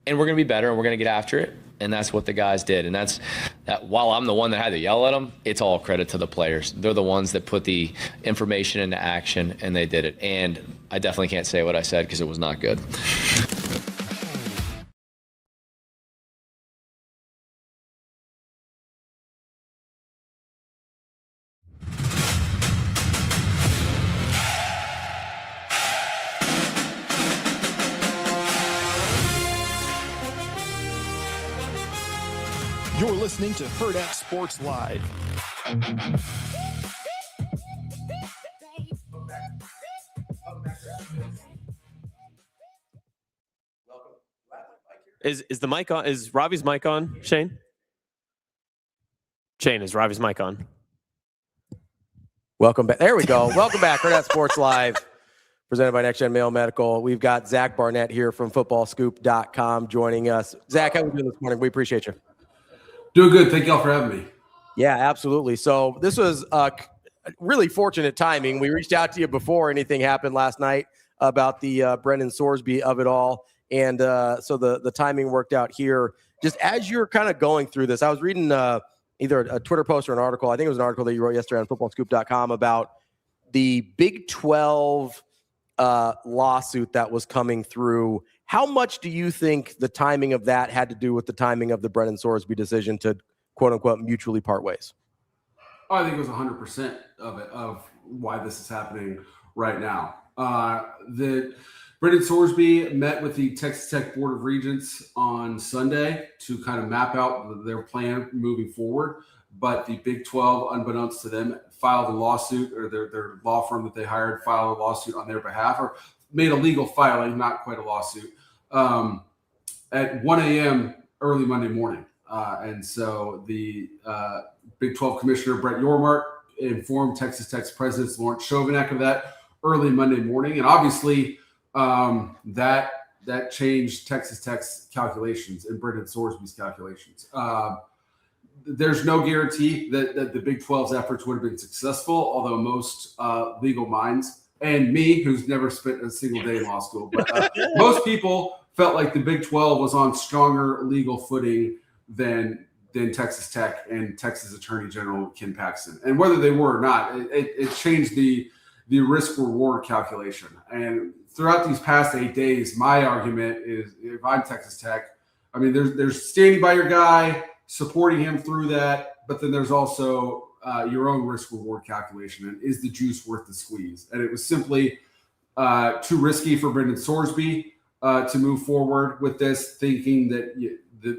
And we're going to be better and we're going to get after it. And that's what the guys did. And that's that. While I'm the one that had to yell at them, it's all credit to the players. They're the ones that put the information into action and they did it. And I definitely can't say what I said because it was not good. You're listening to Hurrdat Sports Live. Is the mic on? Is Ravi's mic on, Shane? Shane, is Ravi's mic on? Welcome back. There we go. Welcome back. Hurrdat Sports Live, presented by Next Gen Mayo Medical. We've got Zach BARNETT here from footballscoop.com joining us. Zach, how are you doing this morning? We appreciate you. Doing good. Thank y'all for having me. Yeah, absolutely. So this was really fortunate timing. We reached out to you before anything happened last night about the Brendan Sorsby of it all. And so the timing worked out here. Just as you're kind of going through this, I was reading either a Twitter post or an article. I think it was an article that you wrote yesterday on footballscoop.com about the Big 12 lawsuit that was coming through. How much do you think the timing of that had to do with the timing of the Brendan Sorsby decision to, quote unquote, mutually part ways? I think it was 100% of why this is happening right now. The Brendan Sorsby met with the Texas Tech Board of Regents on Sunday to kind of map out their plan moving forward. But the Big 12, unbeknownst to them, filed a lawsuit, or their law firm that they hired filed a lawsuit on their behalf, or made a legal filing, not quite a lawsuit, at 1 a.m. early Monday morning. And so the Big 12 Commissioner Brett Yormark informed Texas Tech's President Lawrence Chovanec of that early Monday morning. And obviously that changed Texas Tech's calculations and Brendan Sorsby's calculations. There's no guarantee that the Big 12's efforts would have been successful, although most legal minds, and me, who's never spent a single day in law school, but most people felt like the Big 12 was on stronger legal footing than Texas Tech and Texas Attorney General Ken Paxton. And whether they were or not, it changed the risk-reward calculation. And throughout these past 8 days, my argument is, if I'm Texas Tech, I mean, there's standing by your guy, supporting him through that, but then there's also your own risk-reward calculation, and is the juice worth the squeeze? And it was simply too risky for Brendan Sorsby to move forward with this, thinking that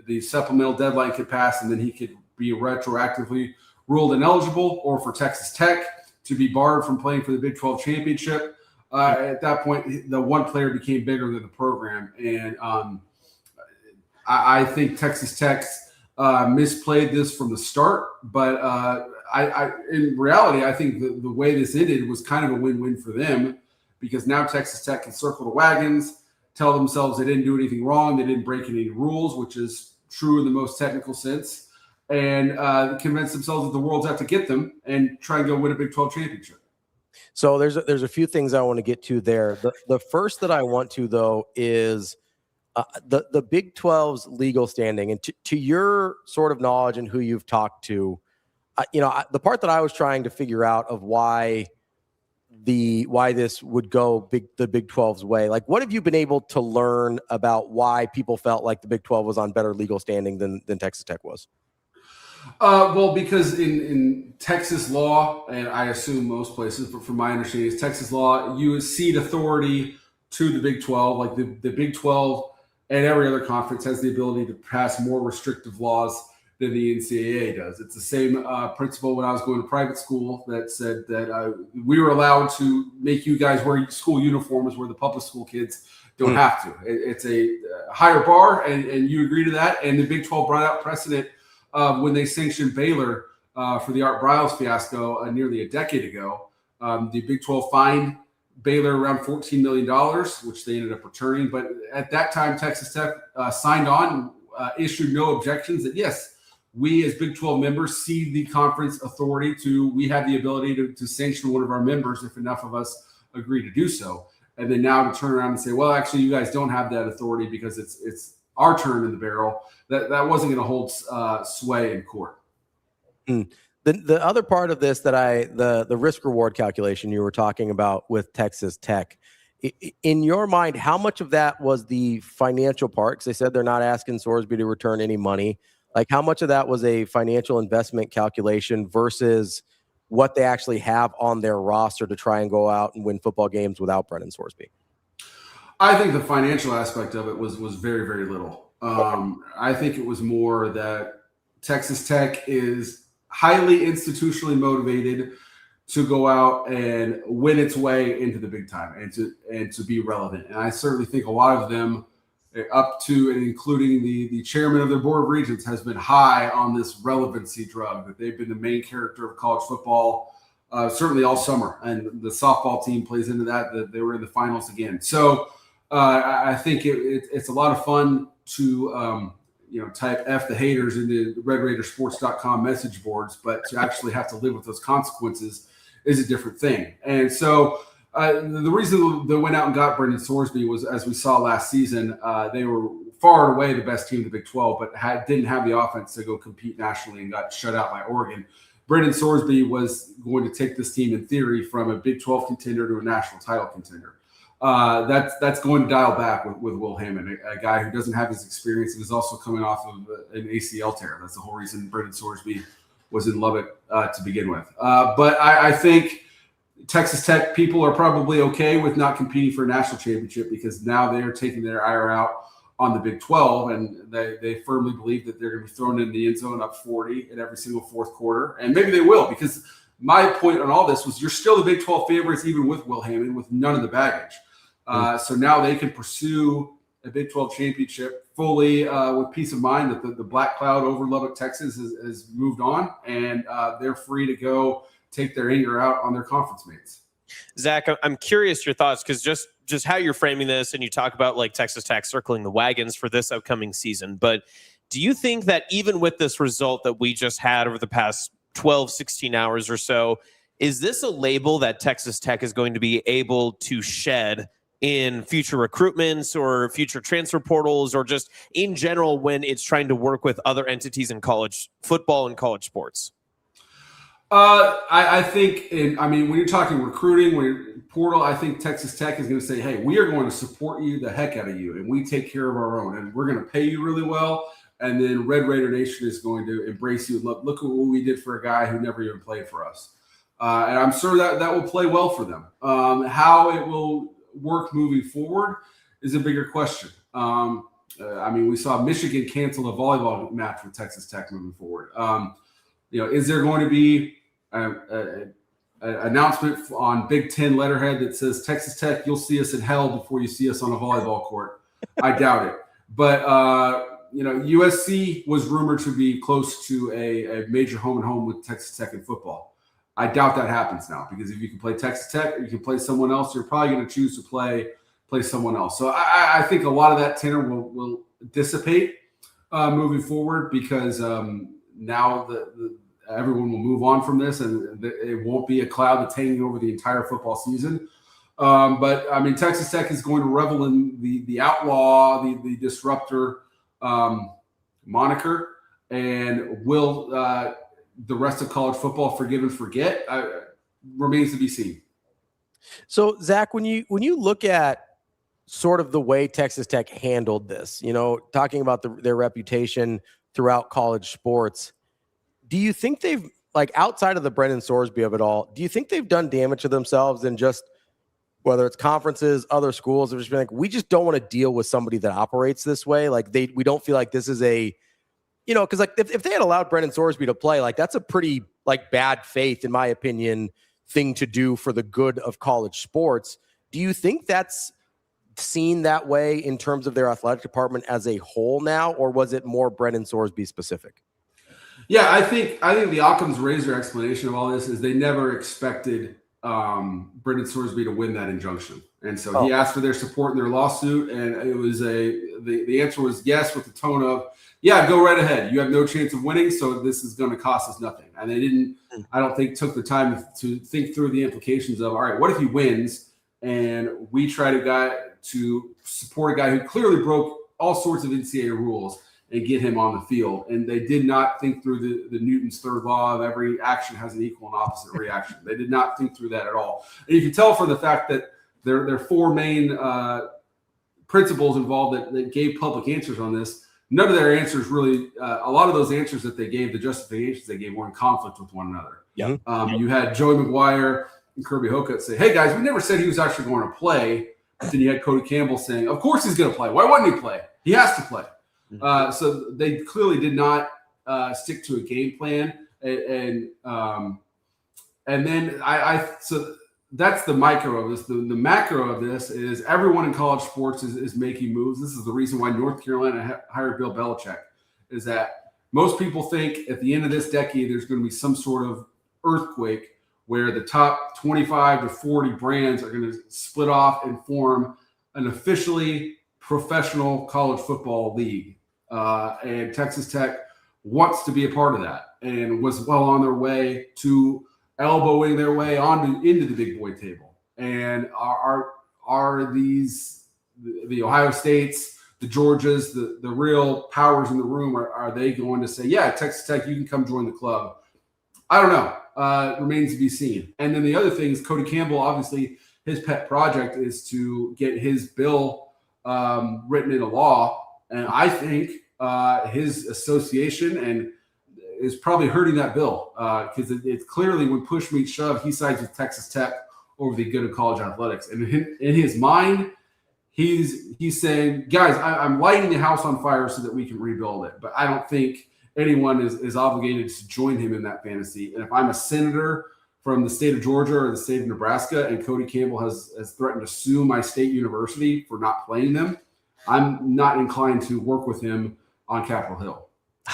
the supplemental deadline could pass and then he could be retroactively ruled ineligible, or for Texas Tech to be barred from playing for the Big 12 championship. At that point, the one player became bigger than the program. And I think Texas Tech misplayed this from the start, but I in reality, I think the way this ended was kind of a win-win for them, because now Texas Tech can circle the wagons, tell themselves they didn't do anything wrong, they didn't break any rules, which is true in the most technical sense, and convince themselves that the world's out to get them and try and go win a Big 12 championship. So there's a few things I want to get to there. The first that I want to, though, is the Big 12's legal standing. And to your sort of knowledge and who you've talked to, the part that I was trying to figure out of why this would go the Big 12's way, like, what have you been able to learn about why people felt like the Big 12 was on better legal standing than Texas Tech was? Well, because in Texas law, and I assume most places, but from my understanding, is Texas law, you cede authority to the Big 12. Like the Big 12 and every other conference has the ability to pass more restrictive laws than the NCAA does. It's the same principle when I was going to private school that said that we were allowed to make you guys wear school uniforms where the public school kids don't have to. It's a higher bar, and you agree to that. And the Big 12 brought out precedent when they sanctioned Baylor for the Art Briles fiasco nearly a decade ago. The Big 12 fined Baylor around $14 million, which they ended up returning. But at that time, Texas Tech signed on, issued no objections that, yes, we as Big 12 members see the conference authority we have the ability to sanction one of our members if enough of us agree to do so. And then now to turn around and say, well, actually, you guys don't have that authority because it's our turn in the barrel. That wasn't going to hold sway in court. The other part of this that the risk reward calculation you were talking about with Texas Tech, in your mind, how much of that was the financial part? Because they said they're not asking Sorsby to return any money. Like, how much of that was a financial investment calculation versus what they actually have on their roster to try and go out and win football games without Brendan Sorsby? I think the financial aspect of it was very, very little. I think it was more that Texas Tech is highly institutionally motivated to go out and win its way into the big time and to be relevant. And I certainly think a lot of them, up to and including the chairman of their board of regents, has been high on this relevancy drug, that they've been the main character of college football certainly all summer. And the softball team plays into that they were in the finals again. So I think it's a lot of fun to type F the haters into the RedRaidersports.com message boards, but to actually have to live with those consequences is a different thing. And so the reason they went out and got Brendan Sorsby was, as we saw last season, they were far and away the best team in the Big 12, but didn't have the offense to go compete nationally and got shut out by Oregon. Brendan Sorsby was going to take this team, in theory, from a Big 12 contender to a national title contender. That's going to dial back with Will Hammond, a guy who doesn't have his experience and is also coming off of an ACL tear. That's the whole reason Brendan Sorsby was in Lubbock to begin with. But I think Texas Tech people are probably okay with not competing for a national championship, because now they are taking their ire out on the Big 12, and they firmly believe that they're going to be thrown in the end zone up 40 in every single fourth quarter. And maybe they will, because my point on all this was you're still the Big 12 favorites, even with Will Hammond, with none of the baggage. So now they can pursue a Big 12 championship fully with peace of mind that the black cloud over Lubbock, Texas has moved on, and they're free to go take their anger out on their conference mates. Zach, I'm curious your thoughts, because just how you're framing this, and you talk about like Texas Tech circling the wagons for this upcoming season. But do you think that even with this result that we just had over the past 12, 16 hours or so, is this a label that Texas Tech is going to be able to shed in future recruitments or future transfer portals, or just in general when it's trying to work with other entities in college football and college sports? I think, when you're talking recruiting, portal, I think Texas Tech is going to say, hey, we are going to support you the heck out of you, and we take care of our own, and we're going to pay you really well. And then Red Raider Nation is going to embrace you. Look at what we did for a guy who never even played for us. And I'm sure that will play well for them. How it will work moving forward is a bigger question. We saw Michigan cancel a volleyball match with Texas Tech moving forward. Is there going to be an announcement on Big Ten letterhead that says, Texas Tech, you'll see us in hell before you see us on a volleyball court? I doubt it. But, USC was rumored to be close to a major home-and-home with Texas Tech in football. I doubt that happens now, because if you can play Texas Tech or you can play someone else, you're probably going to choose to play someone else. So I think a lot of that tenor will dissipate moving forward, because now everyone will move on from this, and it won't be a cloud that's hanging over the entire football season. Texas Tech is going to revel in the outlaw, the disruptor moniker, and will the rest of college football forgive and forget? Remains to be seen. So, Zach, when you look at sort of the way Texas Tech handled this, talking about their reputation throughout college sports, do you think they've, like, outside of the Brendan Sorsby of it all, do you think they've done damage to themselves, and just whether it's conferences, other schools, have just been like, we just don't want to deal with somebody that operates this way? Like, we don't feel like this is a, because like if they had allowed Brendan Sorsby to play, like, that's a pretty like bad faith, in my opinion, thing to do for the good of college sports. Do you think that's seen that way in terms of their athletic department as a whole now, or was it more Brendan Sorsby specific? Yeah, I think the Occam's razor explanation of all this is they never expected Brendan Sorsby to win that injunction. And so he asked for their support in their lawsuit, and it was the answer was yes, with the tone of, yeah, go right ahead. You have no chance of winning, so this is going to cost us nothing. And they didn't, I don't think, took the time to think through the implications of, all right, what if he wins and we try to support a guy who clearly broke all sorts of NCAA rules and get him on the field. And they did not think through the Newton's third law of every action has an equal and opposite reaction. They did not think through that at all. And you can tell from the fact that there are four main principles involved that gave public answers on this. None of their answers really, a lot of those answers that they gave, the justifications they gave, were in conflict with one another. You had Joey McGuire and Kirby Hocutt say, hey guys, we never said he was actually going to play. But then you had Cody Campbell saying, of course he's going to play. Why wouldn't he play? He has to play. So they clearly did not stick to a game plan. And then so that's the micro of this. The macro of this is everyone in college sports is making moves. This is the reason why North Carolina hired Bill Belichick, is that most people think at the end of this decade there's going to be some sort of earthquake where the top 25 to 40 brands are going to split off and form an officially professional college football league. And Texas Tech wants to be a part of that and was well on their way to elbowing their way into the big boy table. And are these the Ohio States, the Georgias, the real powers in the room? Are they going to say, yeah, Texas Tech, you can come join the club? I don't know. It remains to be seen. And then the other thing is Cody Campbell, obviously his pet project is to get his bill written into law. And I think his association and is probably hurting that bill because it's clearly when push meets shove, he sides with Texas Tech over the good of college athletics. And in his mind, he's saying, guys, I'm lighting the house on fire so that we can rebuild it. But I don't think anyone is obligated to join him in that fantasy. And if I'm a senator from the state of Georgia or the state of Nebraska and Cody Campbell has threatened to sue my state university for not playing them, I'm not inclined to work with him on Capitol Hill.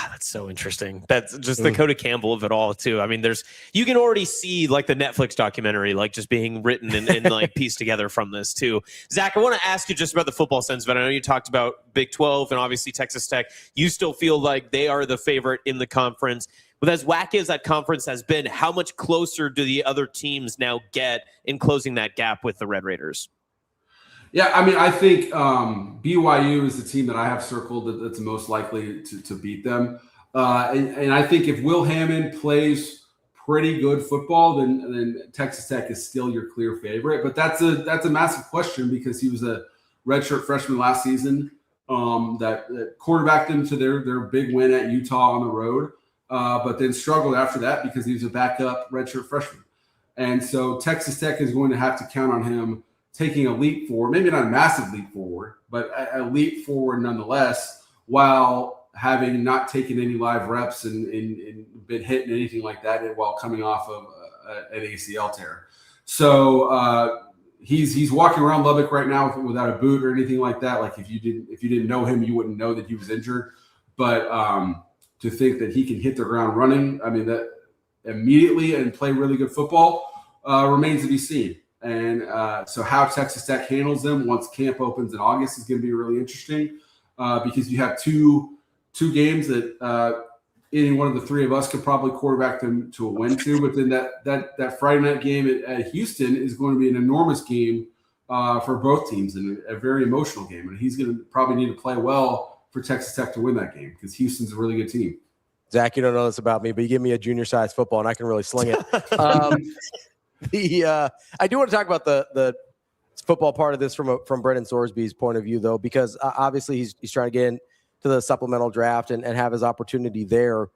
That's so interesting. That's just the Cody Campbell of it all too. I mean, you can already see like the Netflix documentary, like just being written and like pieced together from this too. Zach, I want to ask you just about the football sense, but I know you talked about Big 12 and obviously Texas Tech. You still feel like they are the favorite in the conference. But as wacky as that conference has been, how much closer do the other teams now get in closing that gap with the Red Raiders? Yeah, I mean, I think BYU is the team that I have circled that's most likely to beat them. And I think if Will Hammond plays pretty good football, then Texas Tech is still your clear favorite. But that's a massive question because he was a redshirt freshman last season that quarterbacked them to their big win at Utah on the road, but then struggled after that because he was a backup redshirt freshman. And so Texas Tech is going to have to count on him taking a leap forward, maybe not a massive leap forward, but a leap forward nonetheless, while having not taken any live reps and been hit and anything like that while coming off of an ACL tear. So he's walking around Lubbock right now without a boot or anything like that. Like if you didn't know him, you wouldn't know that he was injured. But to think that he can hit the ground running, I mean, that immediately and play really good football remains to be seen. And so how Texas Tech handles them once camp opens in August is going to be really interesting because you have two games that any one of the three of us could probably quarterback them to a win to. But then that Friday night game at Houston is going to be an enormous game for both teams and a very emotional game. And he's going to probably need to play well for Texas Tech to win that game because Houston's a really good team. Zach, you don't know this about me, but you give me a junior-sized football and I can really sling it. I do want to talk about the football part of this from Brendan Sorsby's point of view, though, because obviously he's trying to get into the supplemental draft and have his opportunity there.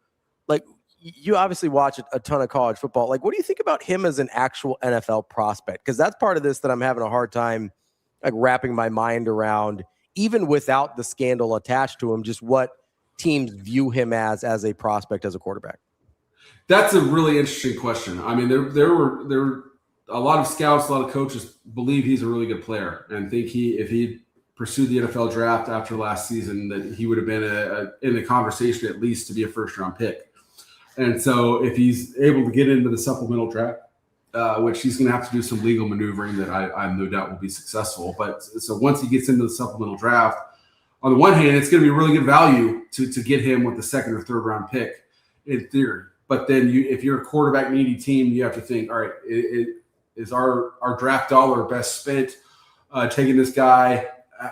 Like, you obviously watch a ton of college football. Like, what do you think about him as an actual NFL prospect? Because that's part of this that I'm having a hard time like wrapping my mind around, even without the scandal attached to him, just what teams view him as a prospect, as a quarterback. That's a really interesting question. I mean, there were a lot of scouts, a lot of coaches believe he's a really good player and think if he pursued the NFL draft after last season, that he would have been in the conversation at least to be a first-round pick. And so if he's able to get into the supplemental draft which he's going to have to do some legal maneuvering that I have no doubt will be successful. But so once he gets into the supplemental draft, on the one hand, it's going to be really good value to get him with the second or third round pick in theory. But then if you're a quarterback needy team, you have to think, all right, is our draft dollar best spent taking this guy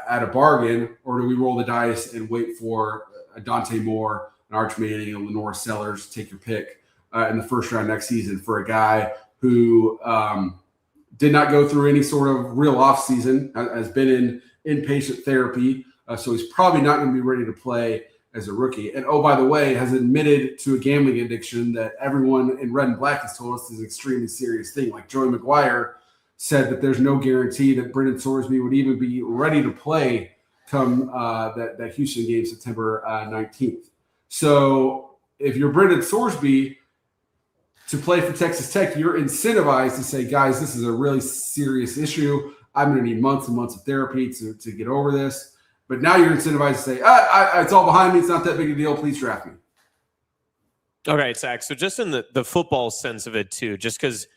at a bargain, or do we roll the dice and wait for a Dante Moore, an Arch Manning, a Lenore Sellers, take your pick in the first round next season for a guy who did not go through any sort of real offseason, has been in inpatient therapy, so he's probably not going to be ready to play as a rookie. And oh, by the way, has admitted to a gambling addiction that everyone in red and black has told us is an extremely serious thing. Like Joey McGuire said that there's no guarantee that Brendan Sorsby would even be ready to play come that Houston game September 19th. So if you're Brendan Sorsby to play for Texas Tech, you're incentivized to say, guys, this is a really serious issue. I'm going to need months and months of therapy to get over this. But now you're incentivized to say, it's all behind me. It's not that big a deal. Please draft me. All right, Zach. So just in the football sense of it too, just because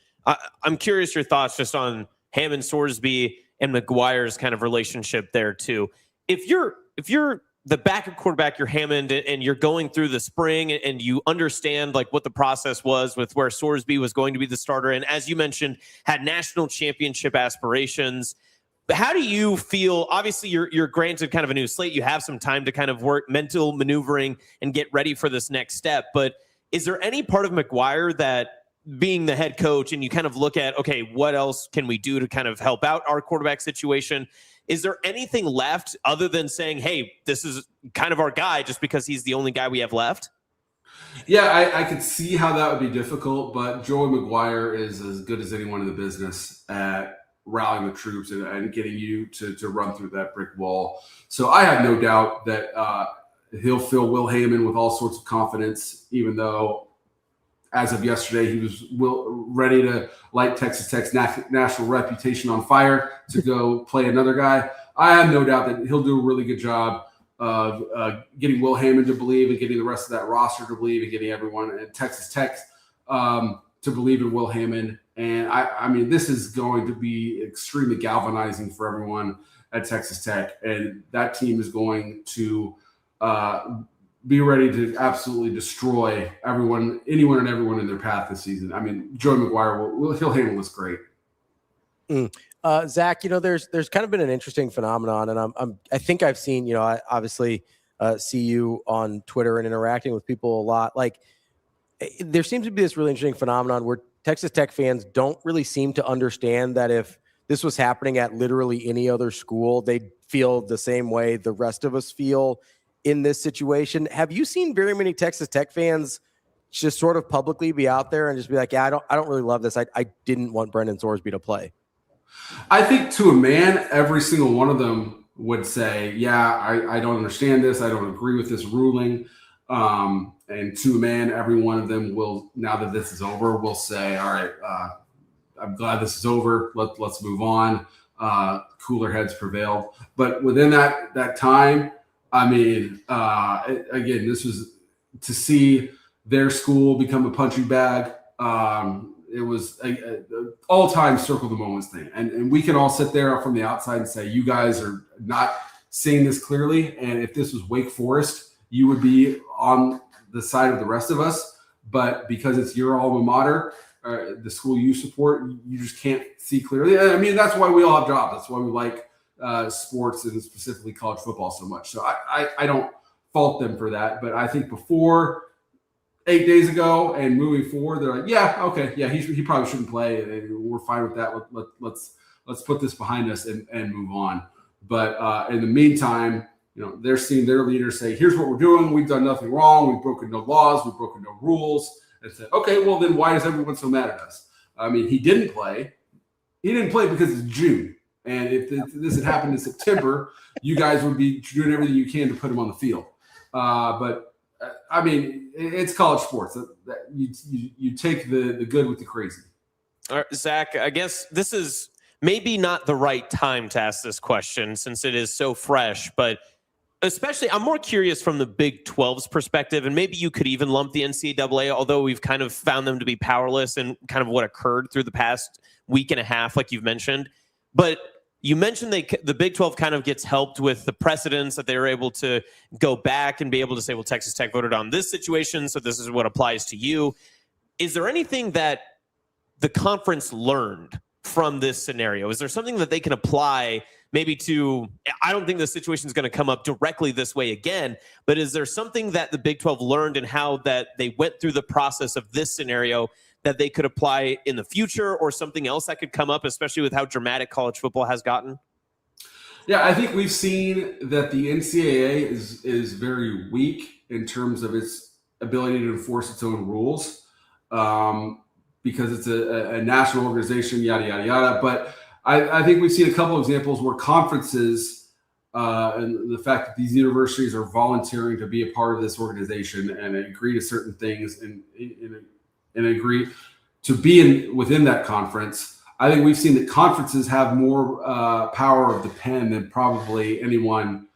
I'm curious your thoughts just on Hammond, Sorsby, and McGuire's kind of relationship there too. If you're the backup quarterback, you're Hammond, and you're going through the spring and you understand like what the process was with where Sorsby was going to be the starter. And as you mentioned, had national championship aspirations. But how do you feel? Obviously, you're granted kind of a new slate. You have some time to kind of work mental maneuvering and get ready for this next step. But is there any part of McGuire that, being the head coach, and you kind of look at, okay, what else can we do to kind of help out our quarterback situation? Is there anything left other than saying, hey, this is kind of our guy just because he's the only guy we have left? Yeah, I could see how that would be difficult, but Joey McGuire is as good as anyone in the business at rallying the troops and getting you to run through that brick wall. So I have no doubt that he'll fill Will Hammond with all sorts of confidence, even though as of yesterday, he was ready to light Texas Tech's national reputation on fire to go play another guy. I have no doubt that he'll do a really good job of getting Will Hammond to believe and getting the rest of that roster to believe and getting everyone at Texas Tech to believe in Will Hammond. And I mean, this is going to be extremely galvanizing for everyone at Texas Tech. And that team is going to be ready to absolutely destroy anyone and everyone in their path this season. I mean, Joey McGuire, he'll handle this great. Zach, there's kind of been an interesting phenomenon, and I think I've seen, I obviously see you on Twitter and interacting with people a lot. Like, there seems to be this really interesting phenomenon where Texas Tech fans don't really seem to understand that if this was happening at literally any other school, they'd feel the same way the rest of us feel in this situation. Have you seen very many Texas Tech fans just sort of publicly be out there and just be like, yeah, I don't really love this. I didn't want Brendan Sorsby to play. I think to a man, every single one of them would say, yeah, I don't understand this. I don't agree with this ruling. And to a man, every one of them will, now that this is over, will say, all right, I'm glad this is over. Let's move on. Cooler heads prevailed. But within that time, I mean, again, this was to see their school become a punching bag. It was a all-time circle the moments thing. And we can all sit there from the outside and say, you guys are not seeing this clearly. And if this was Wake Forest, you would be on the side of the rest of us. But because it's your alma mater, the school you support, you just can't see clearly. I mean, that's why we all have jobs. That's why we like sports and specifically college football so much. So I don't fault them for that. But I think before 8 days ago and moving forward, they're like, yeah, okay, yeah, he probably shouldn't play. And we're fine with that. Let's put this behind us and move on. But in the meantime, they're seeing their leaders say, here's what we're doing. We've done nothing wrong. We've broken no laws. We've broken no rules. And said, okay, well, then why is everyone so mad at us? I mean, he didn't play. He didn't play because it's June. And if this had happened in September, you guys would be doing everything you can to put him on the field. But I mean, it's college sports. You take the good with the crazy. All right, Zach, I guess this is maybe not the right time to ask this question since it is so fresh, but especially, I'm more curious from the Big 12's perspective, and maybe you could even lump the NCAA, although we've kind of found them to be powerless and kind of what occurred through the past week and a half, like you've mentioned. But you mentioned the Big 12 kind of gets helped with the precedents that they were able to go back and be able to say, well, Texas Tech voted on this situation, so this is what applies to you. Is there anything that the conference learned from this scenario? Is there something that they can apply maybe to, I don't think the situation is going to come up directly this way again, but is there something that the Big 12 learned and how that they went through the process of this scenario that they could apply in the future, or something else that could come up, especially with how dramatic college football has gotten? Yeah, I think we've seen that the NCAA is very weak in terms of its ability to enforce its own rules, because it's a national organization, yada, yada, yada. But I think we've seen a couple of examples where conferences and the fact that these universities are volunteering to be a part of this organization and agree to certain things and agree to be within that conference. I think we've seen that conferences have more power of the pen than probably anyone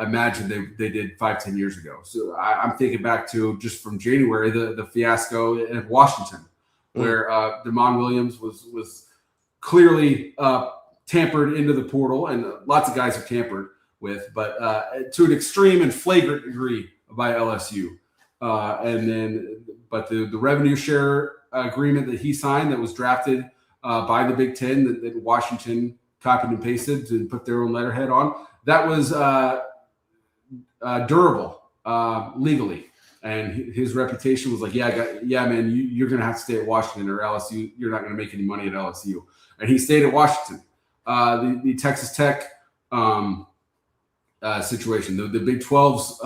imagined they did 5-10 years ago. So I'm thinking back to just from January, the fiasco in Washington, where Damon Williams was clearly tampered into the portal, and lots of guys are tampered with, but to an extreme and flagrant degree by LSU. But the revenue share agreement that he signed that was drafted by the Big Ten that Washington copied and pasted to put their own letterhead on, that was durable legally. And his reputation was like, yeah, man, you're going to have to stay at Washington, or LSU, you're not going to make any money at LSU. And he stayed at Washington. The Texas Tech situation, the Big 12's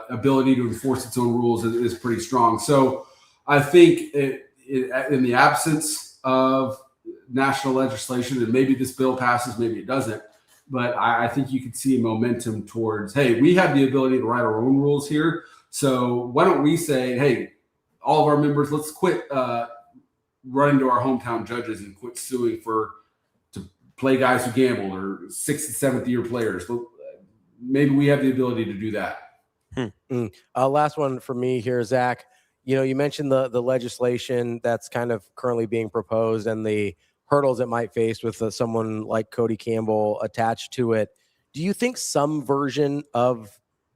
ability to enforce its own rules is pretty strong. So I think in the absence of national legislation, and maybe this bill passes, maybe it doesn't, but I think you could see momentum towards, hey, we have the ability to write our own rules here. So why don't we say, hey, all of our members, let's quit running to our hometown judges and quit suing to play guys who gambled or 6th and 7th year players. Maybe we have the ability to do that. Last one for me here, Zach. You mentioned the legislation that's kind of currently being proposed and the hurdles it might face with someone like Cody Campbell attached to it. Do you think some version of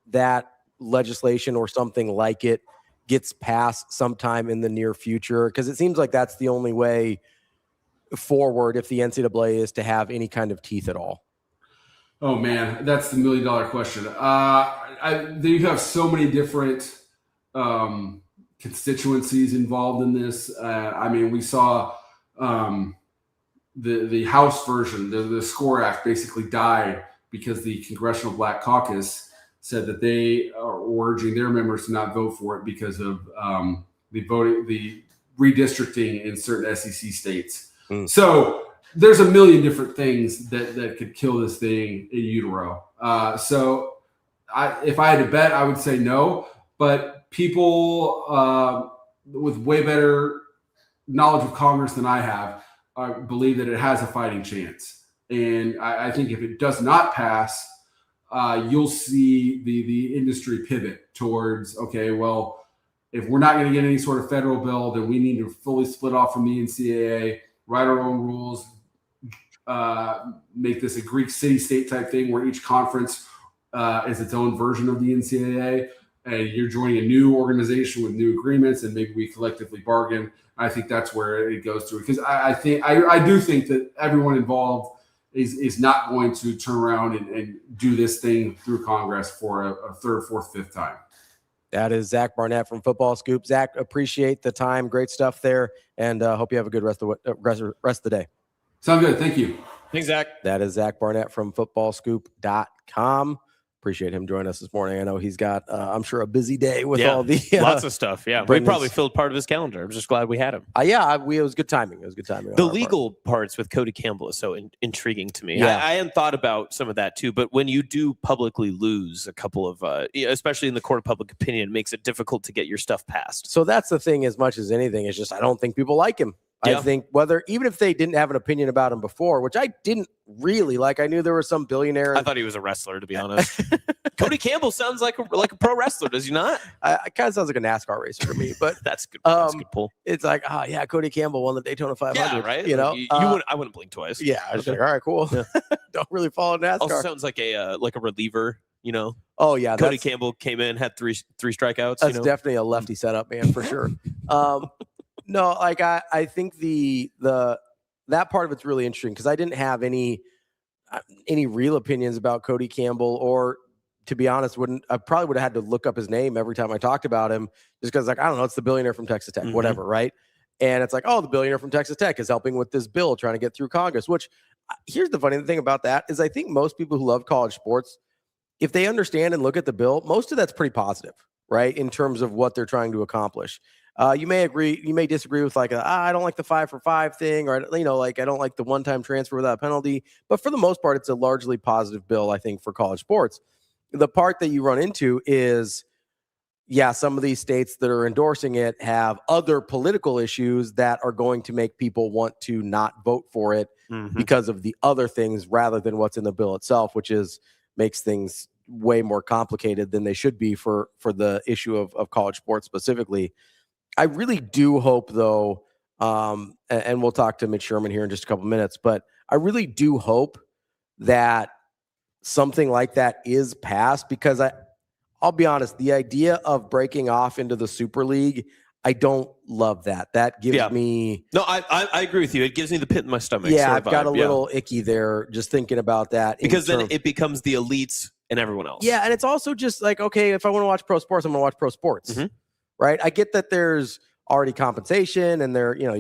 that legislation or something like it gets passed sometime in the near future? Because it seems like that's the only way forward if the NCAA is to have any kind of teeth at all. Oh man, that's the $1 million question. You have so many different constituencies involved in this. We saw the House version, the SCORE Act, basically died because the Congressional Black Caucus said that they are urging their members to not vote for it because of the redistricting in certain SEC states. So there's a million different things that could kill this thing in utero. So if I had to bet, I would say no. But people with way better knowledge of Congress than I have believe that it has a fighting chance. And I think if it does not pass, you'll see the industry pivot towards, okay, well, if we're not going to get any sort of federal bill, then we need to fully split off from the NCAA, write our own rules, make this a Greek city-state type thing where each conference is its own version of the NCAA, and you're joining a new organization with new agreements, and maybe we collectively bargain. I think that's where it goes through, because I do think that everyone involved is not going to turn around and do this thing through Congress for a third, fourth, fifth time. That is Zach Barnett from Football Scoop. Zach, appreciate the time. Great stuff there, and hope you have a good rest of the day. Sounds good. Thank you. Thanks, Zach. That is Zach Barnett from footballscoop.com. Appreciate him joining us this morning. I know he's got, I'm sure, a busy day with all the lots of stuff. Yeah, we probably filled part of his calendar. I'm just glad we had him. It was good timing. It was good timing. The legal parts with Cody Campbell is so intriguing to me. Yeah. I hadn't thought about some of that too. But when you do publicly lose a couple of, especially in the court of public opinion, it makes it difficult to get your stuff passed. So that's the thing. As much as anything, is just I don't think people like him. I think even if they didn't have an opinion about him before, which I didn't really like, I knew there was some billionaire. I thought he was a wrestler, to be honest. Cody Campbell sounds like a pro wrestler, does he not? It kind of sounds like a NASCAR racer to me, but that's good. That's a good pull. It's like, oh yeah, Cody Campbell won the Daytona 500. Yeah, right. You know, I wouldn't blink twice. Yeah, I was like, all right, cool. Yeah. Don't really follow NASCAR. Also sounds like a reliever. You know. Oh yeah, Cody Campbell came in, had three strikeouts. That's definitely a lefty setup, man, for sure. No, like I think that part of it's really interesting because I didn't have any real opinions about Cody Campbell, or to be honest, I probably would have had to look up his name every time I talked about him, just because, like, I don't know, it's the billionaire from Texas Tech, whatever, right? And it's like, oh, the billionaire from Texas Tech is helping with this bill trying to get through Congress. Which, here's the funny thing about that is I think most people who love college sports, if they understand and look at the bill, most of that's pretty positive, right, in terms of what they're trying to accomplish. You may agree, you may disagree with like, I don't like the 5-for-5 thing, or, you know, like I don't like the one-time transfer without penalty. But for the most part, it's a largely positive bill, I think, for college sports. The part that you run into is, yeah, some of these states that are endorsing it have other political issues that are going to make people want to not vote for it because of the other things rather than what's in the bill itself, which makes things way more complicated than they should be for the issue of college sports specifically. I really do hope, though, and we'll talk to Mitch Sherman here in just a couple minutes, but I really do hope that something like that is passed, because I'll be honest, the idea of breaking off into the Super League, I don't love that. That gives me... No, I agree with you. It gives me the pit in my stomach. Yeah, I've got a little icky there just thinking about that. Because then it becomes the elites and everyone else. Yeah, and it's also just like, okay, if I want to watch pro sports, I'm going to watch pro sports. Right? I get that there's already compensation and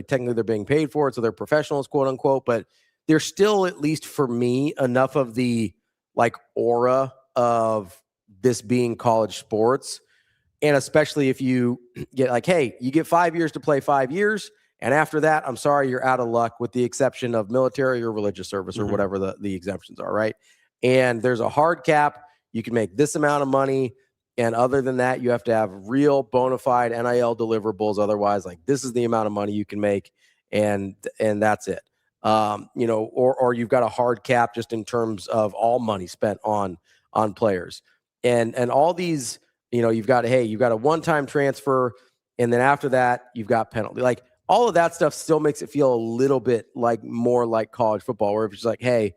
technically they're being paid for it, so they're professionals, quote unquote, but there's still, at least for me, enough of the like aura of this being college sports. And especially if you get like, hey, you get 5 years to play 5 years, and after that, I'm sorry, you're out of luck, with the exception of military or religious service or whatever the exemptions are, right? And there's a hard cap. You can make this amount of money. And other than that, you have to have real bona fide NIL deliverables. Otherwise, like, this is the amount of money you can make, and that's it. Or you've got a hard cap just in terms of all money spent on players, and all these. You've got a one-time transfer, and then after that, you've got penalty. Like, all of that stuff still makes it feel a little bit like more like college football, where if it's like, hey,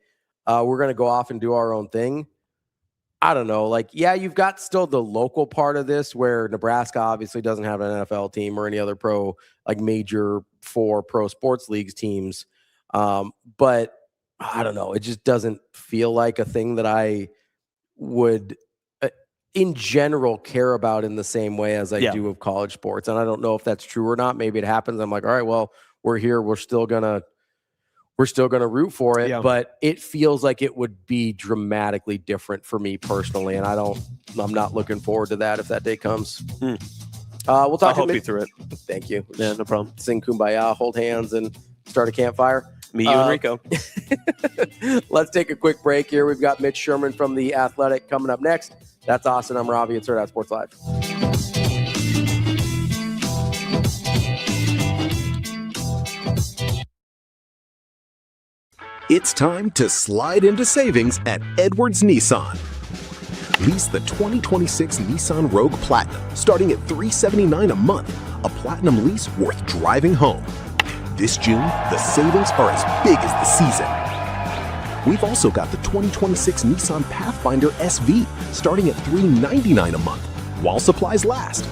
we're going to go off and do our own thing. I don't know. Like, yeah, you've got still the local part of this where Nebraska obviously doesn't have an NFL team or any other major 4 pro sports leagues teams. But I don't know. It just doesn't feel like a thing that I would, in general, care about in the same way as I do of college sports. And I don't know if that's true or not. Maybe it happens. I'm like, all right, well, we're here. We're still gonna root for it, but it feels like it would be dramatically different for me personally, and I'm not looking forward to that if that day comes. We'll talk. I'll help you through it. Thank you. Yeah, no problem. Sing Kumbaya, hold hands, and start a campfire. Me, you, and Rico. Let's take a quick break here. We've got Mitch Sherman from The Athletic coming up next. That's Austin. I'm Ravi. It's Hurrdat Sports Live. It's time to slide into savings at Edwards Nissan. Lease the 2026 Nissan Rogue Platinum starting at $379 a month, a platinum lease worth driving home. This June, the savings are as big as the season. We've also got the 2026 Nissan Pathfinder SV starting at $399 a month while supplies last.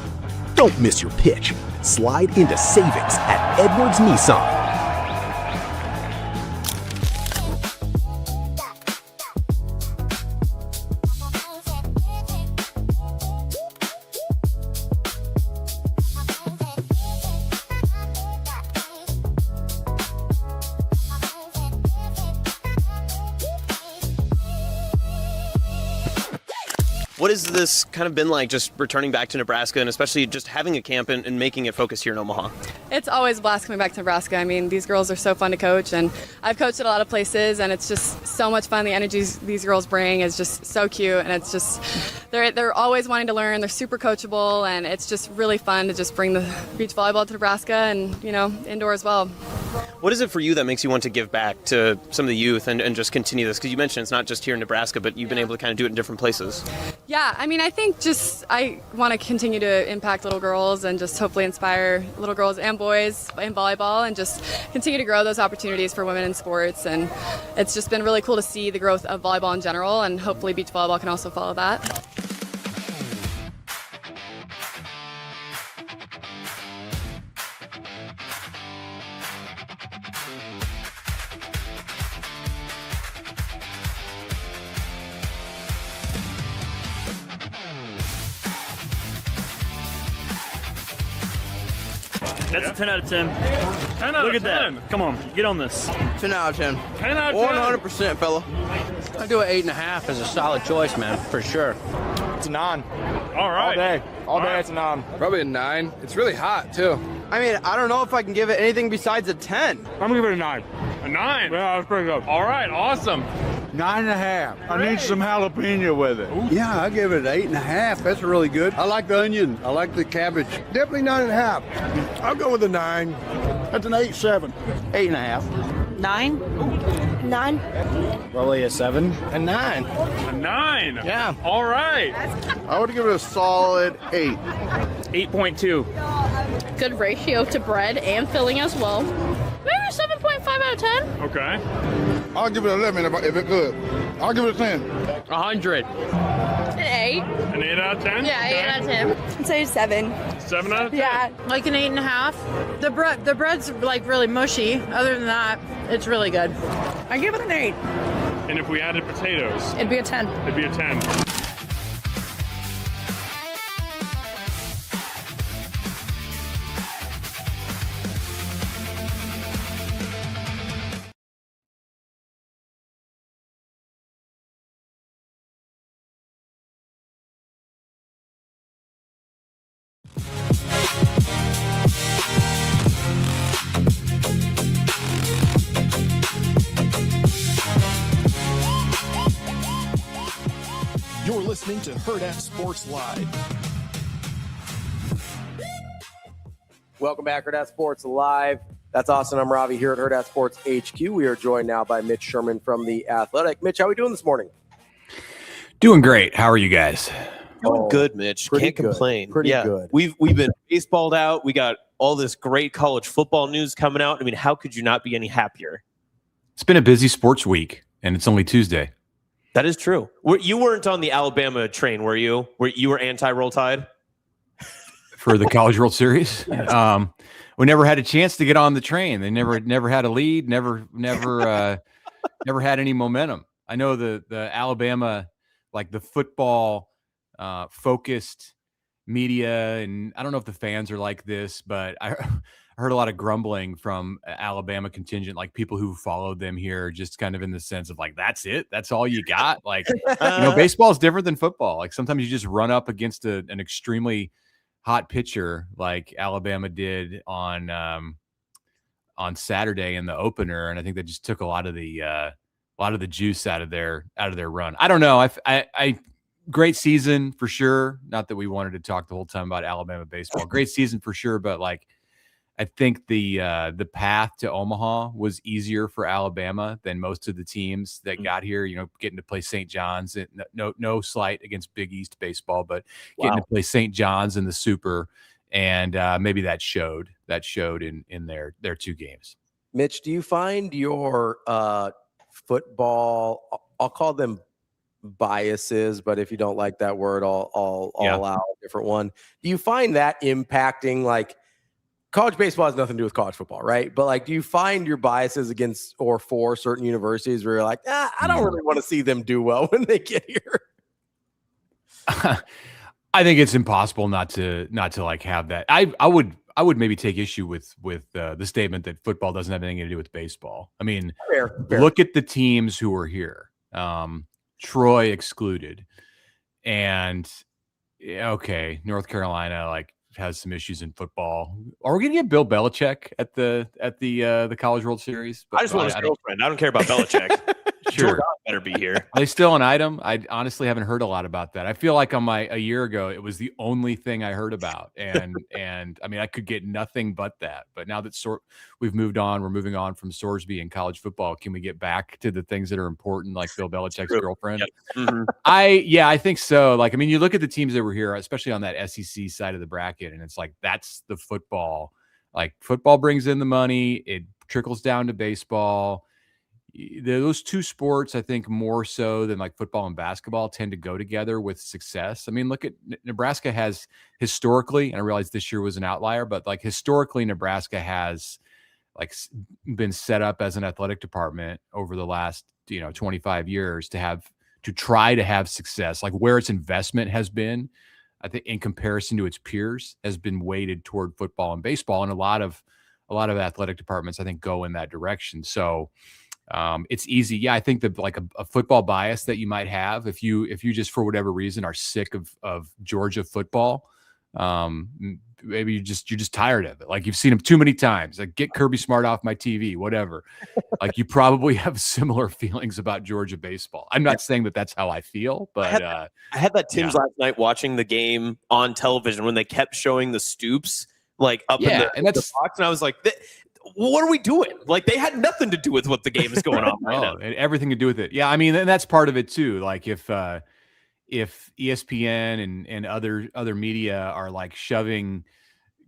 Don't miss your pitch. Slide into savings at Edwards Nissan. What has this kind of been like, just returning back to Nebraska, and especially just having a camp and making it focus here in Omaha? It's always a blast coming back to Nebraska. I mean, these girls are so fun to coach, and I've coached at a lot of places, and it's just so much fun. The energy these girls bring is just so cute, and it's just they're always wanting to learn. They're super coachable, and it's just really fun to just bring the beach volleyball to Nebraska, and indoor as well. What is it for you that makes you want to give back to some of the youth and just continue this? Because you mentioned it's not just here in Nebraska, but you've been able to kind of do it in different places. Yeah, I mean, I think just I want to continue to impact little girls and just hopefully inspire little girls and boys in volleyball and just continue to grow those opportunities for women in sports. And it's just been really cool to see the growth of volleyball in general, and hopefully beach volleyball can also follow that. That's a 10 out of 10. 10 out Look of 10. At that. Come on, get on this. 10 out of 10. 10 out of 10. 100%, fella. I do an 8.5 as a solid choice, man, for sure. It's a non. All right. All day. All day, it's a non. Probably a 9. It's really hot, too. I mean, I don't know if I can give it anything besides a 10. I'm going to give it a 9. A 9? Yeah, that's pretty good. All right, awesome. 9.5. I need some jalapeno with it. Yeah, I give it an 8.5. That's really good. I like the onion. I like the cabbage. Definitely 9.5. I'll go with a 9. That's an 8.7. 8.5. 9. 9. Probably a 7. A 9. A 9? Yeah. All right. I would give it a solid 8. 8.2. Good ratio to bread and filling as well. Maybe 7.5 out of 10. Okay. I'll give it 11 if it's good. I'll give it a 10. 100. An 8. An 8 out of 10? Yeah, 8 out of 10. I'd say 7. 7 out of 10? Yeah, like an 8.5. The bread's like really mushy. Other than that, it's really good. I give it an 8. And if we added potatoes? It'd be a 10. It'd be a 10. You're listening to Hurrdat Sports Live. Welcome back, Hurrdat Sports Live. That's Austin. I'm Ravi here at Hurrdat Sports HQ. We are joined now by Mitch Sherman from The Athletic. Mitch, how are we doing this morning? Doing great. How are you guys? Doing good, Mitch. Can't complain. Pretty good. We've been baseballed out. We got all this great college football news coming out. I mean, how could you not be any happier? It's been a busy sports week, and it's only Tuesday. That is true. You weren't on the Alabama train, were you? You were anti-Roll Tide? For the College World Series? We never had a chance to get on the train. They never had a lead, never had any momentum. I know the Alabama, like the football focused media, and I don't know if the fans are like this, but I heard a lot of grumbling from Alabama contingent, like people who followed them here, just kind of in the sense of like, that's it, that's all you got. Like, baseball is different than football. Like sometimes you just run up against an extremely hot pitcher, like Alabama did on Saturday in the opener, and I think that just took a lot of the juice out of their run. I don't know. I great season for sure. Not that we wanted to talk the whole time about Alabama baseball. Great season for sure, but like I think the path to Omaha was easier for Alabama than most of the teams that got here. Getting to play St. John's. No slight against Big East baseball, but getting to play St. John's in the Super, and maybe that showed in their two games. Mitch, do you find your football, I'll call them biases, but if you don't like that word, I'll allow a different one. Do you find that impacting, like, college baseball has nothing to do with college football, right? But like, do you find your biases against or for certain universities where you're like, I don't really want to see them do well when they get here? I think it's impossible not to like have that. I would maybe take issue with the statement that football doesn't have anything to do with baseball. I mean, fair. Look at the teams who are here. Troy excluded, and North Carolina like has some issues in football. Are we going to get Bill Belichick at the College World Series? I just want his girlfriend. I don't care about Belichick. sure. Better be here. Are they still an item? I honestly haven't heard a lot about that. I feel like a year ago, it was the only thing I heard about. And I mean, I could get nothing but that. But now that we've moved on, we're moving on from Sorsby and college football. Can we get back to the things that are important, like Bill Belichick's girlfriend? Yep. Mm-hmm. I think so. Like, I mean, you look at the teams that were here, especially on that SEC side of the bracket, and it's like, that's the football. Like, football brings in the money. It trickles down to baseball. Those two sports, I think, more so than like football and basketball, tend to go together with success. I mean, look at Nebraska has historically, and I realize this year was an outlier, but like historically, Nebraska has like been set up as an athletic department over the last 25 years to try to have success. Like where its investment has been, I think, in comparison to its peers, has been weighted toward football and baseball, and a lot of athletic departments, I think, go in that direction. So. It's easy. Yeah, I think that like a football bias that you might have if you just for whatever reason are sick of Georgia football, maybe you're just tired of it. Like you've seen them too many times. Like get Kirby Smart off my TV, whatever. Like you probably have similar feelings about Georgia baseball. I'm not saying that that's how I feel, but I had that Tim's last night watching the game on television when they kept showing the Stoops like up in the box, and I was like. What are we doing? Like they had nothing to do with what the game is going on right now. And everything to do with it. Yeah, I mean, and that's part of it too. Like if ESPN and other media are like shoving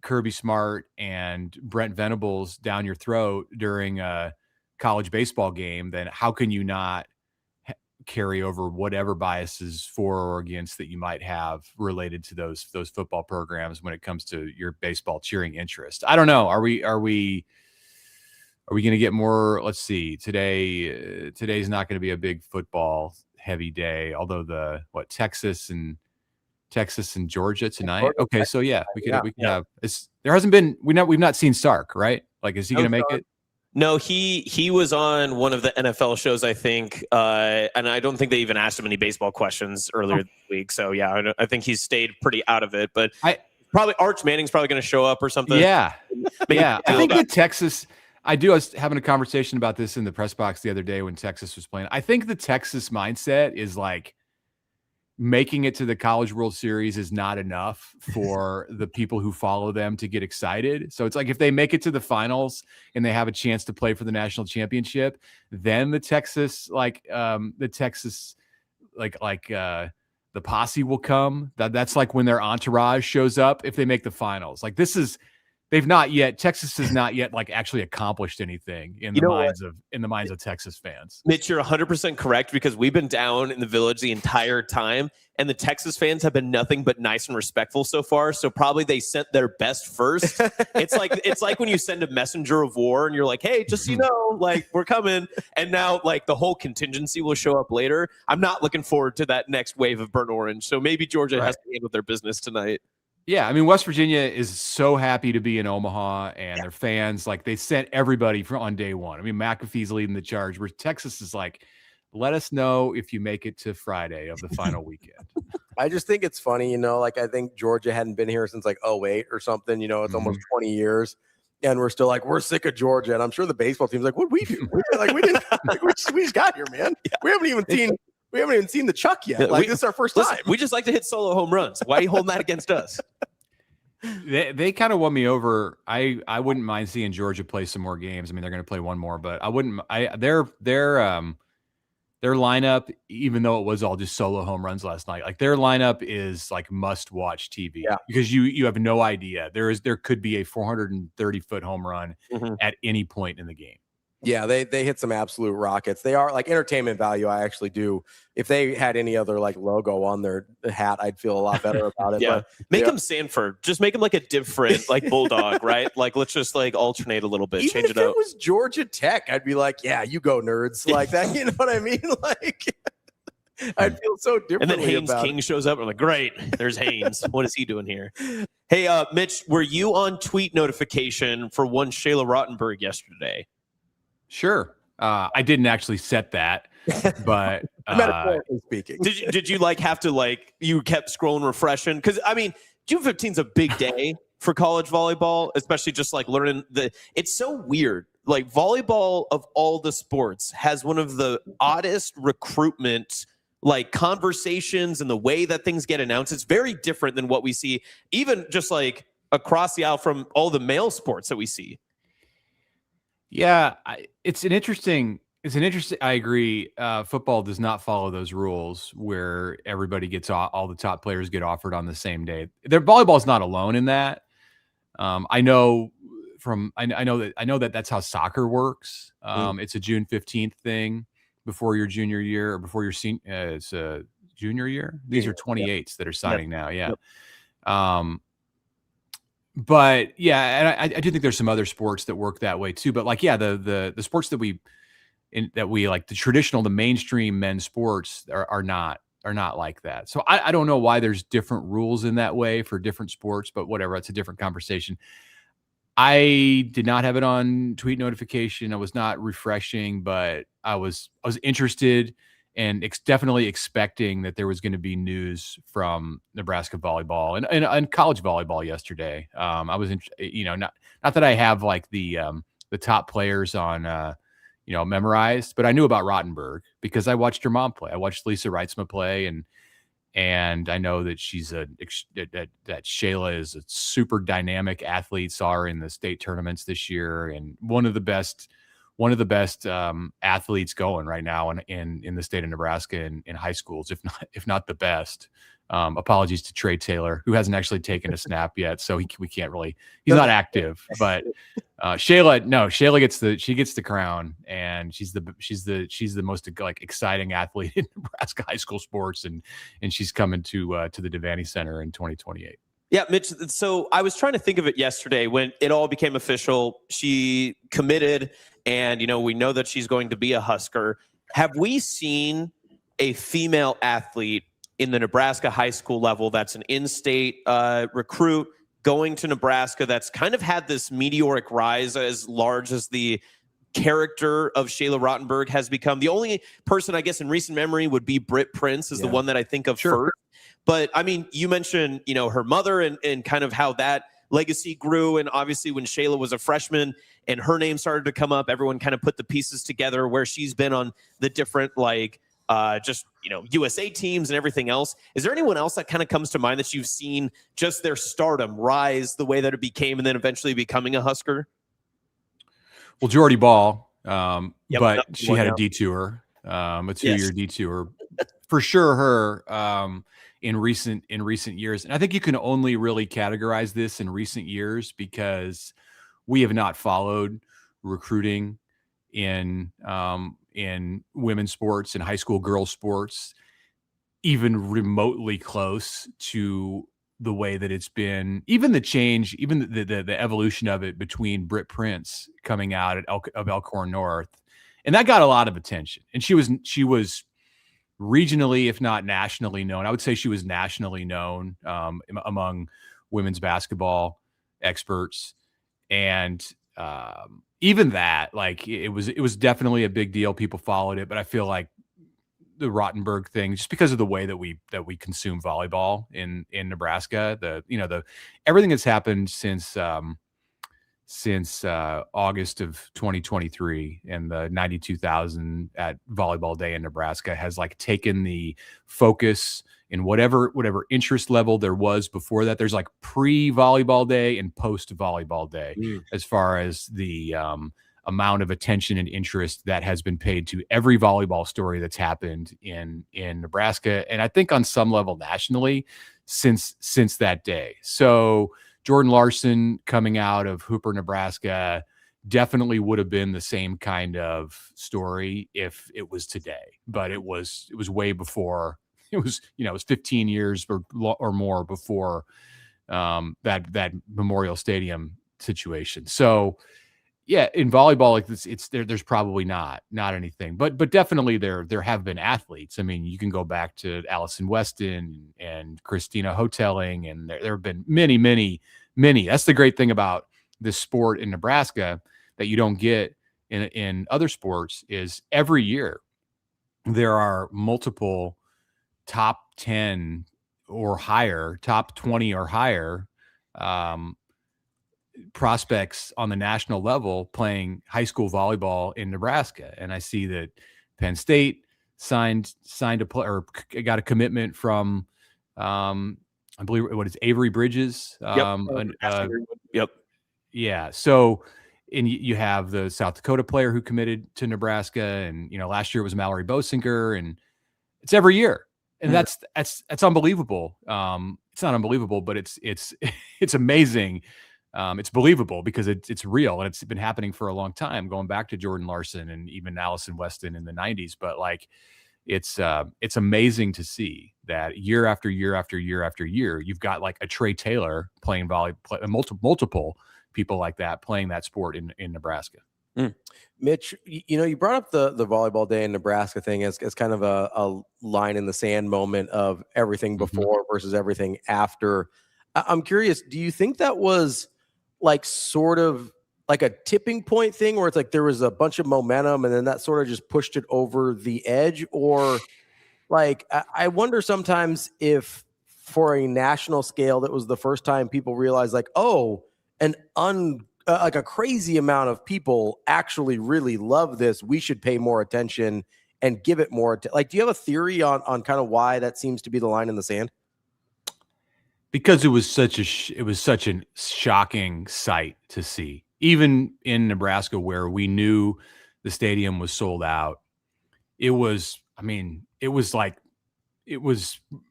Kirby Smart and Brent Venables down your throat during a college baseball game, then how can you not carry over whatever biases for or against that you might have related to those football programs when it comes to your baseball cheering interest? I don't know. Are we going to get more? Let's see. Today's not going to be a big football heavy day, although Texas and Georgia tonight. Okay, so yeah, we could have. There hasn't been. We've not seen Sark, right? Like, is he going to make it? No, he was on one of the NFL shows, I think, and I don't think they even asked him any baseball questions earlier this week. So yeah, I think he's stayed pretty out of it. But probably Arch Manning's probably going to show up or something. Yeah, yeah. I think the Texas. I was having a conversation about this in the press box the other day when Texas was playing. I think the Texas mindset is like making it to the College World Series is not enough for the people who follow them to get excited. So it's like if they make it to the finals and they have a chance to play for the national championship, then the Texas the posse will come. That's like when their entourage shows up if they make the finals. Like Texas has not yet like actually accomplished anything in the minds of Texas fans. Mitch, you're 100% correct because we've been down in the Village the entire time, and the Texas fans have been nothing but nice and respectful so far. So probably they sent their best first. It's like when you send a messenger of war and you're like, hey, just so you know, like we're coming, and now like the whole contingency will show up later. I'm not looking forward to that next wave of burnt orange. So maybe Georgia has to handle their business tonight. Yeah, I mean, West Virginia is so happy to be in Omaha, and their fans, like, they sent everybody on day one. I mean, McAfee's leading the charge, where Texas is like, let us know if you make it to Friday of the final weekend. I just think it's funny, like, I think Georgia hadn't been here since, like, 2008 or something. It's almost 20 years, and we're still like, we're sick of Georgia. And I'm sure the baseball team's like, what'd we do? We didn't, we just got here, man. Yeah. We haven't even seen the Chuck yet. This is our first time. We just like to hit solo home runs. Why are you holding that against us? They kind of won me over. I wouldn't mind seeing Georgia play some more games. I mean, they're going to play one more, but I wouldn't. Their lineup, even though it was all just solo home runs last night, like their lineup is like must watch TV because you have no idea. There could be a 430-foot home run at any point in the game. Yeah, they hit some absolute rockets. They are like entertainment value. I actually do. If they had any other like logo on their hat, I'd feel a lot better about it. Yeah, but, make them Sanford. Just make them like a different like bulldog, right? Like let's just like alternate a little bit, change it up. Even if it was Georgia Tech, I'd be like, yeah, you go nerds, like that. You know what I mean? Like I'd feel so differently. And then Haynes King shows up. I'm like, great, there's Haynes. What is he doing here? Hey, Mitch, were you on tweet notification for one Shayla Rautenberg yesterday? Sure. I didn't actually set that, but metaphorically speaking, did you like have to like you kept scrolling refreshing? Because I mean, June 15th is a big day for college volleyball, especially just like learning it's so weird like volleyball of all the sports has one of the oddest recruitment like conversations and the way that things get announced. It's very different than what we see, even just like across the aisle from all the male sports that we see. Yeah, it's an interesting. I agree. Football does not follow those rules where everybody gets all the top players get offered on the same day. Volleyball's not alone in that. I know that that's how soccer works. It's a June 15th thing before your junior year or before your senior. It's a junior year. These are 28s that are signing now. Yeah. Yep. But yeah, and I do think there's some other sports that work that way too. But like, yeah, the sports that we like, the mainstream men's sports are not like that. So I don't know why there's different rules in that way for different sports, but whatever, it's a different conversation. I did not have it on tweet notification. I was not refreshing, but I was interested and definitely expecting that there was going to be news from Nebraska volleyball and college volleyball yesterday. I was, not that I have like the top players on, memorized, but I knew about Rautenberg because I watched her mom play. I watched Lisa Reitzma play, and I know that that Shayla is a super dynamic athlete. Saw her in the state tournaments this year, and one of the best athletes going right now in the state of Nebraska in high schools, if not the best. Apologies to Trey Taylor, who hasn't actually taken a snap yet, so we can't really. He's not active, but Shayla gets the crown, and she's the most like exciting athlete in Nebraska high school sports, and she's coming to the Devaney Center in 2028. Yeah, Mitch. So I was trying to think of it yesterday when it all became official. She committed, and we know that she's going to be a Husker. Have we seen a female athlete in the Nebraska high school level that's an in-state recruit going to Nebraska that's kind of had this meteoric rise as large as the character of Shayla Rautenberg has become? The only person, I guess, in recent memory would be Britt Prince is the one that I think of first. But I mean, you mentioned, her mother and kind of how that legacy grew. And obviously when Shayla was a freshman and her name started to come up, everyone kind of put the pieces together where she's been on the different USA teams and everything else. Is there anyone else that kind of comes to mind that you've seen just their stardom rise the way that it became and then eventually becoming a Husker? Well, Jordy Ball, but she had a detour, a 2-year detour. For sure, her in recent years. And I think you can only really categorize this in recent years because we have not followed recruiting in women's sports and high school girls sports even remotely close to the way that it's been, even the change, even the evolution of it between Britt Prince coming out of Elkhorn North. And that got a lot of attention. And she was regionally, if not nationally known. I would say she was nationally known among women's basketball experts. And even that, like, it was definitely a big deal. People followed it, but I feel like the Rautenberg thing, just because of the way that we consume volleyball in Nebraska, everything that's happened since August of 2023 and the 92,000 at Volleyball Day in Nebraska has like taken the focus in whatever interest level there was before that. There's like pre-Volleyball Day and post-Volleyball Day as far as the amount of attention and interest that has been paid to every volleyball story that's happened in Nebraska, and I think on some level nationally since that day. So Jordan Larson coming out of Hooper, Nebraska, definitely would have been the same kind of story if it was today, but it was way before. It was 15 years or more before that Memorial Stadium situation. So yeah, in volleyball, like this, there's probably not anything, but definitely there have been athletes. I mean, you can go back to Allison Weston and Christina Hotelling, and there have been many. That's the great thing about this sport in Nebraska that you don't get in other sports is every year there are multiple top 10 or higher, top 20 or higher prospects on the national level playing high school volleyball in Nebraska. And I see that Penn State signed a play or got a commitment from, I believe what is Avery Bridges. Yep. Yeah. So, and you have the South Dakota player who committed to Nebraska, and last year it was Mallory Bosinger, and it's every year, and that's unbelievable. It's not unbelievable, but it's it's amazing. It's believable because it's real, and it's been happening for a long time, going back to Jordan Larson and even Allison Weston in the 90s. But like, it's amazing to see that year after year after year after year, you've got like a Trey Taylor playing multiple people like that playing that sport in Nebraska. Mitch, you brought up the volleyball day in Nebraska thing as kind of a line in the sand moment of everything before versus everything after. I'm curious, do you think that was like sort of like a tipping point thing where it's like there was a bunch of momentum and then that sort of just pushed it over the edge? Or like, I wonder sometimes if for a national scale, that was the first time people realized like, oh, like a crazy amount of people actually really love this. We should pay more attention and give it more. Like, do you have a theory on kind of why that seems to be the line in the sand? Because it was such a shocking sight to see, even in Nebraska where we knew the stadium was sold out. It was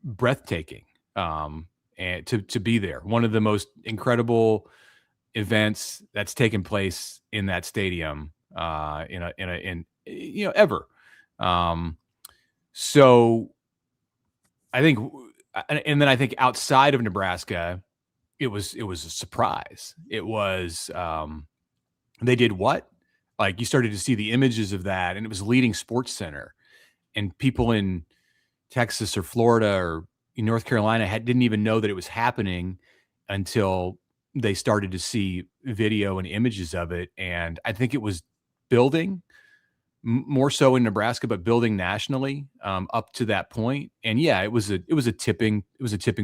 breathtaking. And to be there, one of the most incredible events that's taken place in that stadium ever. So I think, and then I think outside of Nebraska, it was a surprise. It was they did what? Like, you started to see the images of that, and it was leading Sports Center, and people in Texas or Florida or in North Carolina didn't even know that it was happening until they started to see video and images of it. And I think it was building more so in Nebraska, but building nationally up to that point. And yeah, it was a tipping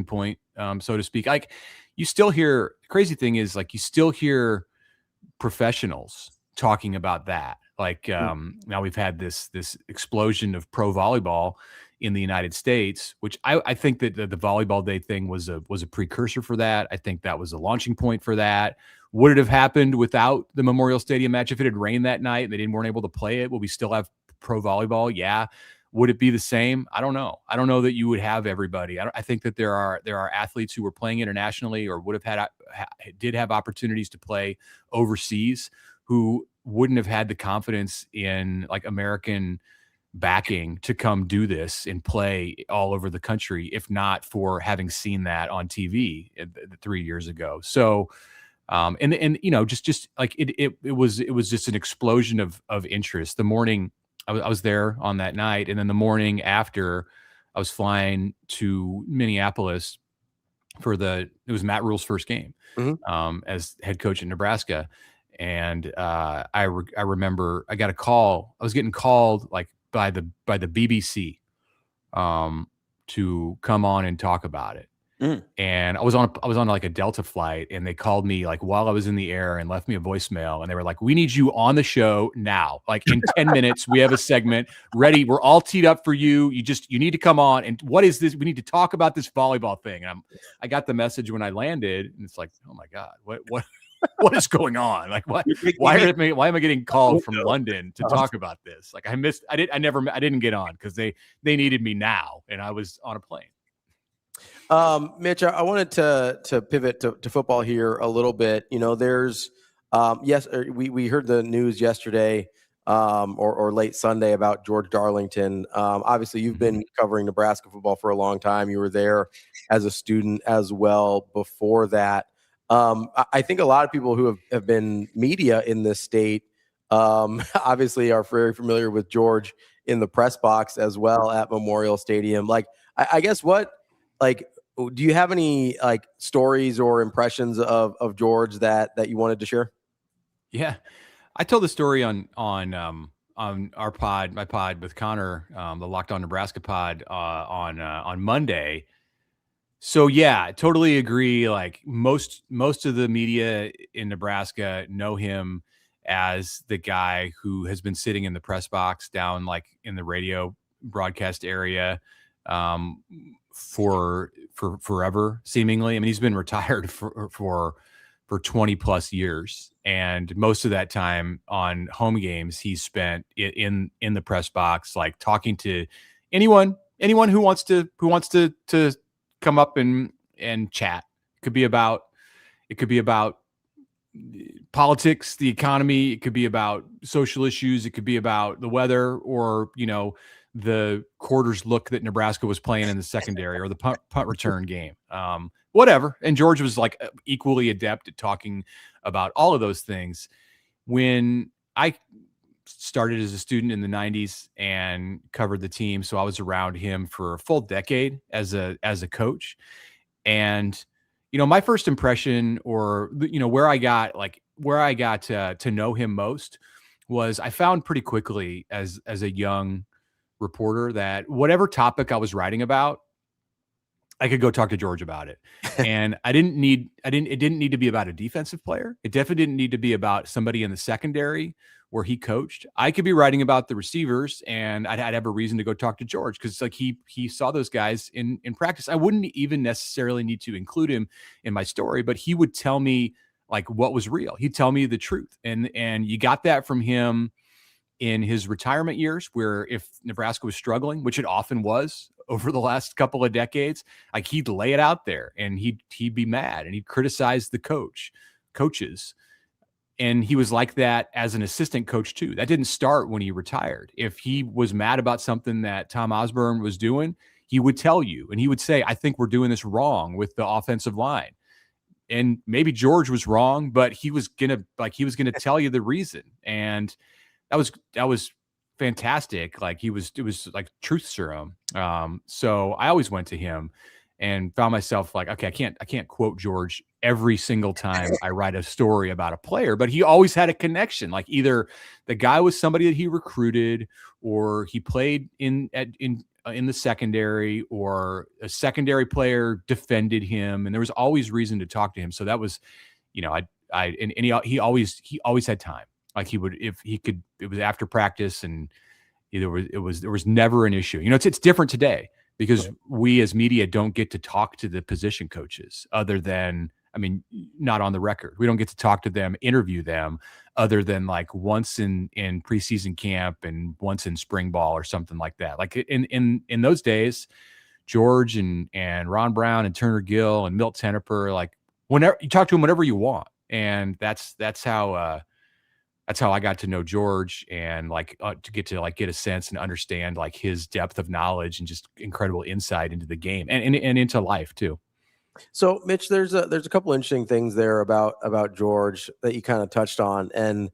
point, so to speak. Like, you still hear, the crazy thing is, like, you still hear professionals talking about that. Like, now we've had this explosion of pro volleyball in the United States, which I think that the volleyball day thing was a precursor for that. I think that was a launching point for that. Would it have happened without the Memorial Stadium match if it had rained that night and they weren't able to play it? Will we still have pro volleyball? Yeah. Would it be the same? I don't know. I don't know that you would have everybody. I think that there are athletes who were playing internationally or would have did have opportunities to play overseas who wouldn't have had the confidence in like American backing to come do this and play all over the country, if not for having seen that on TV 3 years ago. So, just like it was just an explosion of interest. The morning I was there on that night, and then the morning after, I was flying to Minneapolis for it was Matt Rule's first game as head coach in Nebraska, and I remember I got a call. I was getting called like by the BBC to come on and talk about it. And I was on like a Delta flight, and they called me like while I was in the air and left me a voicemail, and they were like, "We need you on the show now. Like in 10 minutes, we have a segment ready. We're all teed up for you. You need to come on. And what is this? We need to talk about this volleyball thing." And I got the message when I landed, and it's like, oh my God, what is going on? Like, what? Why am I getting called from London to talk about this? Like, I didn't get on because they needed me now, and I was on a plane. Mitch, I wanted to pivot to football here a little bit. There's we heard the news yesterday or late Sunday about George Darlington. Obviously, you've been covering Nebraska football for a long time. You were there as a student as well before that. I think a lot of people who have been media in this state obviously are very familiar with George in the press box as well at Memorial Stadium. Like, I guess do you have any like stories or impressions of George that you wanted to share? Yeah, I told the story on our pod, my pod with Connor, the Locked On Nebraska pod on Monday. So yeah, I totally agree. Like most of the media in Nebraska know him as the guy who has been sitting in the press box down like in the radio broadcast area for forever, seemingly. I mean, he's been retired for 20 plus years, and most of that time on home games he's spent in the press box, like talking to anyone who wants to come up and chat. It could be about politics, the economy. It could be about social issues. It could be about the weather, or the quarters look that Nebraska was playing in the secondary, or the punt return game. Whatever. And George was like equally adept at talking about all of those things. When I started as a student in the 90s and covered the team, so I was around him for a full decade as a coach. And my first impression, or where I got to know him most, was I found pretty quickly as a young reporter that whatever topic I was writing about, I could go talk to George about it. And it didn't need to be about a defensive player. It definitely didn't need to be about somebody in the secondary where he coached. I could be writing about the receivers, and I'd have a reason to go talk to George, because like he saw those guys in practice. I wouldn't even necessarily need to include him in my story, but he would tell me like what was real. He'd tell me the truth. And you got that from him in his retirement years, where if Nebraska was struggling, which it often was over the last couple of decades, like he'd lay it out there, and he'd be mad, and he'd criticize the coaches. And he was like that as an assistant coach too. That didn't start when he retired. If he was mad about something that Tom Osborne was doing, he would tell you, and he would say, I think we're doing this wrong with the offensive line. And maybe George was wrong, but he was gonna tell you the reason. And that was fantastic. Like it was like truth serum. So I always went to him and found myself like, okay, I can't quote George every single time I write a story about a player, but he always had a connection. Like either the guy was somebody that he recruited, or he played in the secondary, or a secondary player defended him, and there was always reason to talk to him. So that was, he always had time. Like he would, if he could, it was after practice, and there was never an issue. It's different today, because we as media don't get to talk to the position coaches other than, not on the record. We don't get to talk to them, interview them, other than like once in preseason camp and once in spring ball or something like that. Like in those days, George and Ron Brown and Turner Gill and Milt Tenneper, like whenever you talk to them, whenever you want. And that's how I got to know George, and to get a sense and understand like his depth of knowledge and just incredible insight into the game and into life too. So Mitch, there's a couple interesting things there about George that you kind of touched on. And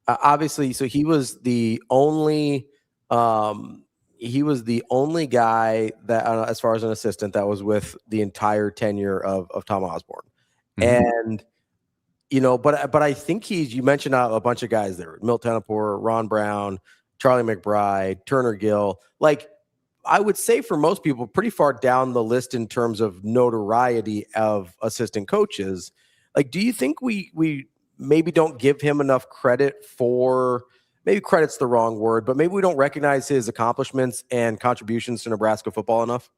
obviously, so he was the only guy that as far as an assistant that was with the entire tenure of Tom Osborne. Mm-hmm. And but I think you mentioned a bunch of guys there: Milt Tenneper, Ron Brown, Charlie McBride, Turner Gill. Like I would say for most people, pretty far down the list in terms of notoriety of assistant coaches. Like, do you think we maybe don't give him enough credit for? Maybe credit's the wrong word, but maybe we don't recognize his accomplishments and contributions to Nebraska football enough.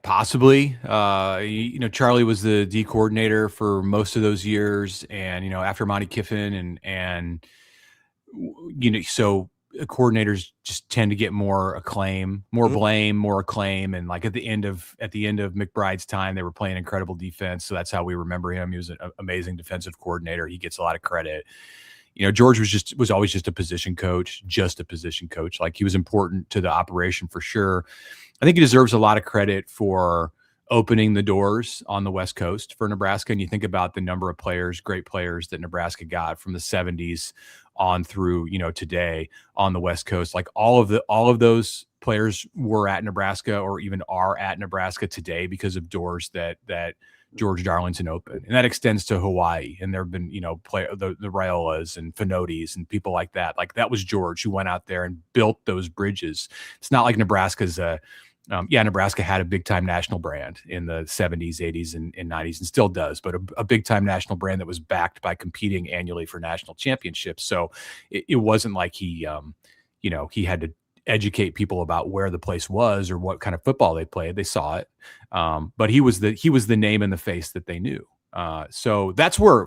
Possibly. Charlie was the D coordinator for most of those years, and after Monty Kiffin and so coordinators just tend to get more acclaim, more blame, more acclaim. And like at the end of McBride's time, they were playing incredible defense. So that's how we remember him. He was an amazing defensive coordinator. He gets a lot of credit. George was always just a position coach. Like he was important to the operation for sure. I think he deserves a lot of credit for opening the doors on the West Coast for Nebraska. And you think about the number of great players that Nebraska got from the 70s on through, today on the West Coast. Like all of those players were at Nebraska, or even are at Nebraska today, because of doors that George Darlington opened. And that extends to Hawaii. And there have been, the Raiolas and Finotis and people like that. Like that was George who went out there and built those bridges. It's not like Nebraska's a Nebraska had a big time national brand in the 70s, 80s, and 90s, and still does, but a big time national brand that was backed by competing annually for national championships. So it wasn't like he had to educate people about where the place was or what kind of football they played. They saw it. But he was the name in the face that they knew. So that's where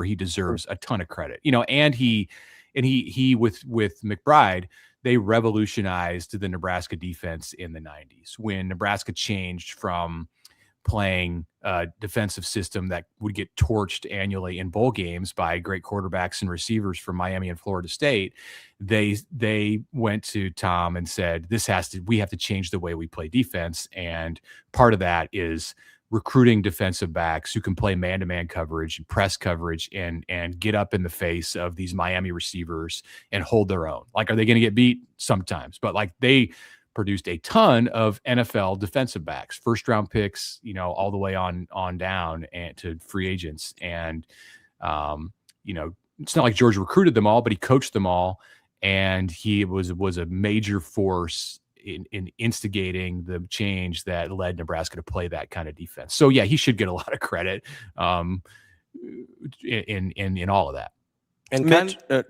he deserves a ton of credit, and he with McBride, they revolutionized the Nebraska defense in the 90s when Nebraska changed from playing a defensive system that would get torched annually in bowl games by great quarterbacks and receivers from Miami and Florida State. They went to Tom and said, we have to change the way we play defense. And part of that is recruiting defensive backs who can play man-to-man coverage and press coverage and get up in the face of these Miami receivers and hold their own. Like, are they going to get beat? Sometimes, but like they produced a ton of NFL defensive backs, first round picks, all the way on down and to free agents. And, it's not like George recruited them all, but he coached them all. And he was a major force in instigating the change that led Nebraska to play that kind of defense. So yeah, he should get a lot of credit in all of that. And Mitch, I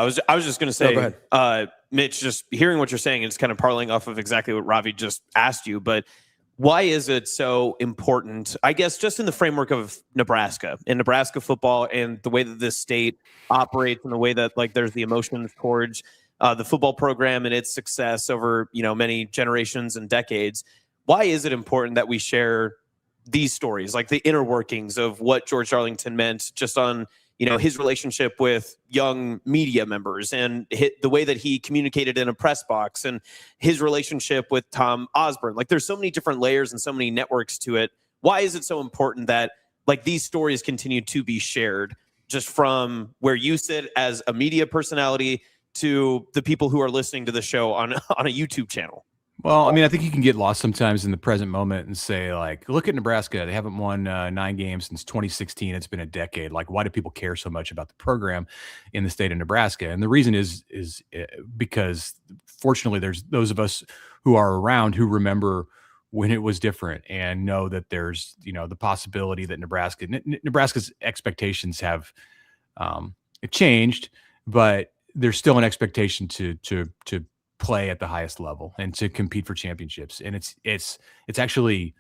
was just going to say, go ahead. Mitch, just hearing what you're saying, it's kind of parlaying off of exactly what Ravi just asked you, but why is it so important, I guess, just in the framework of Nebraska and Nebraska football and the way that this state operates and the way that there's the emotions towards the football program and its success over, many generations and decades. Why is it important that we share these stories, like the inner workings of what George Darlington meant just on, his relationship with young media members and the way that he communicated in a press box and his relationship with Tom Osborne? Like, there's so many different layers and so many networks to it. Why is it so important that these stories continue to be shared, just from where you sit as a media personality to the people who are listening to the show on a YouTube channel? Well, I mean, I think you can get lost sometimes in the present moment and say, look at Nebraska. They haven't won 9 games since 2016. It's been a decade. Why do people care so much about the program in the state of Nebraska? And the reason is because, fortunately, there's those of us who are around who remember when it was different and know that there's, the possibility that Nebraska's expectations have changed, but there's still an expectation to play at the highest level and to compete for championships. And it's actually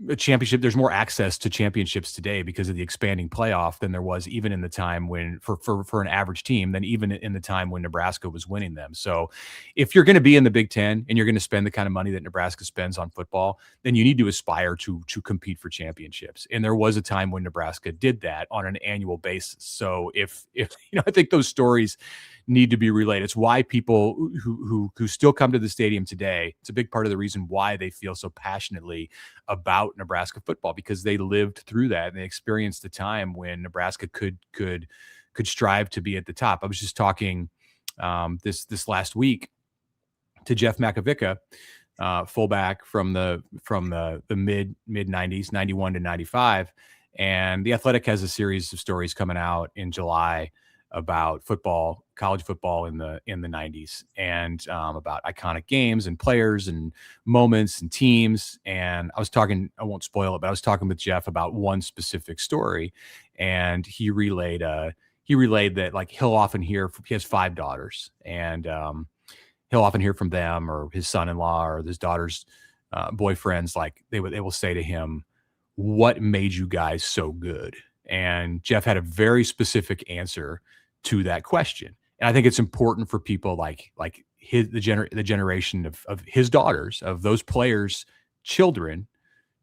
a championship. There's more access to championships today because of the expanding playoff than there was even in the time when for an average team than even in the time when Nebraska was winning them. So if you're going to be in the Big Ten and you're going to spend the kind of money that Nebraska spends on football, then you need to aspire to compete for championships. And there was a time when Nebraska did that on an annual basis. So if I think those stories need to be relayed. It's why people who still come to the stadium today, it's a big part of the reason why they feel so passionately about Nebraska football, because they lived through that and they experienced the time when Nebraska could strive to be at the top. I was just talking this last week to Jeff Makovica, fullback from the mid 90s, 91 to 95, and The Athletic has a series of stories coming out in July about football, college football in the 90s, and about iconic games and players and moments and teams. And I was talking, I won't spoil it, but I was talking with Jeff about one specific story, and he relayed that he'll often hear he has 5 daughters, and he'll often hear from them or his son-in-law or his daughter's boyfriends. They will say to him, "What made you guys so good?" And Jeff had a very specific answer to that question. And I think it's important for people like the generation of his daughters, of those players' children,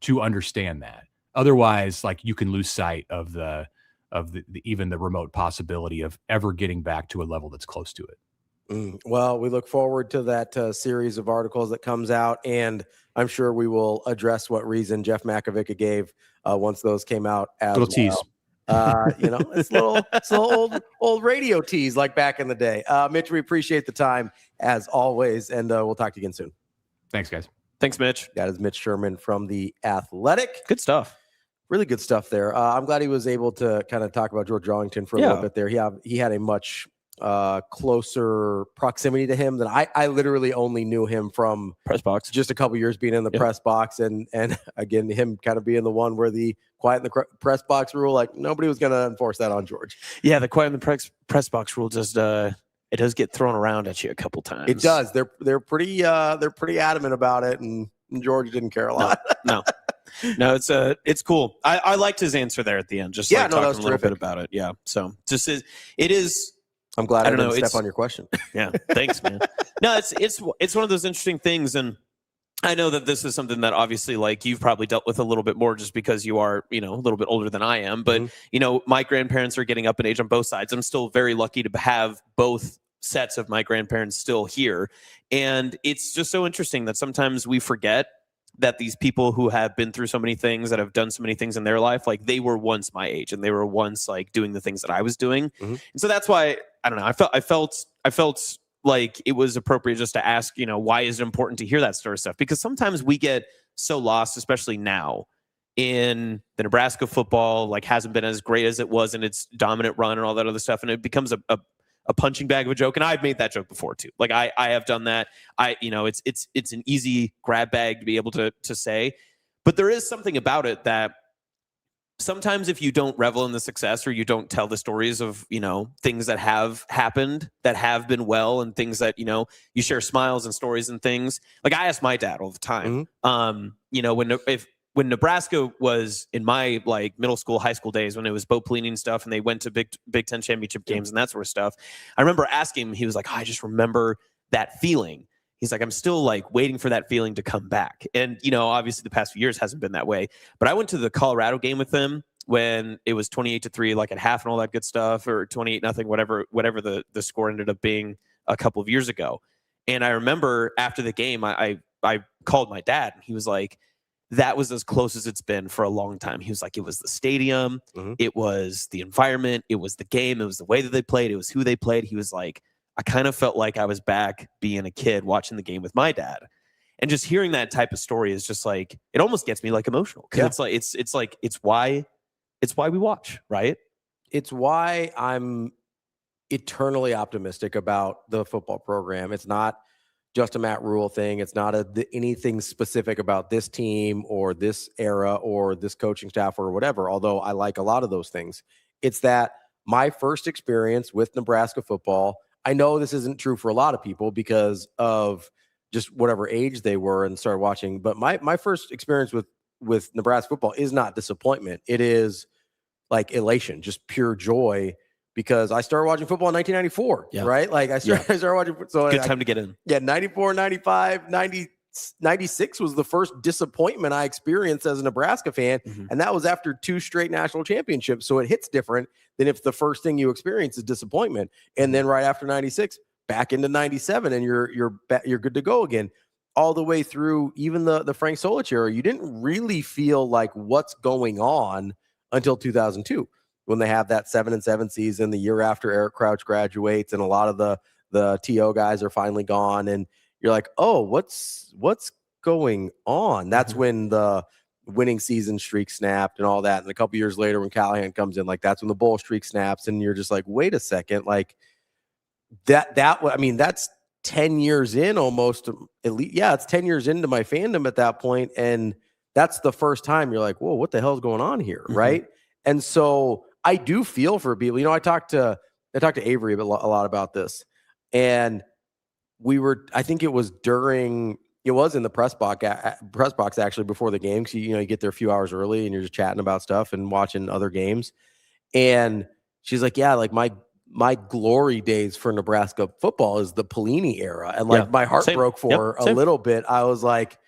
to understand that. Otherwise, you can lose sight of the even the remote possibility of ever getting back to a level that's close to it. Well, we look forward to that series of articles that comes out, and I'm sure we will address what reason Jeff Makovica gave once those came out as little tease. It's a little old radio tease like back in the day. Mitch, we appreciate the time as always, and we'll talk to you again soon. Thanks, guys. Thanks, Mitch. That is Mitch Sherman from The Athletic. Good stuff. Really good stuff there. I'm glad he was able to kind of talk about George Darlington for a little bit there. He had a much closer proximity to him than I literally only knew him from press box, just a couple years being in the press box, and again him kind of being the one where the quiet in the press box rule, like nobody was going to enforce that on George. Yeah, the quiet in the press box rule just it does get thrown around at you a couple times. It does. They're pretty adamant about it, and George didn't care a lot. No, it's cool. I liked his answer there at the end. Just talking a little bit about it. Yeah. So just it is. I'm glad I didn't know, step on your question. Yeah. Thanks, man. No, it's one of those interesting things, and I know that this is something that obviously like you've probably dealt with a little bit more just because you are, a little bit older than I am. But, my grandparents are getting up in age on both sides. I'm still very lucky to have both sets of my grandparents still here. And it's just so interesting that sometimes we forget that these people who have been through so many things, that have done so many things in their life, like they were once my age and they were once like doing the things that I was doing. And so that's why, I don't know, I felt like it was appropriate just to ask, why is it important to hear that sort of stuff? Because sometimes we get so lost, especially now in the Nebraska football, like hasn't been as great as it was in its dominant run and all that other stuff. And it becomes a punching bag of a joke. And I've made that joke before too. Like I have done that. It's an easy grab bag to be able to say, but there is something about it that sometimes if you don't revel in the success or you don't tell the stories of, things that have happened, that have been well, and things that, you share smiles and stories and things. Like I ask my dad all the time, when Nebraska was in my like middle school, high school days, when it was Bo Pelini and stuff, and they went to Big Ten championship games and that sort of stuff, I remember asking him, he was like, I just remember that feeling. He's like, I'm still like waiting for that feeling to come back. And, obviously the past few years hasn't been that way, but I went to the Colorado game with them when it was 28-3, like at half and all that good stuff, or 28-0, whatever the score ended up being a couple of years ago. And I remember after the game, I called my dad and he was like, that was as close as it's been for a long time. He was like, it was the stadium, it was the environment, it was the game, it was the way that they played, it was who they played. He was like, I kind of felt like I was back being a kid watching the game with my dad. And just hearing that type of story is just like, it almost gets me like emotional. Cause it's why we watch, right? It's why I'm eternally optimistic about the football program. It's not just a Matt Rule thing. It's not anything specific about this team or this era or this coaching staff or whatever, although I like a lot of those things. It's that my first experience with Nebraska football, I know this isn't true for a lot of people because of just whatever age they were and started watching, but my first experience with Nebraska football is not disappointment. It is like elation, just pure joy, because I started watching football in 1994, right? Like I started watching. So good time to get in. Yeah, 94, 95, 96 was the first disappointment I experienced as a Nebraska fan. And that was after 2 straight national championships. So it hits different than if the first thing you experience is disappointment. And then right after 96, back into 97, and you're good to go again. All the way through even the Frank Solich era, you didn't really feel like what's going on until 2002. When they have that 7-7 season, the year after Eric Crouch graduates, and a lot of the TO guys are finally gone, and you're like, oh, what's going on? That's when the winning season streak snapped and all that. And a couple years later, when Callahan comes in, like that's when the bowl streak snaps, and you're just like, wait a second, like that's 10 years in almost. At least, it's 10 years into my fandom at that point, and that's the first time you're like, whoa, what the hell's going on here, right? And so I do feel for people. I talked to Avery a lot about this, and I think it was in the press box actually before the game, because you get there a few hours early and you're just chatting about stuff and watching other games. And she's like, yeah, like my glory days for Nebraska football is the Pelini era, and like my heart broke for a little bit. I was like,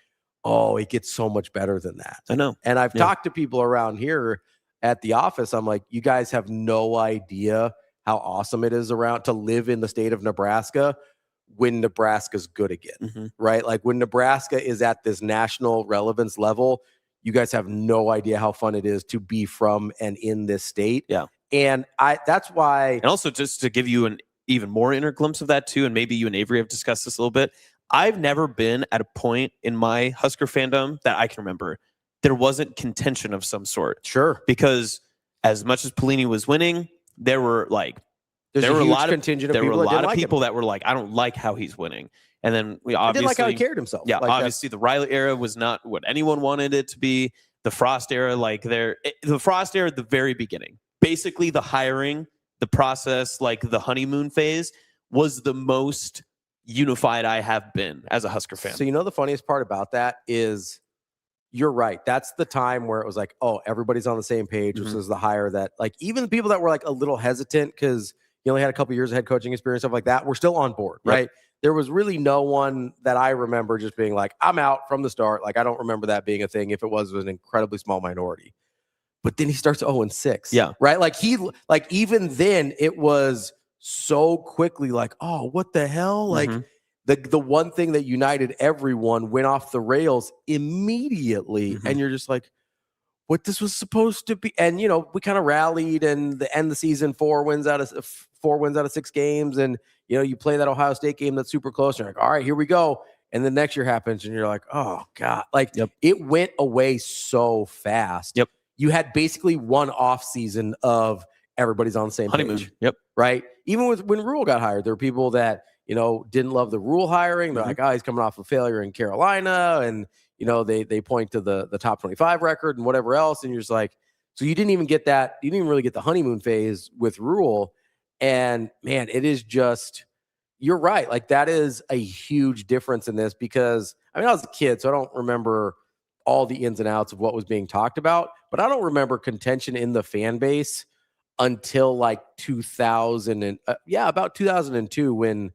oh, it gets so much better than that. I know. And I've talked to people around here at the office. I'm like, you guys have no idea how awesome it is around to live in the state of Nebraska when Nebraska's good again, right? Like when Nebraska is at this national relevance level, you guys have no idea how fun it is to be from and in this state. Yeah. And that's why. And also just to give you an even more inner glimpse of that too, and maybe you and Avery have discussed this a little bit, I've never been at a point in my Husker fandom that I can remember there wasn't contention of some sort. Sure. Because as much as Pelini was winning, there were like there were a lot of contingent of there were people a that lot didn't of like people him. that were like, I don't like how he's winning. And then we I didn't obviously like how he carried himself. Yeah, Like, obviously the Riley era was not what anyone wanted it to be. The Frost era, the Frost era at the very beginning, basically the hiring, the process, like the honeymoon phase, was the most unified I have been as a Husker fan. So the funniest part about that is you're right. That's the time where it was like, oh, everybody's on the same page, which is the hire that, like, even the people that were like a little hesitant because you only had a couple years of head coaching experience, stuff like that, were still on board, right? There was really no one that I remember just being like, I'm out from the start. Like, I don't remember that being a thing. If it was an incredibly small minority. But then he starts 0-6. Yeah. Right? Like even then it was so quickly like, oh, what the hell? Like the one thing that united everyone went off the rails immediately. And you're just like, what this was supposed to be. And, we kind of rallied and the end of the season, 4 wins out of 6 games. And, you play that Ohio State game that's super close. And you're like, all right, here we go. And the next year happens and you're like, oh God, like it went away so fast. You had basically one off season of everybody's on the same page. Right. Even when Rule got hired, there were people that, didn't love the Rule hiring. They're like, oh, he's coming off a failure in Carolina. And, they point to the top 25 record and whatever else. And you're just like, so you didn't even get that. You didn't even really get the honeymoon phase with Rule. And man, it is just, you're right. Like that is a huge difference in this because I was a kid, so I don't remember all the ins and outs of what was being talked about, but I don't remember contention in the fan base until like 2000 and about 2002 when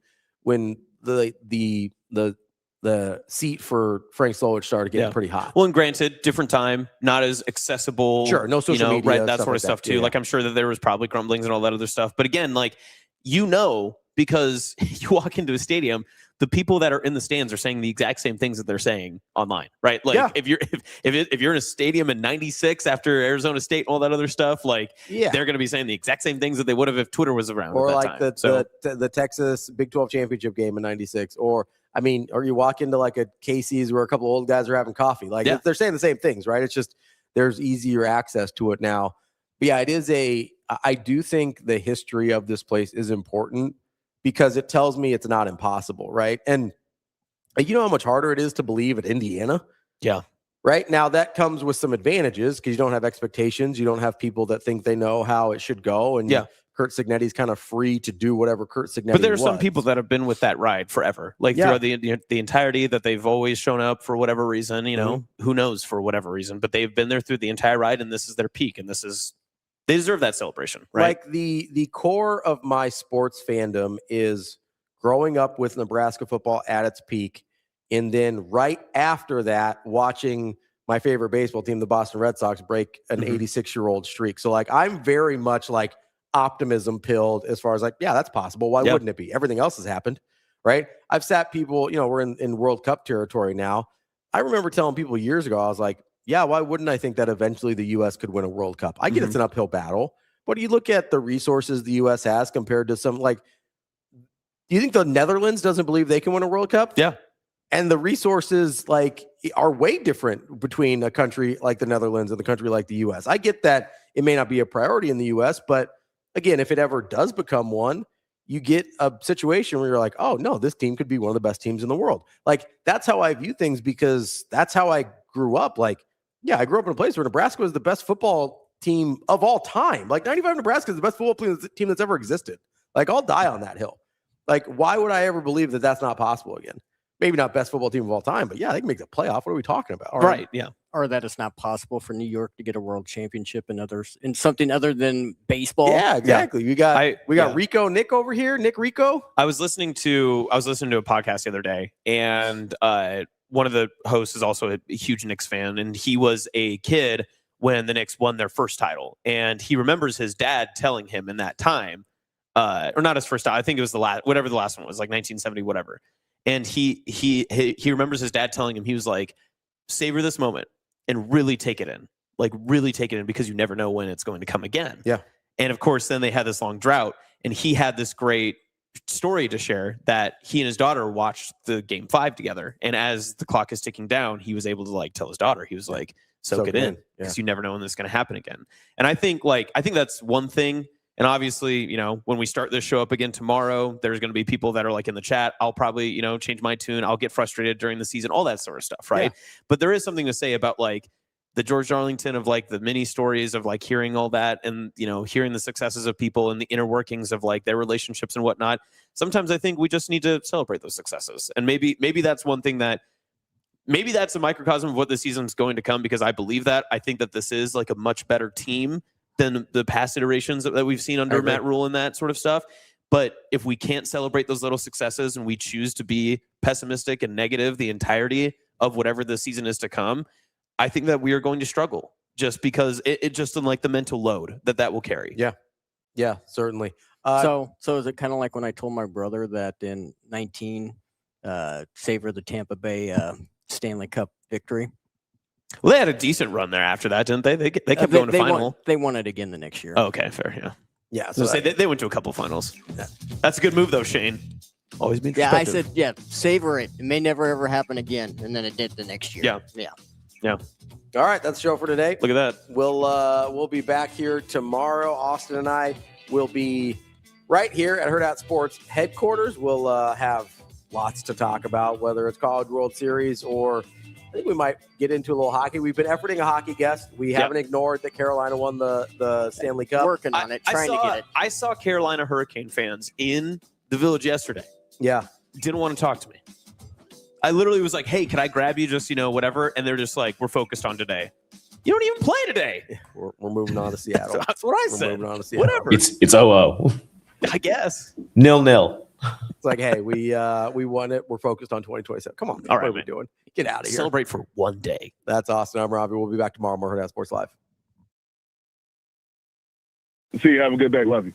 the seat for Frank Slolich started getting pretty hot. Well, and granted, different time, not as accessible. Sure, no social media, right? That sort of stuff too. Yeah. Like I'm sure that there was probably grumblings and all that other stuff. But again, like because you walk into a stadium, the people that are in the stands are saying the exact same things that they're saying online, right? Like if you're in a stadium in '96 after Arizona State and all that other stuff, like they're going to be saying the exact same things that they would have if Twitter was around. Or at like that time. the Texas Big 12 championship game in '96, or you walk into like a Casey's where a couple of old guys are having coffee. Like they're saying the same things, right? It's just there's easier access to it now. But yeah, it is I do think the history of this place is important because it tells me it's not impossible, right? And you know how much harder it is to believe at Indiana? Yeah. Right? Now, that comes with some advantages because you don't have expectations. You don't have people that think they know how it should go. And Curt Cignetti's kind of free to do whatever Curt Cignetti But there are some people that have been with that ride forever. Like throughout the entirety that they've always shown up for whatever reason, who knows for whatever reason. But they've been there through the entire ride and this is their peak. And they deserve that celebration, right? Like the core of my sports fandom is growing up with Nebraska football at its peak. And then right after that, watching my favorite baseball team, the Boston Red Sox, break an 86-year-old streak. So like, I'm very much like optimism pilled as far as like, yeah, that's possible. Why wouldn't it be? Everything else has happened, right? I've sat people, we're in World Cup territory now. I remember telling people years ago, I was like, yeah, why wouldn't I think that eventually the U.S. could win a World Cup? I get it's an uphill battle, but you look at the resources the U.S. has compared to some, like, do you think the Netherlands doesn't believe they can win a World Cup? Yeah. And the resources, like, are way different between a country like the Netherlands and the country like the U.S. I get that it may not be a priority in the U.S., but again, if it ever does become one, you get a situation where you're like, oh, no, this team could be one of the best teams in the world. Like, that's how I view things because that's how I grew up. Like, yeah, I grew up in a place where Nebraska was the best football team of all time. Like 95 Nebraska is the best football team that's ever existed. Like I'll die on that hill. Like why would I ever believe that that's not possible again? Maybe not best football team of all time, but yeah, they can make the playoff. What are we talking about? Right. Yeah. Or that it's not possible for New York to get a world championship in something other than baseball. Yeah, exactly. Yeah. We got Rico Nick over here. Nick Rico. I was listening to a podcast the other day, and one of the hosts is also a huge Knicks fan, and he was a kid when the Knicks won their first title, and he remembers his dad telling him in that time, or not his first time. I think it was the last one was, like 1970, whatever. And he remembers his dad telling him, he was like, savor this moment and really take it in, because you never know when it's going to come again. Yeah. And of course, then they had this long drought, and he had this great story to share that he and his daughter watched the game 5 together. And as the clock is ticking down, he was able to like tell his daughter, he was like, soak it in because you never know when this is going to happen again. And I think that's one thing And obviously, you know, when we start this show up again tomorrow, there's going to be people that are like in the chat. I'll probably, you know, change my tune. I'll get frustrated during the season, all that sort of stuff, right? Yeah. But there is something to say about like the George Darlington of like the mini stories of like hearing all that and, you know, hearing the successes of people and the inner workings of like their relationships and whatnot. Sometimes I think we just need to celebrate those successes. And maybe that's one thing that maybe that's a microcosm of what the season's going to come, because I believe that. I think that this is like a much better team than the past iterations that we've seen under Matt Rule and that sort of stuff. But if we can't celebrate those little successes and we choose to be pessimistic and negative the entirety of whatever the season is to come, I think that we are going to struggle just because it just in like the mental load that will carry. Yeah. Yeah, certainly. So is it kind of like when I told my brother that in 19, Savor the Tampa Bay Stanley Cup victory? Well, they had a decent run there after that, didn't they? They kept going to final. They won it again the next year. Oh, okay, fair, yeah. Yeah, so they went to a couple finals. Yeah. That's a good move, though, Shane. Always been. Yeah, I said, savor it. It may never ever happen again, and then it did the next year. Yeah. All right, that's the show for today. Look at that. We'll be back here tomorrow. Austin and I will be right here at Hurrdat Sports headquarters. We'll have lots to talk about, whether it's College World Series or I think we might get into a little hockey. We've been efforting a hockey guest. We haven't ignored that Carolina won the Stanley Cup. Working on it, trying to get it. I saw Carolina Hurricane fans in the Village yesterday. Yeah. Didn't want to talk to me. I literally was like, hey, can I grab you just, whatever? And they're just like, we're focused on today. You don't even play today. We're moving on to Seattle. That's what I said. Moving on to Seattle. Whatever. It's 0-0. I guess. 0-0. It's like, hey, we won it. We're focused on 2027. Come on, man. All right, what are we doing? Get out of here. Celebrate for one day. That's Austin. I'm Ravi. We'll be back tomorrow. More Hurrdat Sports Live. See you. Have a good day. Love you.